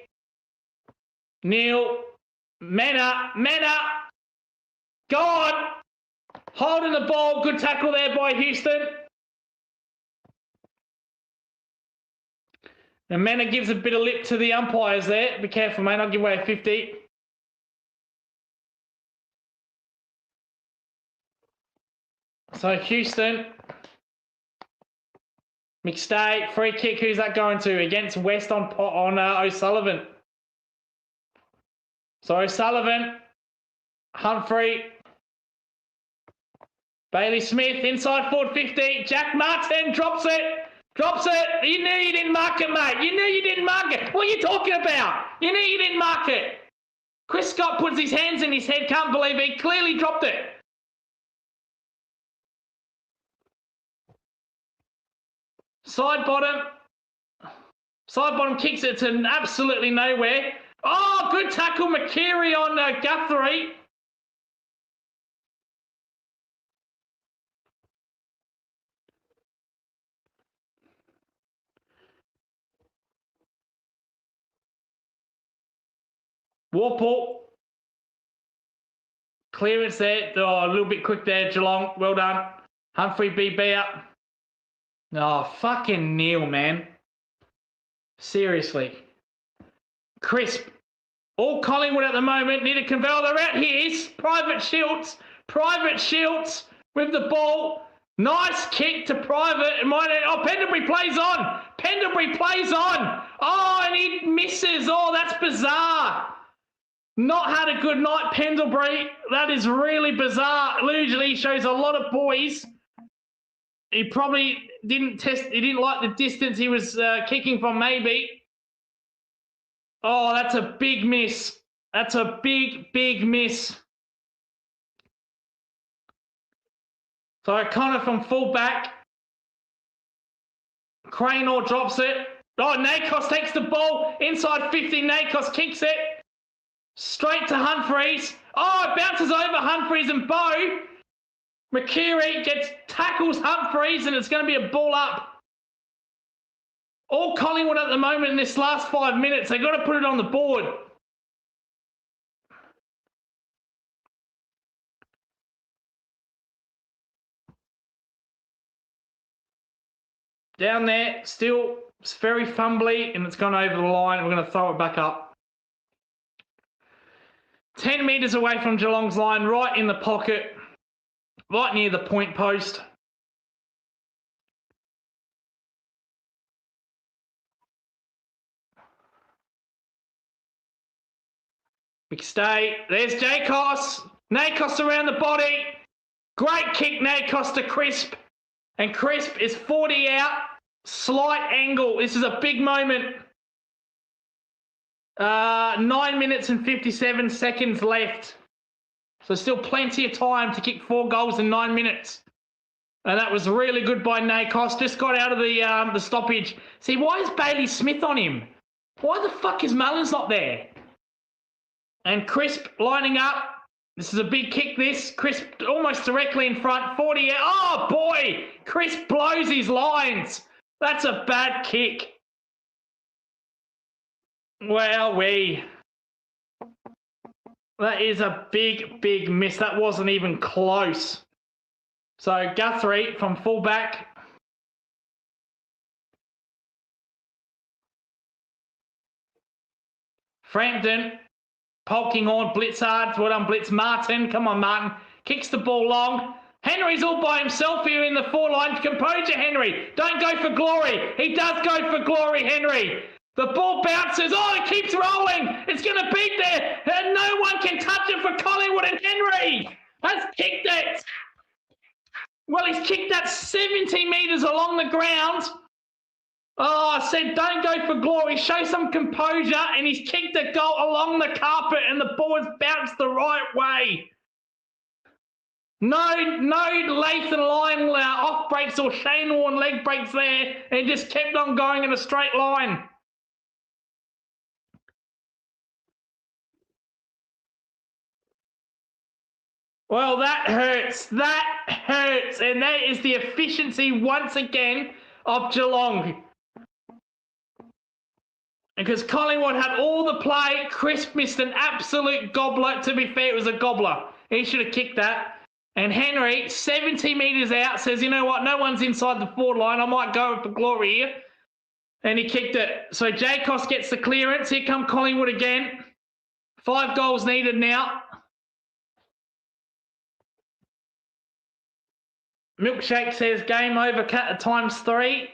Neil, Mena, gone. Holding the ball. Good tackle there by Houston. And Mena gives a bit of lip to the umpires there. Be careful, mate. I'll give away a 50. So Houston, McStay, free kick. Who's that going to? Against West on O'Sullivan. So O'Sullivan, Humphrey, Bailey Smith, inside forward 50. Jack Martin drops it. You knew you didn't mark it, mate. You knew you didn't mark it. What are you talking about? You knew you didn't mark it. Chris Scott puts his hands in his head. Can't believe he clearly dropped it. Side bottom kicks it to absolutely nowhere. Oh, good tackle, McKeary on Guthrie. Warple. Clearance there. Oh, a little bit quick there, Geelong. Well done. Humphrey BB up. Oh, fucking Neil, man. Seriously. Crisp. All Collingwood at the moment need a convert. They're out here. Private Shields with the ball. Nice kick to Private. Pendlebury plays on. Oh, and he misses. Oh, that's bizarre. Not had a good night, Pendlebury. That is really bizarre. Usually shows a lot of poise. He probably didn't like the distance he was kicking from, maybe. Oh, that's a big miss. That's a big miss. So O'Connor from fullback. Cranor drops it. Oh, Nakos takes the ball. Inside 50, Nakos kicks it. Straight to Humphreys. Oh, it bounces over Humphreys and Bow. McKeary tackles Humphreys, and it's going to be a ball up. All Collingwood at the moment in this last 5 minutes, they've got to put it on the board. Down there, still it's very fumbly, and it's gone over the line. We're going to throw it back up. 10 metres away from Geelong's line, right in the pocket. right near the point post. Big stay. There's Jacos. Nakos around the body. Great kick, Nakos to Crisp. And Crisp is 40 out. Slight angle. This is a big moment. 9 minutes and 57 seconds left. So still plenty of time to kick 4 goals in 9 minutes. And that was really good by Nakos. Just got out of the stoppage. See, why is Bailey Smith on him? Why the fuck is Mullins not there? And Crisp lining up. This is a big kick, this. Crisp almost directly in front. 40 out. Oh, boy! Crisp blows his lines. That's a bad kick. Well, that is a big, big miss. That wasn't even close. So Guthrie from fullback. Frampton poking on Blitzard. Well done, Blitz. Martin. Come on, Martin. Kicks the ball long. Henry's all by himself here in the 4 line. Composure, Henry. Don't go for glory. He does go for glory, Henry. The ball bounces. Oh, it keeps rolling. It's going to beat there. And no one can touch it for Collingwood. And Henry has kicked it. Well, he's kicked that 70 metres along the ground. Oh, I said don't go for glory. Show some composure. And he's kicked the goal along the carpet and the ball has bounced the right way. No Lathan line off breaks or Shane Warne leg breaks there. And he just kept on going in a straight line. Well, that hurts. That hurts. And that is the efficiency once again of Geelong. Because Collingwood had all the play. Crisp missed an absolute gobbler. To be fair, it was a gobbler. He should have kicked that. And Henry, 70 metres out, says, you know what, no one's inside the forward line. I might go for glory here. And he kicked it. So Jacos gets the clearance. Here come Collingwood again. 5 goals needed now. Milkshake says game over, cut at times 3.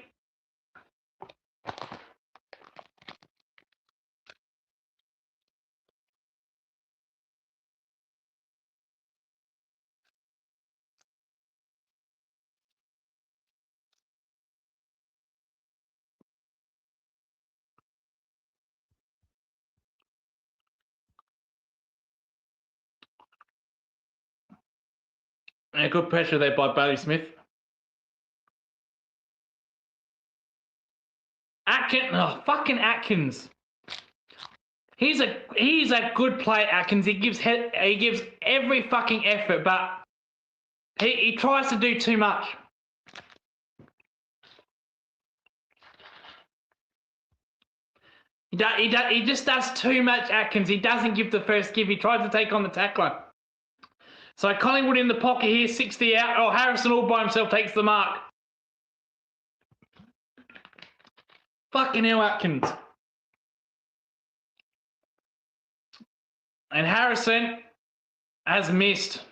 And good pressure there by Bailey Smith. Fucking Atkins. He's a good player, Atkins. He gives every fucking effort, but he tries to do too much. He just does too much, Atkins. He doesn't give the first give. He tries to take on the tackler. So Collingwood in the pocket here, 60 out. Oh, Harrison all by himself takes the mark. Fucking hell, Atkins. And Harrison has missed.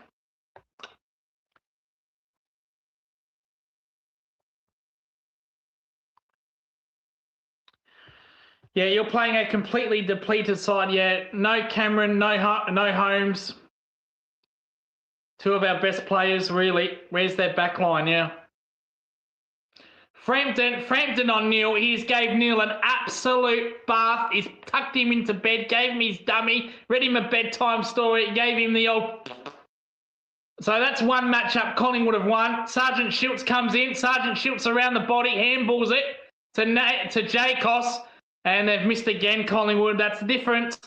Yeah, you're playing a completely depleted side. Yeah, no Cameron, no Holmes. 2 of our best players, really. Where's their back line? Yeah. Frampton on Neil. He gave Neil an absolute bath. He's tucked him into bed, gave him his dummy, read him a bedtime story, gave him the old... So that's one matchup Collingwood have won. Sergeant Schultz comes in. Sergeant Schultz around the body, handballs it to Jacos. And they've missed again, Collingwood. That's different.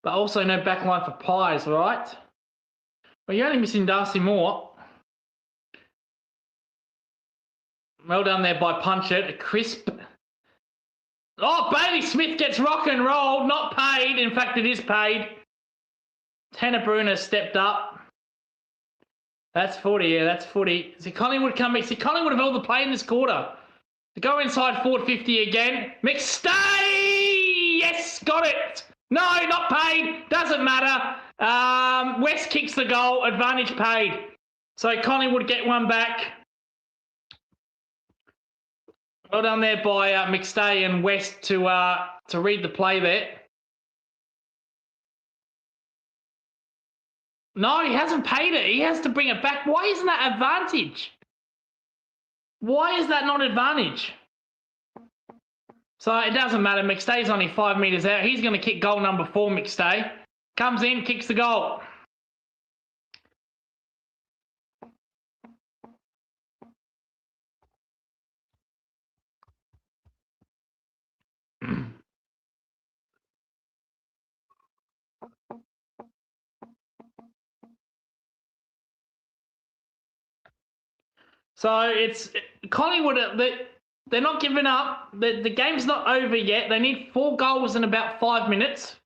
But also no backline for Pies, right? Well, you're only missing Darcy Moore. Well done there by Punchett. Crisp. Oh, Bailey Smith gets rock and rolled. Not paid. In fact, it is paid. Tanner Bruner stepped up. That's 40, yeah, that's 40. See, Collingwood come back. See, Collingwood have all the play in this quarter. Go inside forward 50 again. McStay! Yes, got it. No, not paid. Doesn't matter. West kicks the goal. Advantage paid. So Collingwood get one back. Well done there by McStay and West to read the play there. No, he hasn't paid it. He has to bring it back. Why isn't that advantage? Why is that not advantage? So it doesn't matter. McStay's only 5 metres out. He's going to kick goal number 4, McStay. Comes in, kicks the goal. So it's Collingwood. They're not giving up. The game's not over yet. They need 4 goals in about 5 minutes.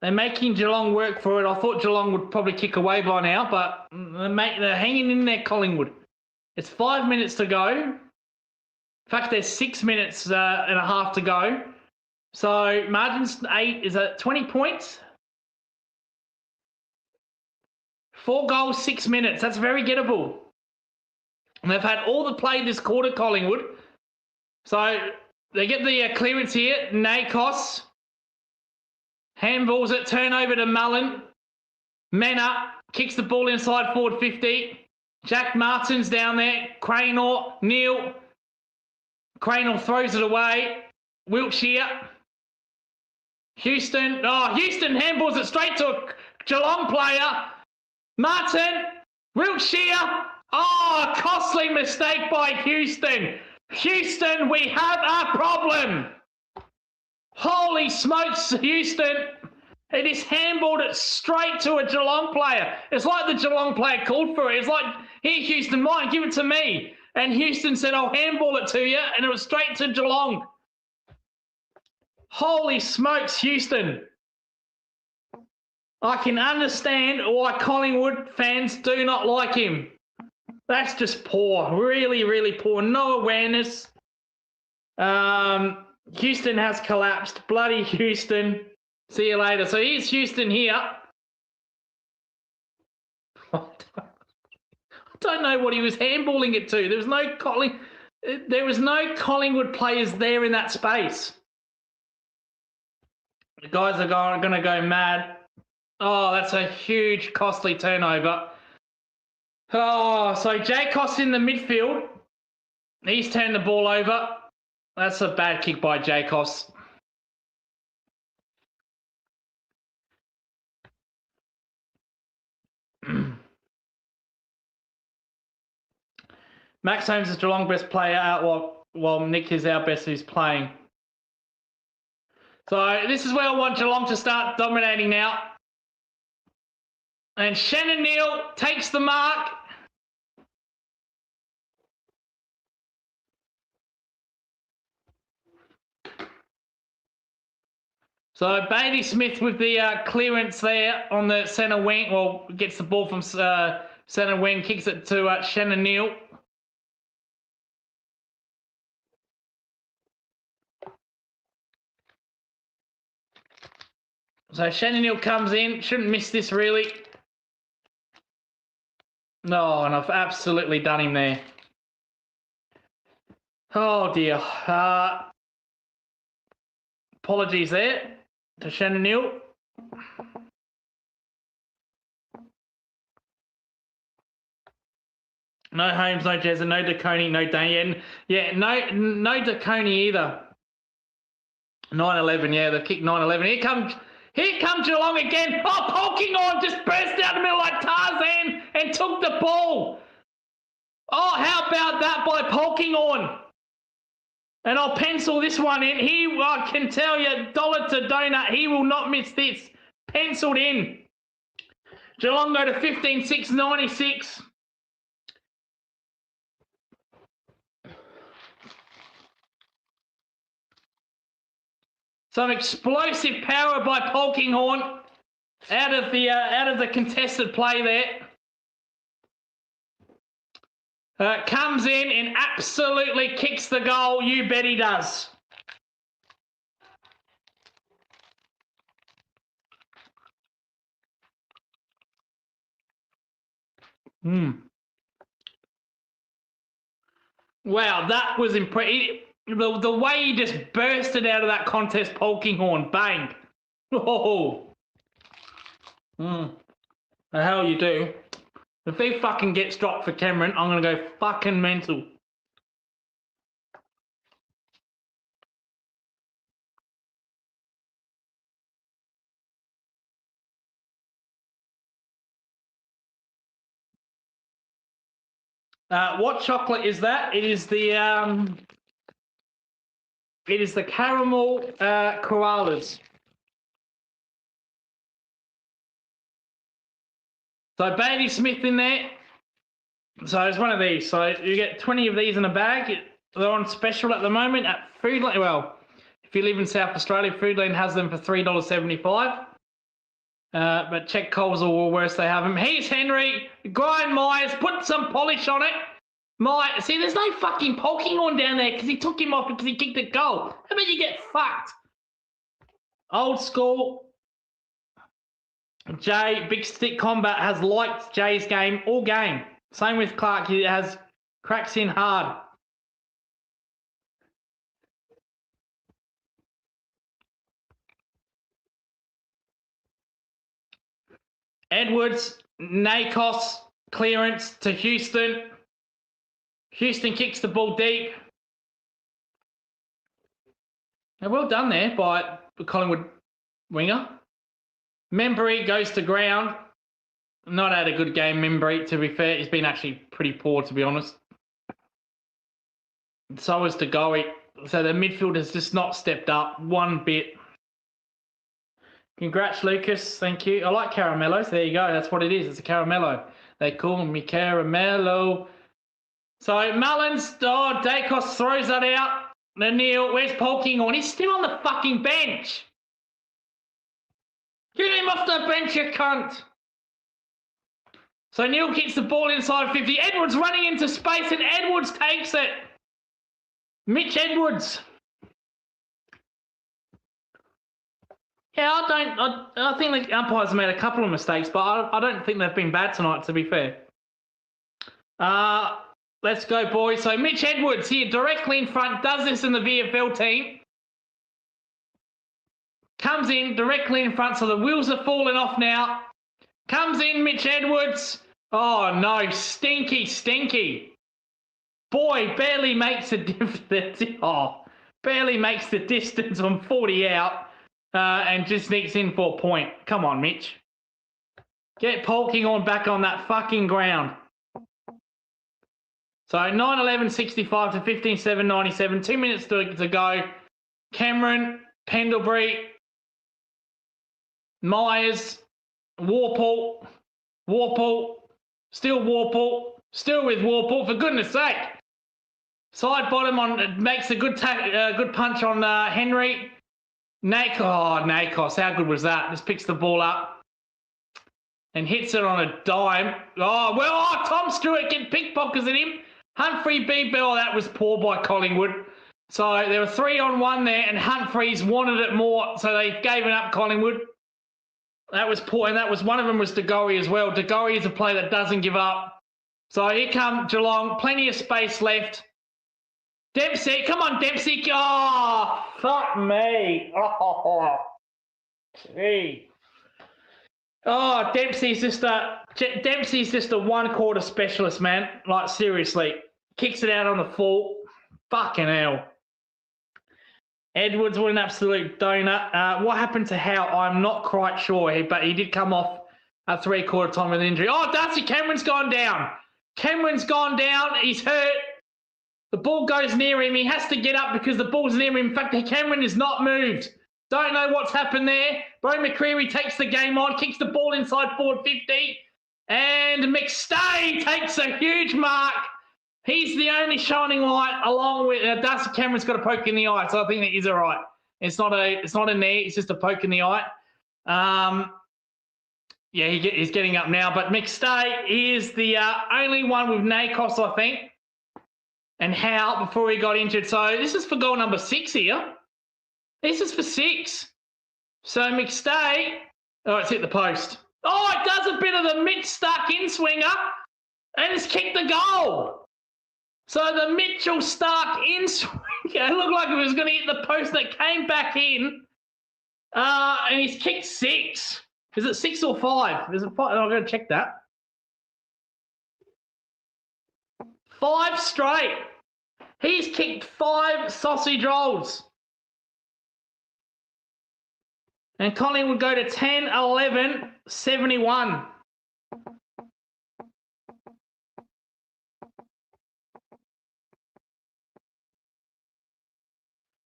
They're making Geelong work for it. I thought Geelong would probably kick away by now, but they're hanging in there, Collingwood. It's 5 minutes to go. In fact, there's 6 minutes and a half to go. So margin's 8. Is that 20 points? 4 goals, 6 minutes. That's very gettable. And they've had all the play this quarter, Collingwood. So they get the clearance here. Nakos. Handballs it. Turnover to Mullen. Mena kicks the ball inside forward 50. Jack Martin's down there. Cranor. Neil. Cranor throws it away. Wiltshire. Houston. Oh, Houston handballs it straight to a Geelong player. Martin. Wiltshire. Oh, costly mistake by Houston. Houston, we have a problem. Holy smokes, Houston. It is handballed it straight to a Geelong player. It's like the Geelong player called for it. It's like, here, Houston, mine, give it to me. And Houston said, I'll handball it to you. And it was straight to Geelong. Holy smokes, Houston. I can understand why Collingwood fans do not like him. That's just poor. Really, really poor. No awareness. Houston has collapsed. Bloody Houston. See you later. So here's Houston here. I don't know what he was handballing it to. There was no Collingwood players there in that space. The guys are going to go mad. Oh, that's a huge, costly turnover. Oh, so Jacos in the midfield. He's turned the ball over. That's a bad kick by Jacos. Max Holmes is Geelong best player out while Nick is our best who's playing. So this is where I want Geelong to start dominating now. And Shannon Neal takes the mark. So Bailey Smith with the clearance there on the centre wing. Well, gets the ball from centre wing, kicks it to Shannon Neal. So Shannon Neal comes in. Shouldn't miss this really. No, and I've absolutely done him there. Oh dear. Apologies there to Shannon Neal. No Holmes, no Jezza, no DeConey, no Daniel. Yeah, no DeConey either. 9-11, yeah, they've kicked 9-11. Here comes Geelong again. Oh, poking on, just burst out the middle like Tarzan and took the ball. Oh, how about that by poking on? And I'll pencil this one in. I can tell you, dollar to donut, he will not miss this. Penciled in. Geelong go to 15-6-96. Some explosive power by Polkinghorn out of the contested play there. Comes in and absolutely kicks the goal. You bet he does. Wow, that was impressive. The way he just bursted out of that contest, Polkinghorne, bang. Oh. The hell you do. If he fucking gets dropped for Cameron, I'm going to go fucking mental. What chocolate is that? It is the caramel koalas. So Bailey Smith in there. So it's one of these. So you get 20 of these in a bag. They're on special at the moment at Foodland. Well, if you live in South Australia, Foodland has them for $3.75. But check Coles or Woolworths, they have them. Here's Henry. Grind Myers. Put some polish on it. See, there's no fucking Polkinghorne down there because he took him off because he kicked a goal. I mean, you get fucked. Old school. Jay, Big Stick Combat has liked Jay's game all game. Same with Clark. He has cracks in hard. Edwards, Nakos, clearance to Houston. Houston kicks the ball deep. And well done there by the Collingwood winger. Membry goes to ground. Not had a good game, Membry, to be fair. He's been actually pretty poor, to be honest. So is Degoe. So the midfield has just not stepped up one bit. Congrats, Lucas. Thank you. I like caramellos. There you go. That's what it is. It's a caramello. They call me caramello. So Mullins, Dacos throws that out. Neil, where's Polkinghorne? He's still on the fucking bench. Get him off the bench, you cunt. So Neil kicks the ball inside 50. Edwards running into space and Edwards takes it. Mitch Edwards. Yeah, I think the umpires made a couple of mistakes, but I don't think they've been bad tonight, to be fair. Let's go, boys. So Mitch Edwards here directly in front, does this in the VFL team. Comes in directly in front, so the wheels are falling off now. Comes in, Mitch Edwards. Oh, no, stinky. Boy, barely makes a difference. Oh, barely makes the distance on 40 out and just sneaks in for a point. Come on, Mitch. Get Polkinghorne back on that fucking ground. So 9:11:65 to 15:07:97. 2 minutes to go. Cameron, Pendlebury, Myers, Warple, still with Warple, for goodness sake. Side bottom on makes a good punch on Henry. Nakos, how good was that? Just picks the ball up and hits it on a dime. Tom Stewart get pickpockets at him. Humphrey B-Bell, that was poor by Collingwood. So there were 3-on-1 there, and Humphreys wanted it more, so they gave it up, Collingwood. That was poor, and that was one of them was Degoe as well. Degoe is a player that doesn't give up. So here come Geelong, plenty of space left. Dempsey, come on, Dempsey. Oh, fuck me. Oh, gee. Oh, Dempsey's just a one-quarter specialist, man. Like, seriously. Kicks it out on the full. Fucking hell. Edwards with an absolute donut. What happened to Howe? I'm not quite sure, but he did come off at three-quarter time with an injury. Oh, Darcy Cameron's gone down. He's hurt. The ball goes near him. He has to get up because the ball's near him. In fact, Cameron is not moved. Don't know what's happened there. Bro McCreary takes the game on, kicks the ball inside forward 50. And McStay takes a huge mark. He's the only shining light, along with Darcy Cameron's got a poke in the eye, so I think that is all right. It's not a knee, it's just a poke in the eye. Yeah, he's getting up now. But McStay is the only one with NACOS, I think, and Howe before he got injured. So this is for goal number 6 here. This is for 6. So McStay, oh, it's hit the post. Oh, it does a bit of the Mitch Stark in-swinger, and it's kicked the goal. So the Mitchell Stark in-swinger, it looked like it was going to hit the post that came back in, and he's kicked 6. Is it 6 or 5? Is it 5? I'm going to check that. 5 straight. He's kicked 5 sausage rolls. And Collingwood go to 10-11, 71.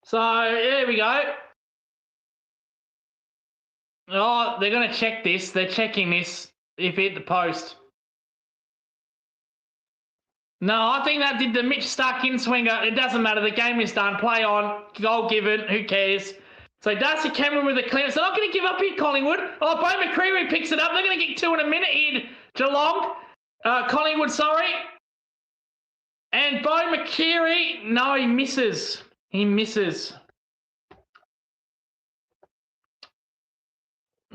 So, there we go. Oh, they're going to check this. They're checking this if it hit the post. No, I think that did the Mitch Stark in-swinger. It doesn't matter. The game is done. Play on. Goal given. Who cares? So Darcy Cameron with the clearance. They're not going to give up here, Collingwood. Oh, Bo McCreary picks it up. They're going to get 2 in a minute here, Geelong. Collingwood, sorry. And Bo McCreary, no, he misses. He misses.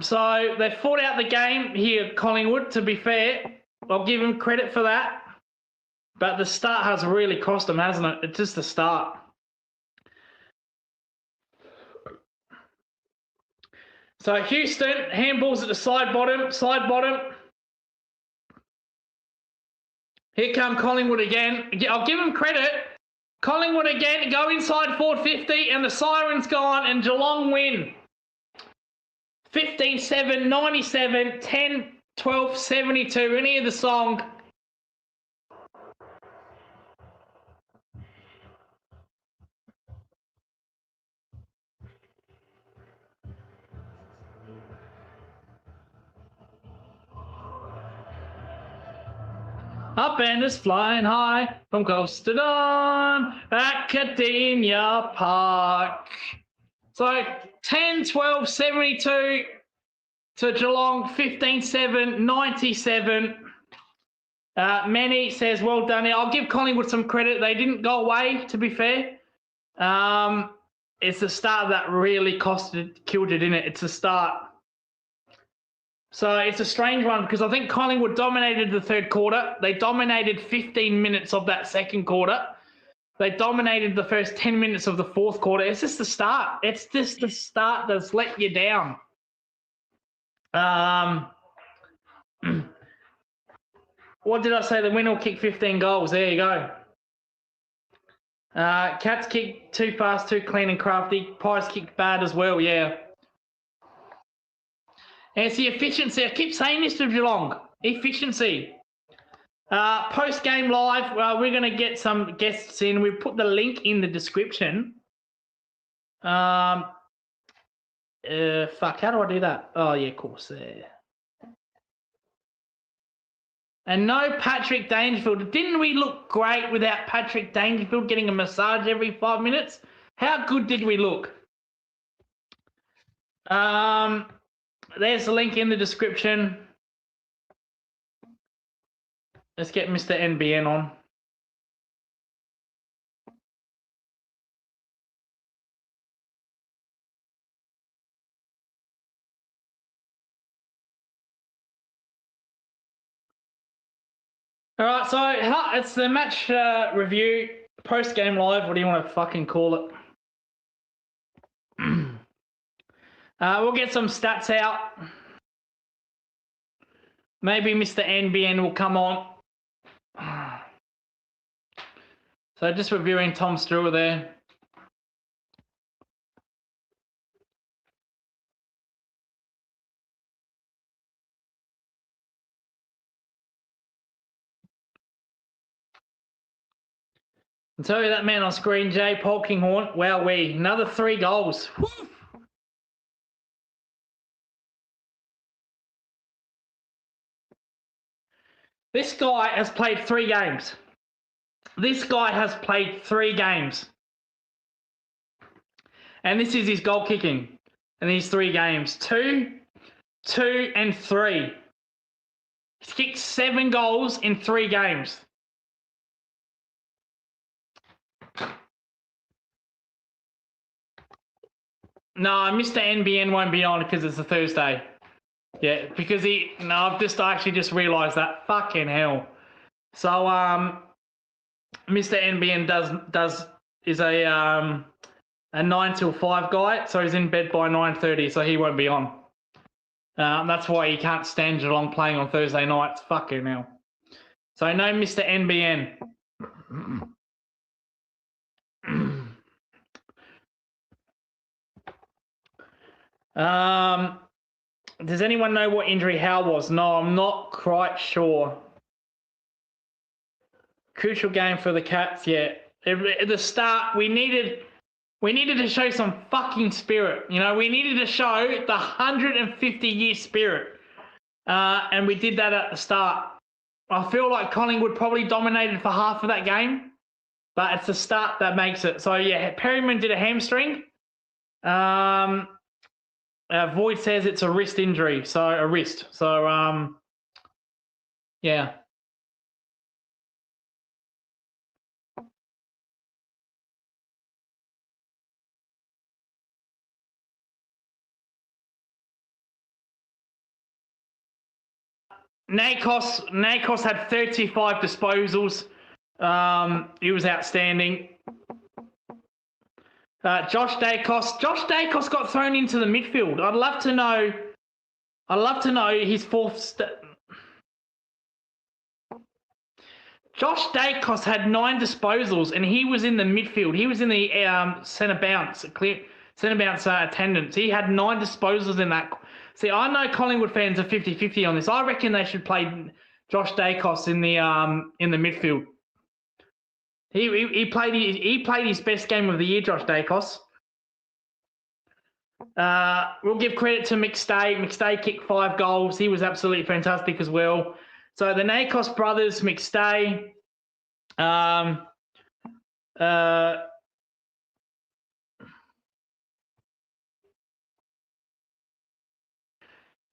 So they fought out the game here, Collingwood, to be fair. I'll give him credit for that. But the start has really cost them, hasn't it? It's just the start. So Houston, handballs at the side bottom. Here come Collingwood again. I'll give them credit. Collingwood again, go inside 450, and the siren's gone, and Geelong win. 15-7, 97, 10, 12, 72. Any of the song. Upenders flying high from coast to dawn, Academia Park. So 10, 12, 72 to Geelong, 15-7, 97. Manny says, well done. I'll give Collingwood some credit. They didn't go away, to be fair. It's the start that really killed it, didn't it? It's the start. So it's a strange one because I think Collingwood dominated the third quarter. They dominated 15 minutes of that second quarter. They dominated the first 10 minutes of the fourth quarter. It's just the start. It's just the start that's let you down. What did I say? The winner will kick 15 goals. There you go. Cats kicked too fast, too clean and crafty. Pies kicked bad as well, yeah. And it's the efficiency. I keep saying this to Geelong. Efficiency. Post-game live, we're going to get some guests in. We've put the link in the description. Fuck, how do I do that? Oh, yeah, of course. And no Patrick Dangerfield. Didn't we look great without Patrick Dangerfield getting a massage every 5 minutes? How good did we look? There's the link in the description. Let's get Mr. NBN on. All right, so it's the match review, post-game live. What do you want to fucking call it? We'll get some stats out. Maybe Mr. NBN will come on. So just reviewing Tom Stewart there. I'll tell you that man on screen, Jay Polkinghorn. Wowee, another 3 goals. Woo! This guy has played 3 games. This guy has played 3 games. And this is his goal kicking in these 3 games. 2, 2 and 3. He's kicked 7 goals in 3 games. No, Mr. NBN won't be on because it's a Thursday. Yeah, because I've actually just realised that. Fucking hell. So, Mr. NBN is a 9 till 5 guy, so he's in bed by 9:30, so he won't be on. That's why he can't stand Geelong playing on Thursday nights. Fucking hell. So no Mr. NBN. Does anyone know what injury Howe was? No, I'm not quite sure. Crucial game for the Cats, yeah. At the start, we needed to show some fucking spirit. You know, we needed to show the 150-year spirit. And we did that at the start. I feel like Collingwood probably dominated for half of that game, but it's the start that makes it. So, yeah, Perryman did a hamstring. Void says it's a wrist injury, so a wrist. So, yeah. Nakos had 35 disposals. He was outstanding. Josh Dacos got thrown into the midfield. I'd love to know his fourth. Josh Dacos had 9 disposals, and he was in the midfield. He was in the centre bounce attendance. He had 9 disposals in that. See, I know Collingwood fans are 50-50 on this. I reckon they should play Josh Dacos in the midfield. He played his best game of the year, Josh Dacos. We'll give credit to McStay. McStay kicked 5 goals. He was absolutely fantastic as well. So the Nakos brothers, McStay, Bo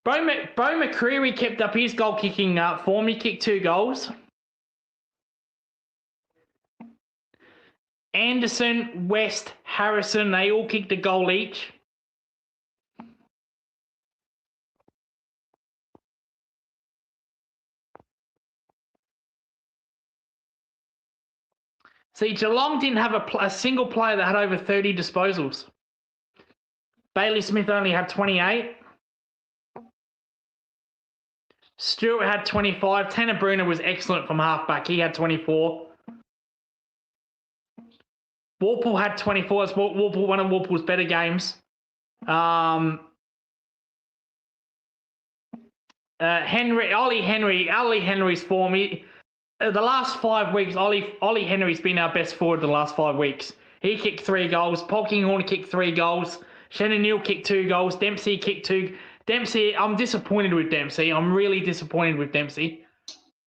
McCreary kept up his goal kicking form. He kicked 2 goals. Anderson, West, Harrison, they all kicked a goal each. See, Geelong didn't have a single player that had over 30 disposals. Bailey Smith only had 28. Stewart had 25. Tanner Bruner was excellent from halfback. He had 24. Warple had 24. It's Warple, one of Warple's better games. Ollie Henry's form. The last 5 weeks, Ollie Henry's been our best forward the last 5 weeks. He kicked 3 goals. Polkinghorn kicked 3 goals. Shannon Neal kicked 2 goals. Dempsey kicked 2. Dempsey, I'm disappointed with Dempsey. I'm really disappointed with Dempsey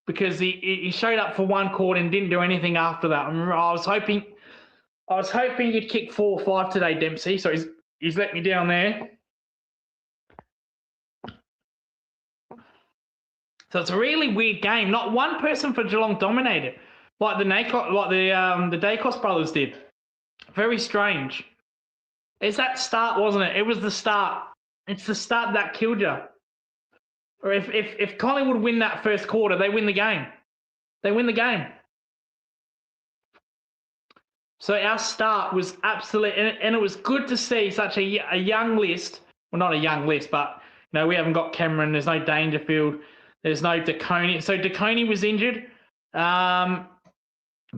because he showed up for 1 quarter and didn't do anything after that. I was hoping he'd kick 4 or 5 today, Dempsey. So he's let me down there. So it's a really weird game. Not one person for Geelong dominated, like the Dacos brothers did. Very strange. It's that start, wasn't it? It was the start. It's the start that killed you. Or if Collingwood win that first quarter, they win the game. They win the game. So our start was absolute, and it was good to see such a young list. Well, not a young list, but we haven't got Cameron. There's no Dangerfield. There's no DeConey. So DeConey was injured.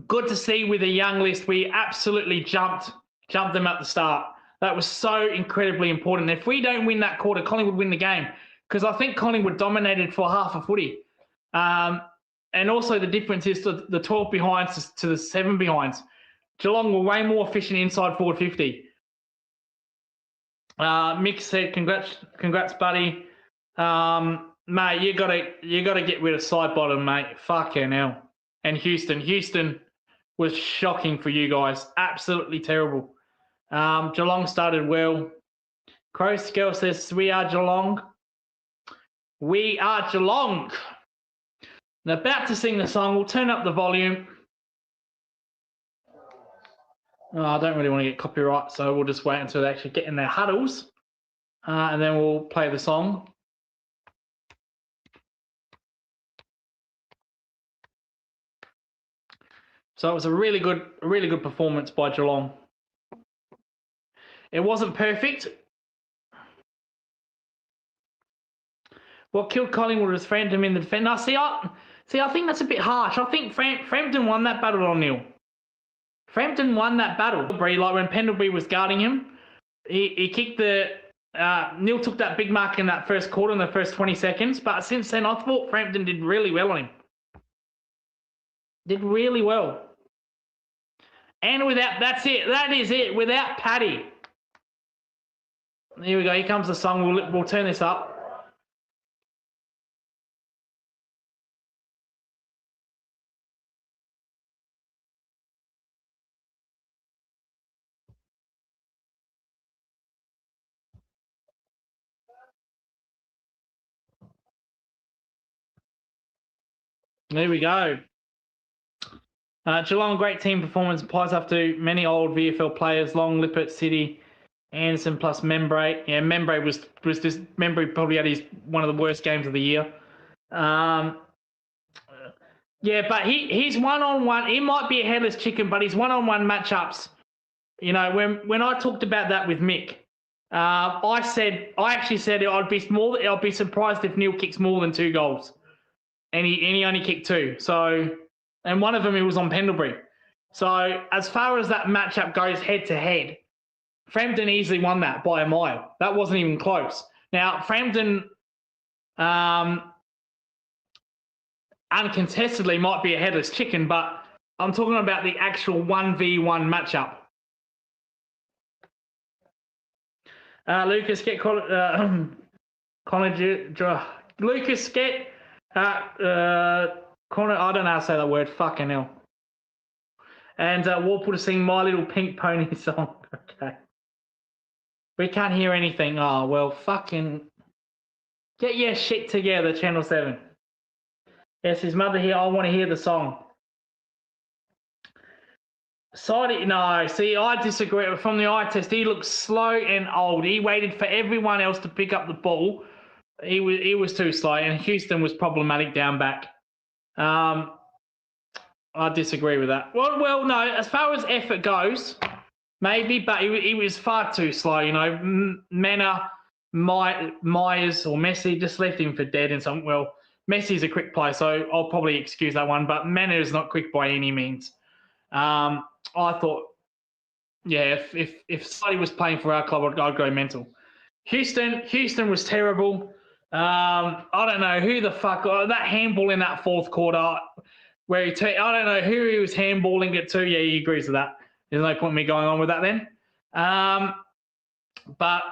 Good to see with a young list. We absolutely jumped them at the start. That was so incredibly important. If we don't win that quarter, Collingwood win the game because I think Collingwood dominated for half a footy. And also the difference is the 12 behinds to the 7 behinds. Geelong were way more efficient inside forward 50. Mick said, congrats, buddy. Mate, you gotta get rid of side bottom, mate. Fucking hell. And Houston was shocking for you guys. Absolutely terrible. Geelong started well. Crow Scale says, we are Geelong. We are Geelong. I'm about to sing the song. We'll turn up the volume. Oh, I don't really want to get copyright, so we'll just wait until they actually get in their huddles, and then we'll play the song. So it was a really good performance by Geelong. It wasn't perfect. What killed Collingwood was Frampton in the defence. Now, I think that's a bit harsh. I think Frampton won that battle on Neil. Frampton won that battle. Like when Pendlebury was guarding him, he kicked the... Neil took that big mark in that first quarter, in the first 20 seconds. But since then, I thought Frampton did really well on him. Did really well. And without... That's it. That is it. Without Paddy. Here we go. Here comes the song. We'll turn this up. There we go. Geelong, great team performance. Applies up to many old VFL players. Long, Lippert, City, Anderson plus Membray. Yeah, Membray was just... Membray probably had one of the worst games of the year. Yeah, but he's one-on-one. He might be a headless chicken, but his one-on-one matchups. You know, when I talked about that with Mick, I actually said I'd be surprised if Neil kicks more than 2 goals. And he only kicked 2. So, and one of them, he was on Pendlebury. So as far as that matchup goes head to head, Frampton easily won that by a mile. That wasn't even close. Now, Frampton uncontestedly might be a headless chicken, but I'm talking about the actual 1v1 matchup. Lucas, get Lucas, get... Connor, I don't know how to say that word. Fucking hell. And Warple to sing My Little Pink Pony song. Okay. We can't hear anything. Oh, well, fucking... Get your shit together, Channel 7. Yes, his mother here. I want to hear the song. No, see, I disagree. From the eye test, he looks slow and old. He waited for everyone else to pick up the ball. He was too slow, and Houston was problematic down back. I disagree with that. Well, no. As far as effort goes, maybe, but he was far too slow. You know, Mena, Myers, or Messi just left him for dead. And some. Well, Messi's a quick player, so I'll probably excuse that one. But Mena is not quick by any means. I thought, yeah, if Sluddy was playing for our club, I'd go mental. Houston was terrible. I don't know who the fuck that handball in that fourth quarter where I don't know who he was handballing it to. Yeah, he agrees with that. There's no point in me going on with that then. But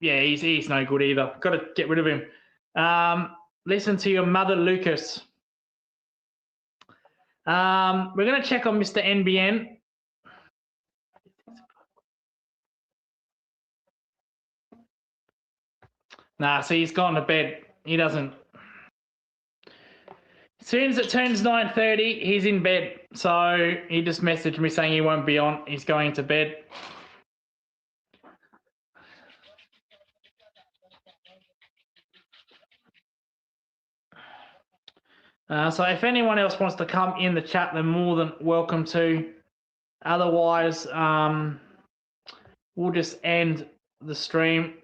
yeah, he's no good either. Got to get rid of him. Listen to your mother, Lucas. We're gonna check on Mr. NBN. Nah, see, he's gone to bed. He doesn't. As soon as it turns 9:30, he's in bed. So he just messaged me saying he won't be on. He's going to bed. So if anyone else wants to come in the chat, they're more than welcome to. Otherwise, we'll just end the stream.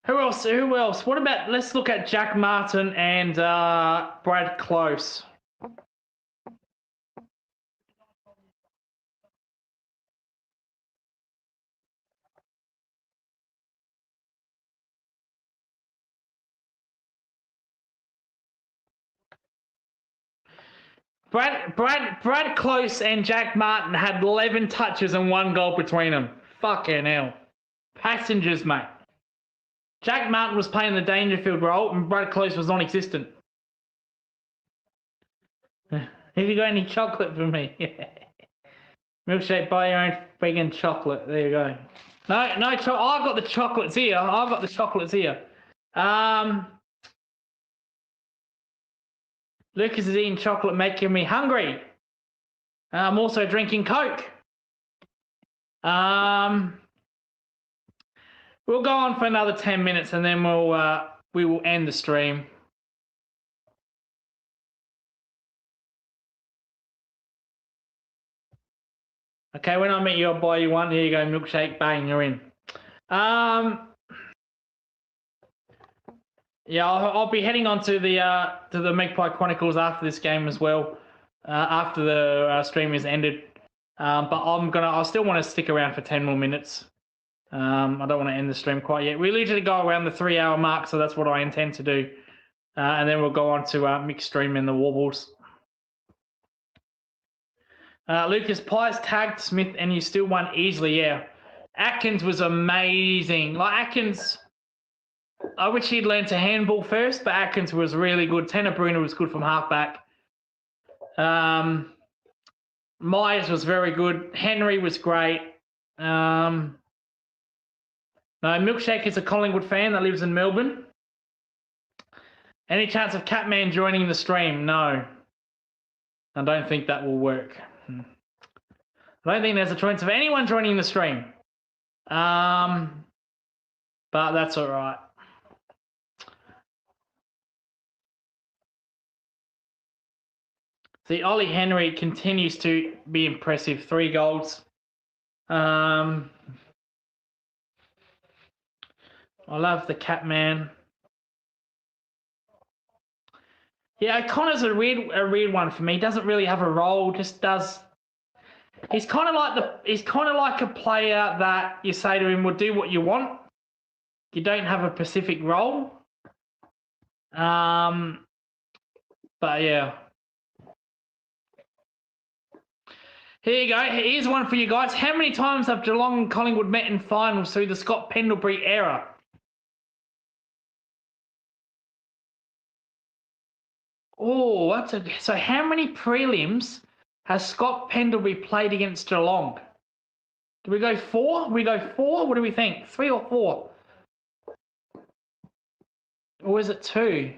Who else? What about, let's look at Jack Martin and Brad Close. Brad Close and Jack Martin had 11 touches and 1 goal between them. Fucking hell. Passengers, mate. Jack Martin was playing the Dangerfield role and Brad Close was non-existent. Have you got any chocolate for me? Milkshake, buy your own vegan chocolate. There you go. No chocolate. I've got the chocolates here. Lucas is eating chocolate, making me hungry. I'm also drinking Coke. We'll go on for another 10 minutes and then we will end the stream. Okay, when I meet you, I'll buy you one. Here you go, milkshake. Bang, you're in. Yeah, I'll be heading on to the Magpie Chronicles after this game as well. After the stream is ended, but I'll still want to stick around for 10 more minutes. I don't want to end the stream quite yet. We usually go around the 3-hour mark, so that's what I intend to do. And then we'll go on to mixed stream in the Warbles. Lucas, Pies tagged Smith and you still won easily, yeah. Atkins was amazing. Like Atkins, I wish he'd learned to handball first, but Atkins was really good. Tanner Bruner was good from halfback. Myers was very good. Henry was great. No, Milkshake is a Collingwood fan that lives in Melbourne. Any chance of Catman joining the stream? No. I don't think that will work. I don't think there's a chance of anyone joining the stream. But that's all right. See, Ollie Henry continues to be impressive. 3 goals. I love the Catman. Yeah, Connor's a weird one for me. He doesn't really have a role. Just does. He's kind of like a player that you say to him, "We'll do what you want." You don't have a specific role. But yeah. Here you go. Here's one for you guys. How many times have Geelong and Collingwood met in finals through the Scott Pendlebury era? Oh, so how many prelims has Scott Pendlebury played against Geelong? Do we go 4? We go 4? What do we think? 3 or 4? Or is it 2?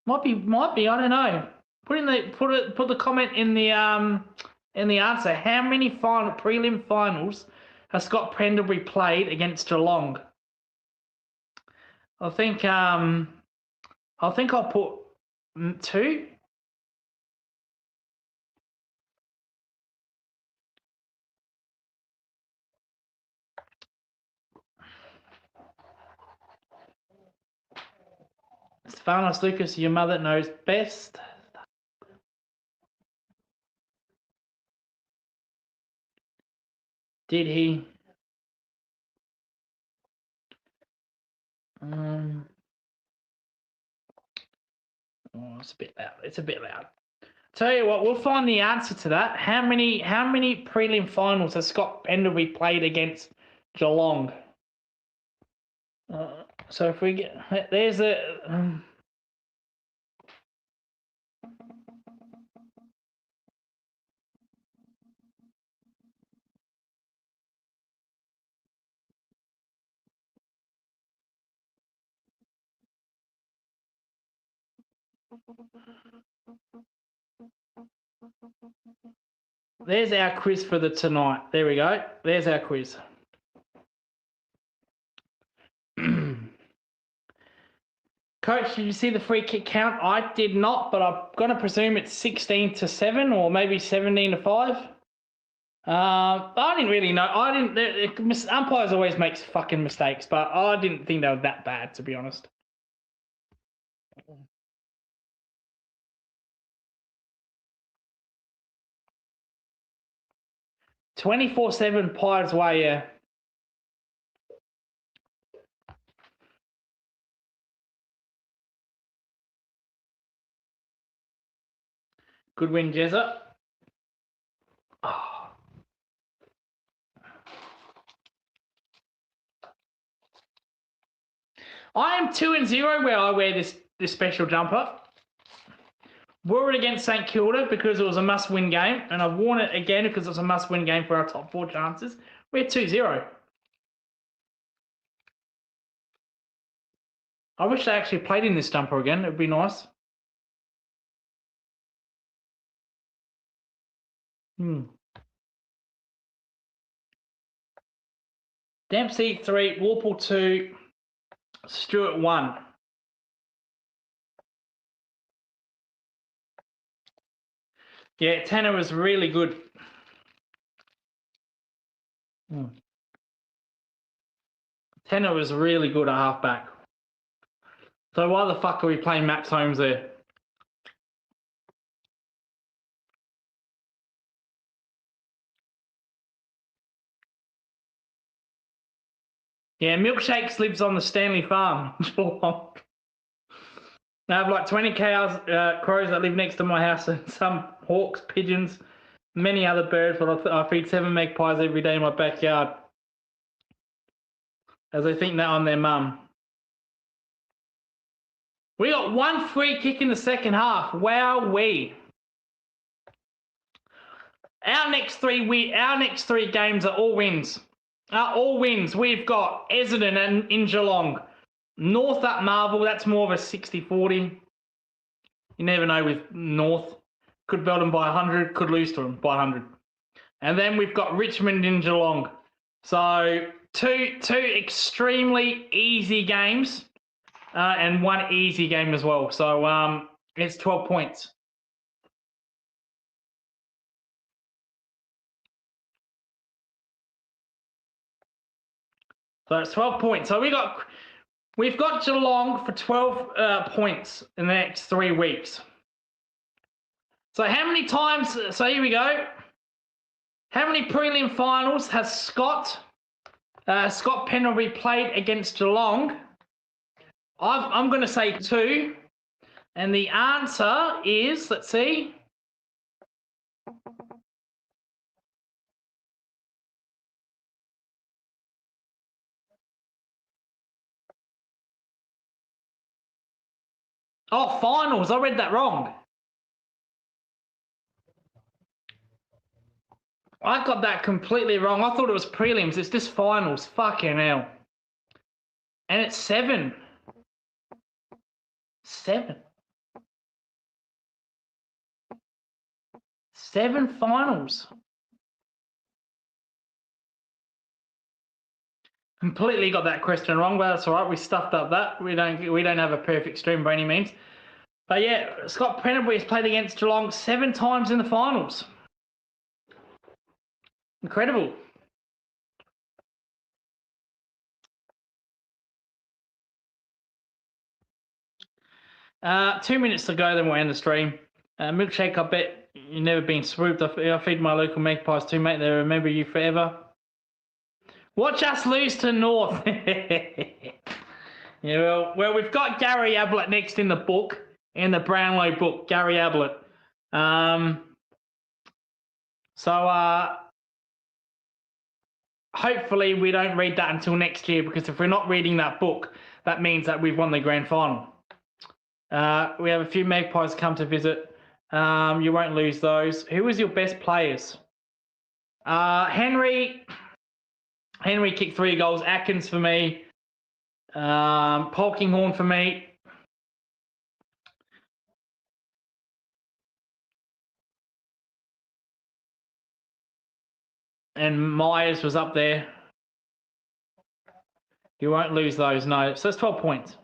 Might be. I don't know. Put the comment in the answer. How many prelim finals has Scott Pendlebury played against Geelong? I think I'll put 2. Stephanos Lucas, your mother knows best. Did he? Oh, it's a bit loud. Tell you what, we'll find the answer to that. How many prelim finals has Scott Pendlebury played against Geelong? So if we get there's there's our quiz for the tonight. There we go. There's our quiz. Coach, did you see the free kick count? I did not, but I'm going to presume it's 16-7 or maybe 17-5. I didn't really know. Umpires always makes fucking mistakes, but I didn't think they were that bad, to be honest. "24/7 Pirates way, yeah." Good win, Jezza. Oh. I am 2-0 where I wear this special jumper. Wore it against St Kilda because it was a must-win game, and I've worn it again because it's a must-win game for our top 4 chances. We're 2-0. I wish they actually played in this jumper again. It'd be nice. Dempsey 3, Warple 2, Stewart 1. Yeah, Tanner was really good. Tanner was really good at halfback. So why the fuck are we playing Max Holmes there? Yeah, Milkshakes lives on the Stanley Farm. I have like 20 cows, crows that live next to my house, and some hawks, pigeons, many other birds, but I feed 7 magpies every day in my backyard, as they think that I'm their mum. We got 1 free kick in the second half. Wowee. Our next 3 games are all wins. All wins. We've got Essendon and in Geelong. North at Marvel, that's more of a 60-40. You never know with North. Could belt them by 100, could lose to them by 100. And then we've got Richmond in Geelong. So two extremely easy games and 1 easy game as well. So it's 12 points. So it's 12 points. So we've got Geelong for 12 points in the next 3 weeks. So how many times? So here we go. How many prelim finals has Scott Pendlebury played against Geelong? I'm going to say 2, and the answer is, let's see. Oh, finals. I read that wrong. I got that completely wrong. I thought it was prelims. It's just finals. Fucking hell. And it's 7. 7. 7 finals. Completely got that question wrong, but that's all right. We stuffed up that. We don't have a perfect stream by any means. But yeah, Scott Pendlebury has played against Geelong 7 times in the finals. Incredible. Two minutes to go, then we'll end the stream. Milkshake, I bet you've never been swooped. I feed my local magpies too, mate. They remember you forever. Watch us lose to North. Yeah, well, we've got Gary Ablett next in the book, in the Brownlow book, Gary Ablett. So hopefully we don't read that until next year, because if we're not reading that book, that means that we've won the grand final. We have a few magpies come to visit. You won't lose those. Who was your best players? Henry kicked 3 goals. Atkins for me. Polkinghorne for me. And Myers was up there. You won't lose those, no. So it's 12 points.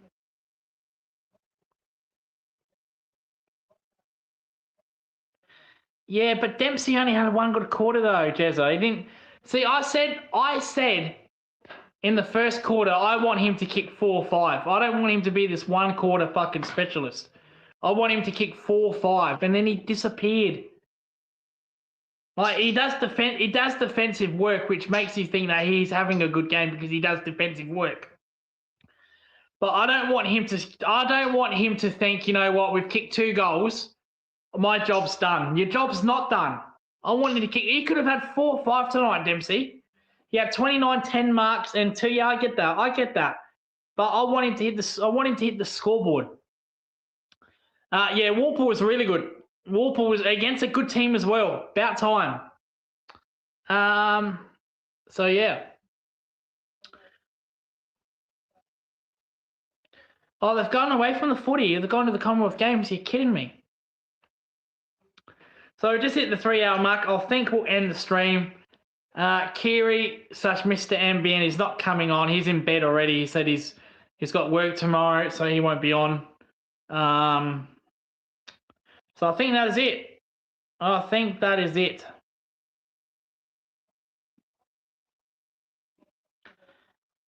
Yeah, but Dempsey only had 1 good quarter though, Jezza. He didn't. See, I said in the first quarter, I want him to kick 4 or 5. I don't want him to be this 1 quarter fucking specialist. I want him to kick 4 or 5, and then he disappeared. Like, he does defensive work, which makes you think that he's having a good game because he does defensive work. But I don't want him to think, you know what, we've kicked 2 goals, my job's done. Your job's not done. I want him to kick. He could have had 4 or 5 tonight, Dempsey. He had 29, 10 marks and 2. Yeah, I get that. But I want him to hit the scoreboard. Yeah, Walpole was really good. Walpole was against a good team as well. About time. So yeah. Oh, they've gone away from the footy. They've gone to the Commonwealth Games. You're kidding me. So just hit the 3-hour mark. I think we'll end the stream. Kiri / Mr. MBN is not coming on. He's in bed already. He said he's got work tomorrow, so he won't be on. So I think that is it.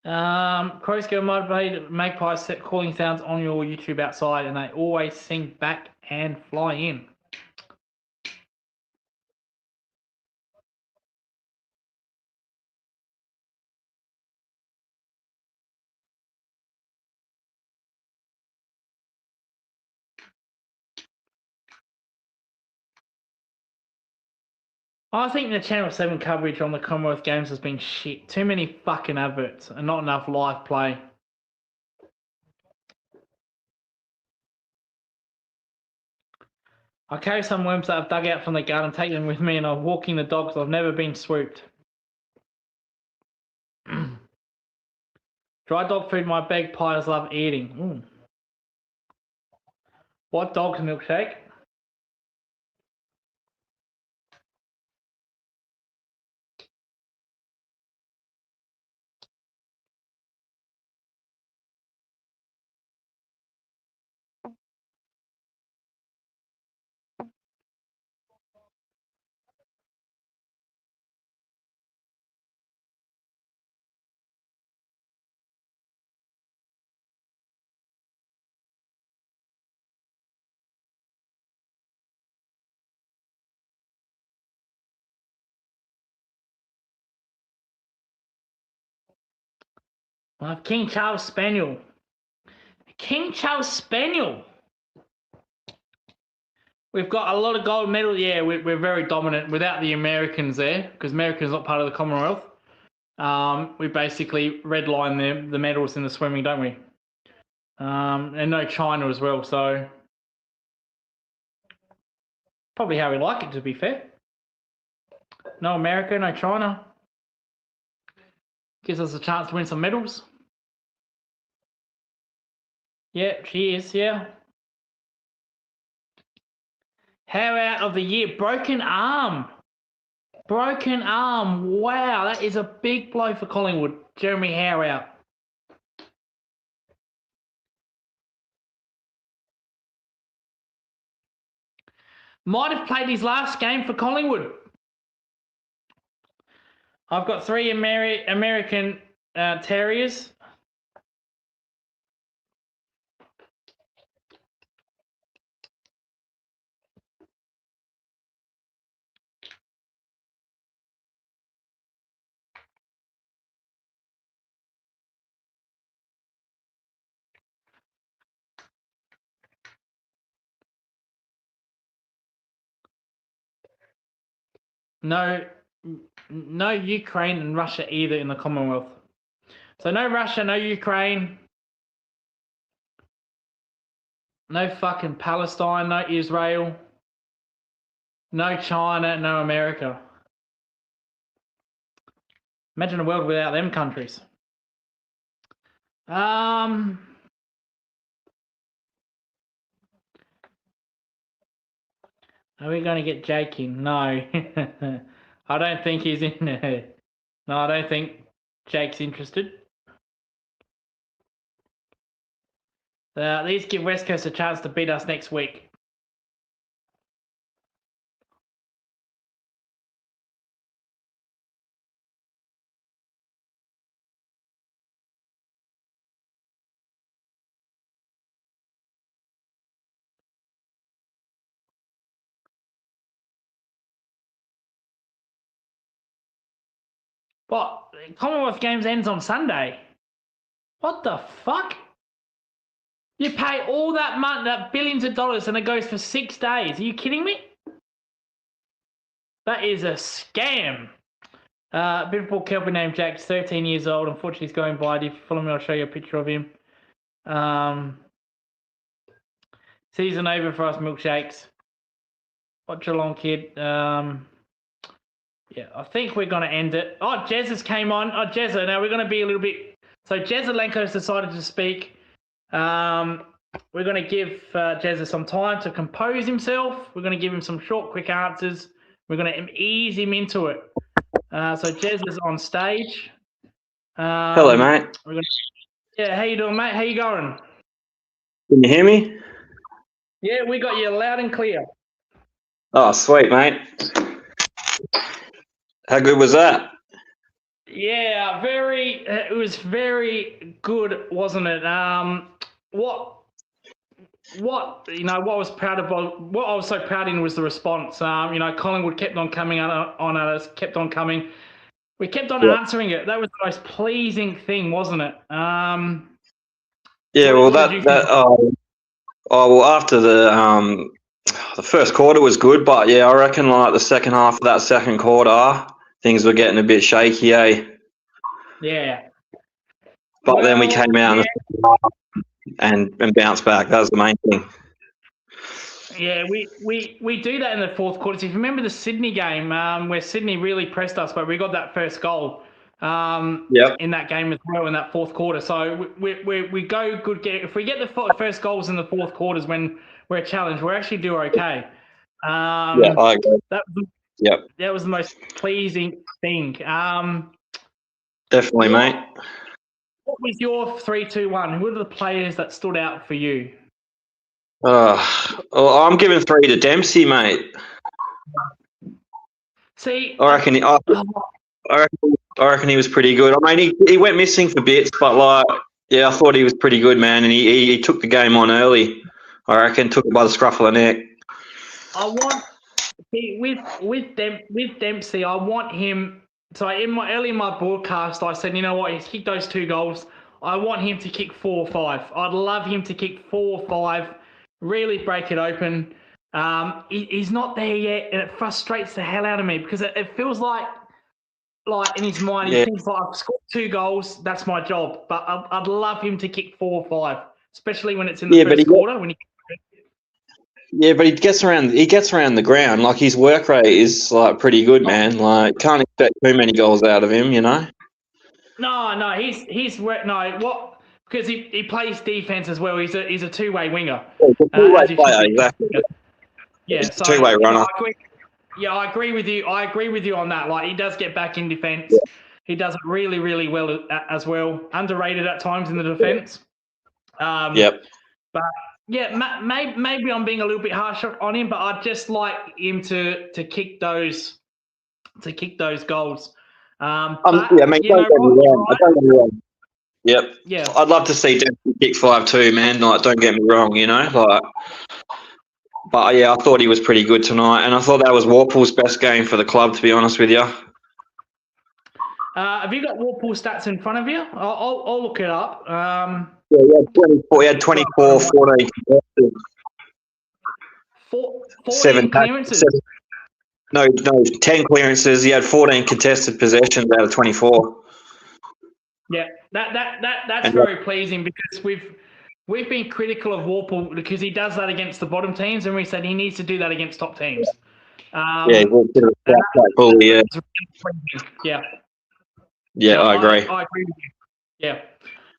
Crows go motivated magpies set calling sounds on your YouTube outside, and they always sing back and fly in. I think the Channel 7 coverage on the Commonwealth Games has been shit. Too many fucking adverts and not enough live play. I carry some worms that I've dug out from the garden, take them with me, and I'm walking the dogs. I've never been swooped. Dry dog food my magpies love eating. Ooh. What dog's milkshake? King Charles Spaniel. King Charles Spaniel. We've got a lot of gold medals. Yeah, we're very dominant without the Americans there, because America's not part of the Commonwealth. We basically redline the medals in the swimming, don't we? And no China as well, so probably how we like it, to be fair. No America, no China. Gives us a chance to win some medals. Yeah, she is, yeah. How out of the year? Broken arm. Broken arm. Wow, that is a big blow for Collingwood. Jeremy Howe out. Might have played his last game for Collingwood. I've got 3 American Terriers. No Ukraine and Russia either in the Commonwealth. So no Russia, no Ukraine, no fucking Palestine, no Israel, no China, no America. Imagine a world without them countries. Are we going to get Jake in? No. I don't think he's in there. No, I don't think Jake's interested. These give West Coast a chance to beat us next week. What? Commonwealth Games ends on Sunday. What the fuck? You pay all that money, that billions of dollars, and it goes for 6 days. Are you kidding me? That is a scam. Beautiful Kelpie named Jack's 13 years old. Unfortunately, he's going blind. If you follow me, I'll show you a picture of him. Season over for us milkshakes. Watchalong kid. Yeah, I think we're going to end it. Oh, Jez has came on. Oh, Jezza. Now we're going to be a little bit. So Jezza Lenko's decided to speak. We're going to give Jezza some time to compose himself. We're going to give him some short, quick answers. We're going to ease him into it. So Jezza's on stage. Hello, mate. Yeah, how you doing, mate? How you going? Can you hear me? Yeah, we got you loud and clear. Oh, sweet, mate. How good was that? Yeah, it was very good, wasn't it? What I was so proud in was the response. Collingwood kept on coming on at us, kept on coming. We kept on answering it. That was the most pleasing thing, wasn't it? Well, after the first quarter was good, but yeah, I reckon like the second half of that second quarter, things were getting a bit shaky, eh? Yeah. But then we came out and bounced back. That was the main thing. Yeah, we do that in the fourth quarter. So if you remember the Sydney game, where Sydney really pressed us, but we got that first goal in that game as well in that fourth quarter. So we go good. If we get the first goals in the fourth quarters when we're challenged, we actually do okay. Yeah, I agree. That was the most pleasing thing. Definitely, mate. What was your 3-2-1? Who are the players that stood out for you? I'm giving 3 to Dempsey, mate. See, I reckon he was pretty good. I mean, he went missing for bits, but I thought he was pretty good, man. And he took the game on early. I reckon took it by the scruff of the neck. With Dempsey, I want him. So early in my broadcast, I said, you know what? He's kicked those 2 goals. I want him to kick 4 or 5. I'd love him to kick 4 or 5. Really break it open. He's not there yet, and it frustrates the hell out of me because it feels like in his mind, he thinks like I've scored 2 goals, that's my job. But I'd love him to kick 4 or 5, especially when it's in the first quarter. But he gets around the ground. Like his work rate is like pretty good, man. Like can't expect too many goals out of him, you know. No, because he plays defense as well. He's a two-way winger. He's a two-way player, exactly. Yeah, he's a two-way runner. I agree with you. I agree with you on that. Like he does get back in defense. Yeah. He does it really, really well as well. Underrated at times in the defense. But yeah, maybe I'm being a little bit harsh on him, but I'd just like him to kick those goals. Don't get me wrong. Yep. Yeah. I'd love to see Dempsey kick 5 too, man. Like, don't get me wrong, you know. But yeah, I thought he was pretty good tonight, and I thought that was Warple's best game for the club, to be honest with you. Have you got Warple's stats in front of you? I'll look it up. He had 24, 14. 14 clearances. 10 clearances. He had 14 contested possessions out of 24. Yeah, that's very pleasing because we've been critical of Warple because he does that against the bottom teams, and we said he needs to do that against top teams. He's a bit of a bully, yeah. Yeah, I agree. I agree with you. Yeah.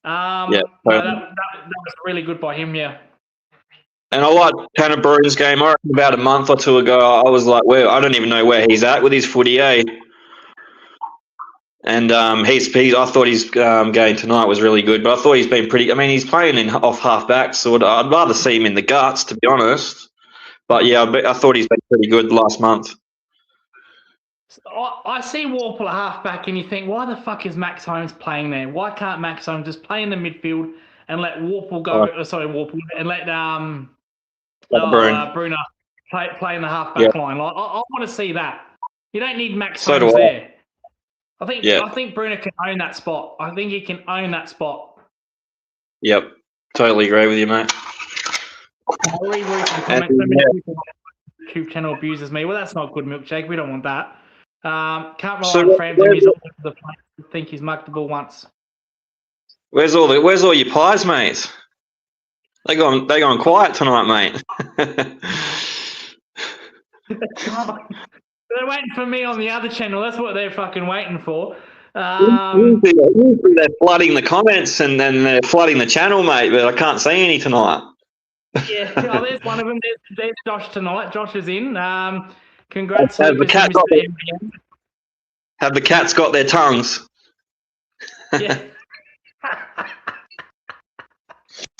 That was really good by him, yeah. And I like Tanner Bruin's game. I reckon about a month or 2 ago, I was like, I don't even know where he's at with his footy, eh? And I thought his game tonight was really good, but I thought he's been pretty. I mean, he's playing off half back, so I'd rather see him in the guts, to be honest. But yeah, I thought he's been pretty good last month. I see Warple at half back, and you think, why the fuck is Max Holmes playing there? Why can't Max Holmes just play in the midfield and let Warple go? And let Bruno play in the half back line. Like, I want to see that. You don't need Max Holmes there. I think Bruno can own that spot. I think he can own that spot. Yep, totally agree with you, mate. YouTube channel abuses me. Well, that's not good, Milkshake. We don't want that. Can't rely on Frampton. He's all over the place. I think he's mugged the ball once. Where's all your pies, mate? They gone quiet tonight, mate. They're waiting for me on the other channel. That's what they're fucking waiting for. Usually they're flooding the comments and then they're flooding the channel, mate, but I can't see any tonight. Yeah, oh, there's one of them. There's Josh tonight. Josh is in. Congrats, Have Lucas and Mr. MBM. Have the cats got their tongues? Yeah.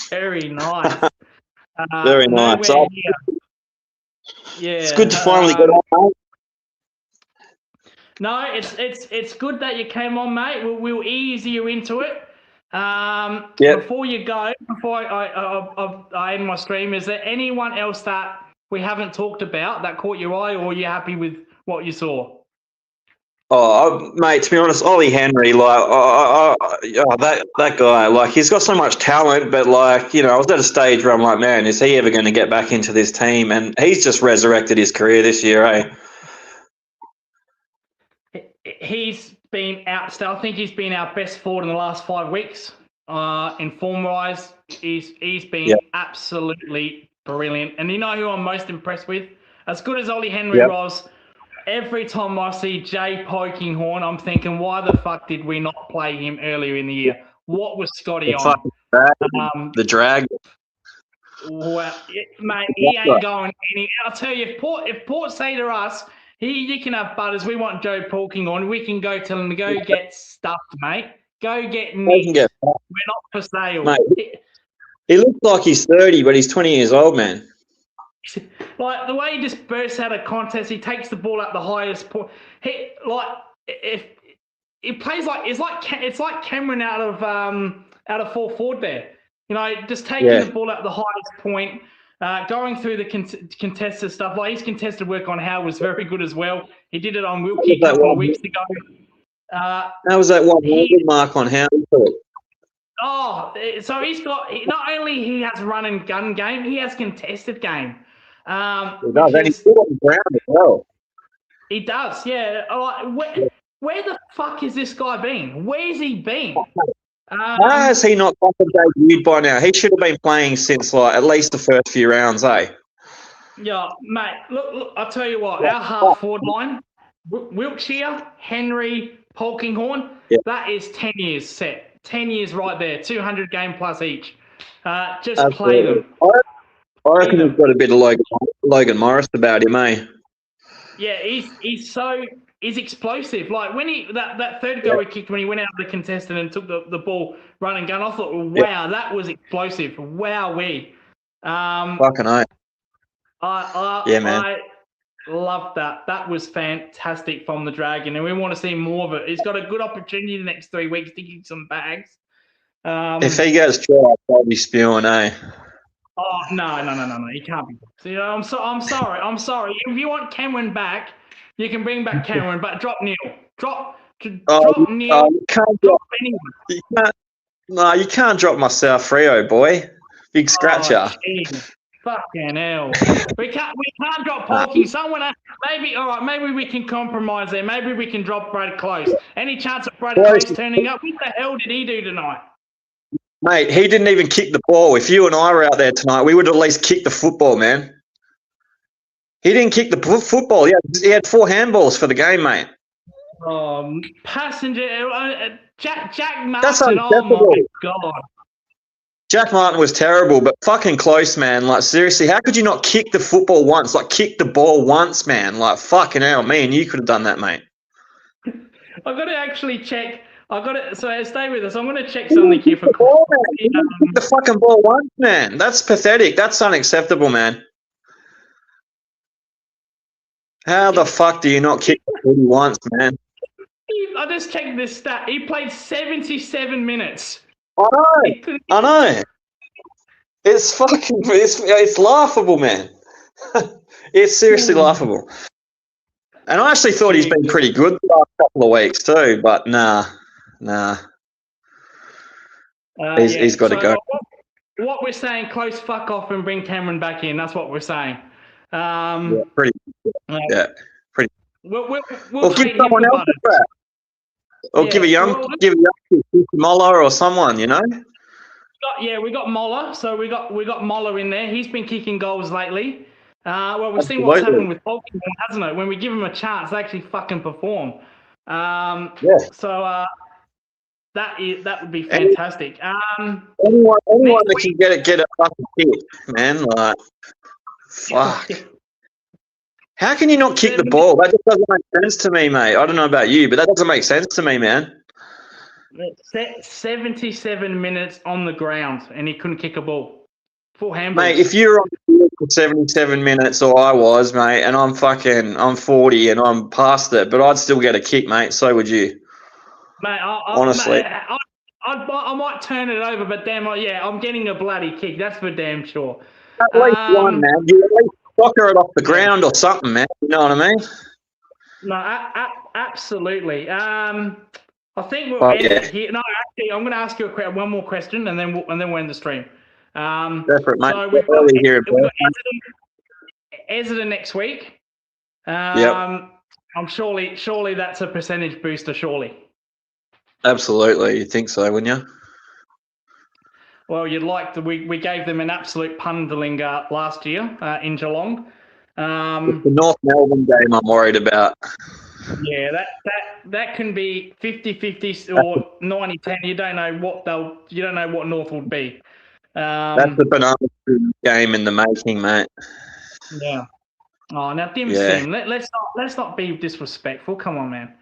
Very nice. Very nice. Yeah. It's good to finally get on, mate. No, it's good that you came on, mate. We'll ease you into it. Before you go, before I end my stream, is there anyone else that we haven't talked about that caught your eye, or are you happy with what you saw? Oh, mate, to be honest, Ollie Henry, like, that guy, like, he's got so much talent, but, like, you know, I was at a stage where I'm like, man, is he ever going to get back into this team? And he's just resurrected his career this year, eh? He's been outstanding. I think he's been our best forward in the last 5 weeks. In form-wise, he's been absolutely brilliant. And you know who I'm most impressed with? As good as Ollie Henry was, every time I see Jay poking horn, I'm thinking, why the fuck did we not play him earlier in the year? What was Scotty on? The drag. Well, mate, he ain't going any. I'll tell you, if Port say to us, you can have butters, we want Joe poking on, we can go tell him to go get stuffed, mate. Go get nicked. We're not for sale. Mate, he looks like he's 30, but he's 20 years old, man. Like the way he just bursts out of contest, he takes the ball at the highest point. If it plays like it's like Cameron out of full forward there. You know, just taking the ball at the highest point, going through the contested stuff. Like his contested work on Howe was very good as well. He did it on Wilkie a couple of weeks ago. How was that 100 mark on Howe? Oh, so he's got not only he has run and gun game, he has contested game. He does, and he's still on the ground as well. He does, yeah. Where the fuck has this guy been? Where's he been? Why has he not debuted by now? He should have been playing since like at least the first few rounds, eh? Yeah, mate. Look, I'll tell you what. Our half forward line, Wiltshire, Henry, Polkinghorn, that is 10 years set. 10 years right there. 200 game plus each. Just play them. I reckon he's got a bit of Logan Morris about him, eh? Yeah, he's explosive. Like when that third goal he kicked when he went out of the contestant and took the ball run and gun, I thought, wow, that was explosive. Wowee. Fucking oath. Man. I loved that. That was fantastic from the Dragon, and we want to see more of it. He's got a good opportunity the next 3 weeks to kick some bags. If he goes dry, I'll probably spewing, eh? Oh no! He can't be. See, I'm sorry. If you want Cameron back, you can bring back Cameron, but drop Neil. Drop Neil. You can't drop anyone. You can't drop myself, Freo boy. Big scratcher. Fucking hell. We can't drop Polky. Someone maybe we can compromise there. Maybe we can drop Brad Close. Any chance of Brad Close turning up? What the hell did he do tonight? Mate, he didn't even kick the ball. If you and I were out there tonight, we would at least kick the football, man. He didn't kick the football. He had 4 handballs for the game, mate. Passenger Jack Martin. That's unacceptable. Oh my god. Jack Martin was terrible, but fucking close, man. Like, seriously, how could you not kick the football once? Like, kick the ball once, man. Like, fucking hell, me and you could have done that, mate. I've got to actually check. So stay with us. I'm going to check something here for kick the fucking ball once, man. That's pathetic. That's unacceptable, man. How the fuck do you not kick the ball once, man? I just checked this stat. He played 77 minutes. I know. It's fucking. It's laughable, man. It's seriously laughable. And I actually thought he's been pretty good the last couple of weeks too, but nah. He's got to go. What we're saying, close fuck off and bring Cameron back in. That's what we're saying. Pretty. We'll give someone else a crack. Or give a young Moller or someone, you know. we got Moller. So we got Moller in there. He's been kicking goals lately. Well, we've seen what's happened with Baltimore, hasn't it? When we give them a chance, they actually fucking perform. So that would be fantastic. Anyone that can get a fucking kick, man. Like, fuck. How can you not kick the ball? That just doesn't make sense to me, mate. I don't know about you, but that doesn't make sense to me, man. 77 minutes on the ground, and he couldn't kick a ball. Full handballs. Mate, if you're on the field for 77 minutes, or I was, mate, and I'm 40 and I'm past it, but I'd still get a kick, mate. So would you. Mate, honestly. I might turn it over, but damn, I'm getting a bloody kick. That's for damn sure. At least one, man. You at least soccer it off the ground or something, man. You know what I mean? No, absolutely. I think we'll end it here. No, actually, I'm going to ask you one more question, and then we'll end the stream. Separate, mate. So we've got Essendon next week. I'm surely that's a percentage booster, surely. Absolutely, you think so, wouldn't you? Well, you'd like we gave them an absolute pundling last year in Geelong. It's the North Melbourne game I'm worried about. Yeah, that can be 50-50 or 90-10. You don't know what North would be. That's the banana game in the making, mate. Yeah. Oh, now Dim Sim, let's not be disrespectful. Come on, man.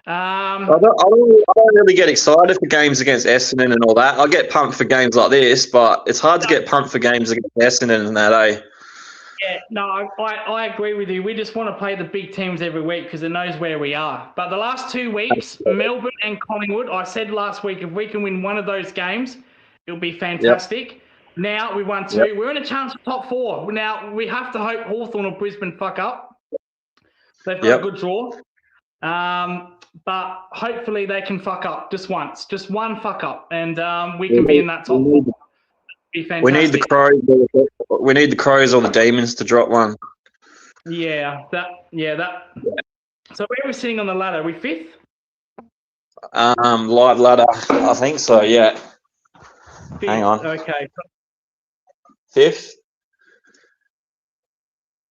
I don't really get excited for games against Essendon and all that. I get pumped for games like this, but it's hard to get pumped for games against Essendon and that, eh? Yeah, no, I agree with you. We just want to play the big teams every week because it knows where we are. But the last 2 weeks, Melbourne and Collingwood, I said last week, if we can win one of those games, it'll be fantastic. Yep. Now we won 2. Yep. We're in a chance for top 4. Now we have to hope Hawthorn or Brisbane fuck up. They've got a good draw. But hopefully they can fuck up just once. Just one fuck up. And we can be in that top 4. We need the Crows. We need the Crows or the Demons to drop one. Yeah, that. So where are we sitting on the ladder? Are we 5th? Live ladder. I think so. Yeah. 5th, hang on. Okay. 5th.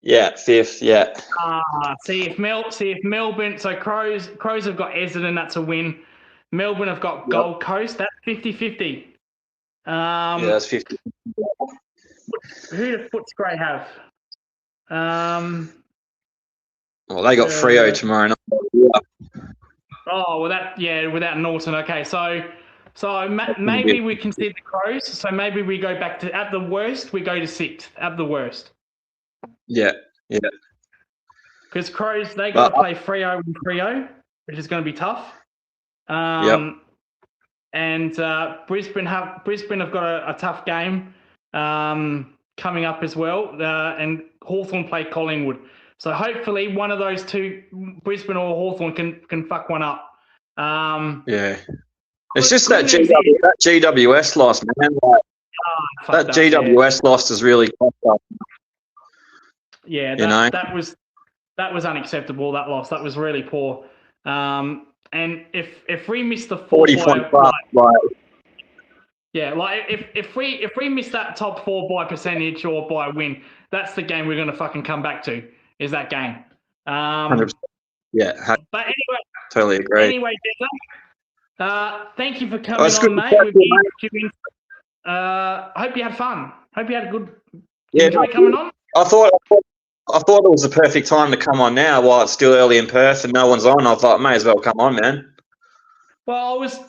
Yeah, 5th. Yeah. See if Melbourne. So Crows have got Essendon. That's a win. Melbourne have got Gold Coast. That's 50-50. Yeah, that's 50. Who do Footscray have? Well, they got Freo tomorrow night. Yeah. Oh, without Norton. Okay, so maybe we concede the Crows. So maybe we go back to, at the worst, we go to 6th. At the worst. Yeah. Because Crows, they got to play Freo, which is going to be tough. And Brisbane have got a tough game coming up as well. And Hawthorn play Collingwood. So hopefully one of those two, Brisbane or Hawthorn, can fuck one up. It's just that GWS loss, man. That GWS loss is really cost us. Yeah, that was unacceptable. That loss, that was really poor. And if we miss the 40 point plus, if we miss that top 4 by percentage or by win, that's the game we're going to fucking come back to. Is that game? 100%. Yeah. But anyway, totally agree. Anyway, Desmond, thank you for coming on, mate. Hope you had fun. Hope you had a good. Enjoy coming on. I thought it was the perfect time to come on now while it's still early in Perth and no one's on. I thought, may as well come on, man. Well, I was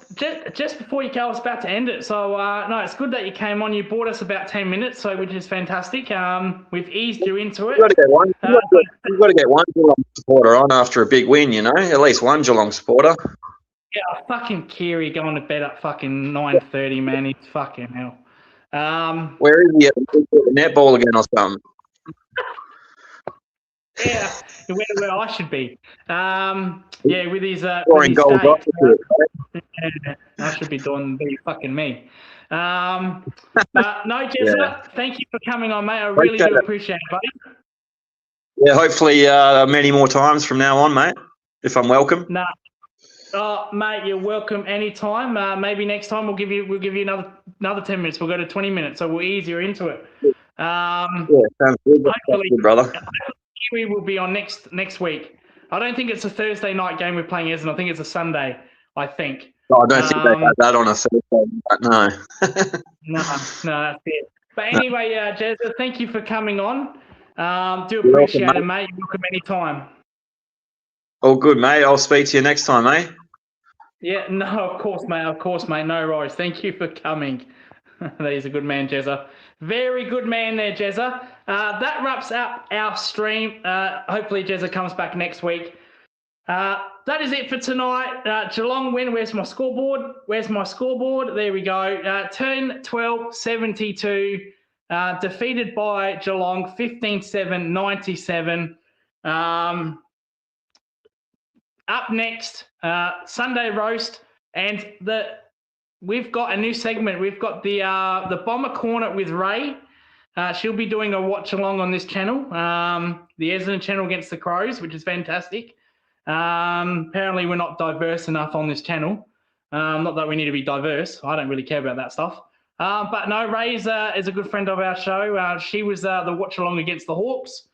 just before you go, I was about to end it. So, no, it's good that you came on. You bought us about 10 minutes, which is fantastic. We've eased you into it. You've got to get one Geelong supporter on after a big win, you know? At least one Geelong supporter. Yeah, fucking Kiri going to bed at fucking 9:30, man. He's fucking hell. Where is he at the netball again or something? Yeah, where I should be. With his scoring goals. I should be doing the fucking me. No, Jessica, thank you for coming on, mate. I really do appreciate it, buddy. Yeah, hopefully many more times from now on, mate, if I'm welcome. No, Oh, mate, you're welcome anytime. Maybe next time we'll give you another 10 minutes. We'll go to 20 minutes, so we'll ease you into it. Sounds good. Hopefully, brother. We will be on next week. I don't think it's a Thursday night game we're playing, Ezra. I think it's a Sunday. I think. No, I don't think they had that on a Thursday. No. no, that's it. But anyway, Jezza, thank you for coming on. Do appreciate it, mate. You're welcome anytime. All good, mate. I'll speak to you next time, eh? Yeah, no, of course, mate. No worries. Thank you for coming. He's a good man, Jezza. Very good man there, Jezza. That wraps up our stream. Hopefully, Jezza comes back next week. That is it for tonight. Geelong win. Where's my scoreboard? There we go. 10-12-72. Defeated by Geelong, 15-7-97. Up next, Sunday roast, and we've got a new segment. We've got the Bomber Corner with Ray. She'll be doing a watch along on this channel, the Essendon channel against the Crows, which is fantastic. Apparently, we're not diverse enough on this channel. Not that we need to be diverse. I don't really care about that stuff. But no, Ray is a good friend of our show. She was the watch along against the Hawks.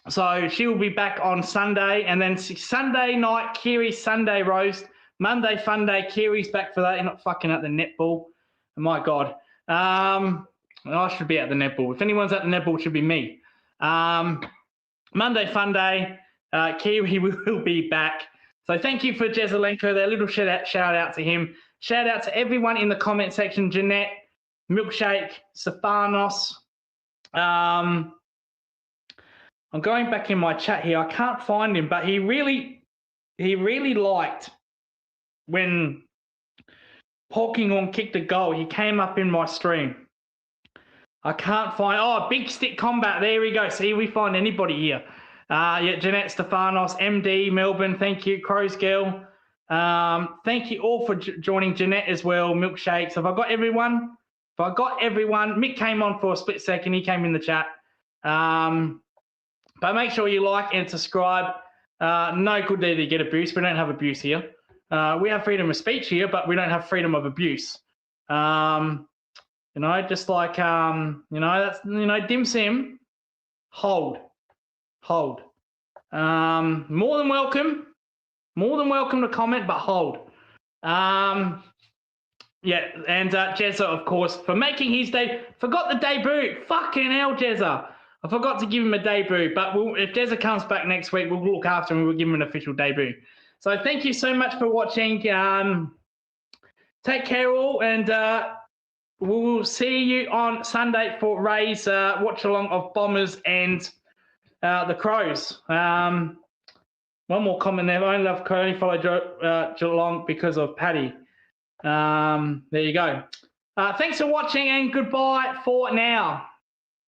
So she will be back on Sunday, and then Sunday night, Kiri's Sunday roast. Monday fun day, Kiri's back for that. You're not fucking at the netball. Oh my God. I should be at the netball. If anyone's at the netball, it should be me. Monday fun day, Kiri will be back. So thank you for Jezelenko there. A little shout out to him. Shout out to everyone in the comment section. Jeanette, Milkshake, Stefanos. I'm going back in my chat here. I can't find him, but he really liked when Polkinghorn kicked a goal. He came up in my stream. I can't find. Oh, Big Stick Combat. There we go. See, we find anybody here. Yeah, Jeanette Stefanos, MD, Melbourne. Thank you, Crows Girl. Thank you all for joining, Jeanette as well. Milkshakes. Have I got everyone? Mick came on for a split second. He came in the chat. But make sure you like and subscribe. No good deed to get abuse. We don't have abuse here. We have freedom of speech here, but we don't have freedom of abuse. Just like, that's, Dim Sim, hold. More than welcome to comment, but hold. Yeah, and Jezza, of course, for making his forgot the debut. Fucking hell, Jezza. I forgot to give him a debut, but if Jezza comes back next week, we'll look after him and we'll give him an official debut. So thank you so much for watching. Take care all, and we'll see you on Sunday for Ray's watch-along of Bombers and the Crows. One more comment there. I only follow Geelong because of Paddy. There you go. Thanks for watching, and goodbye for now.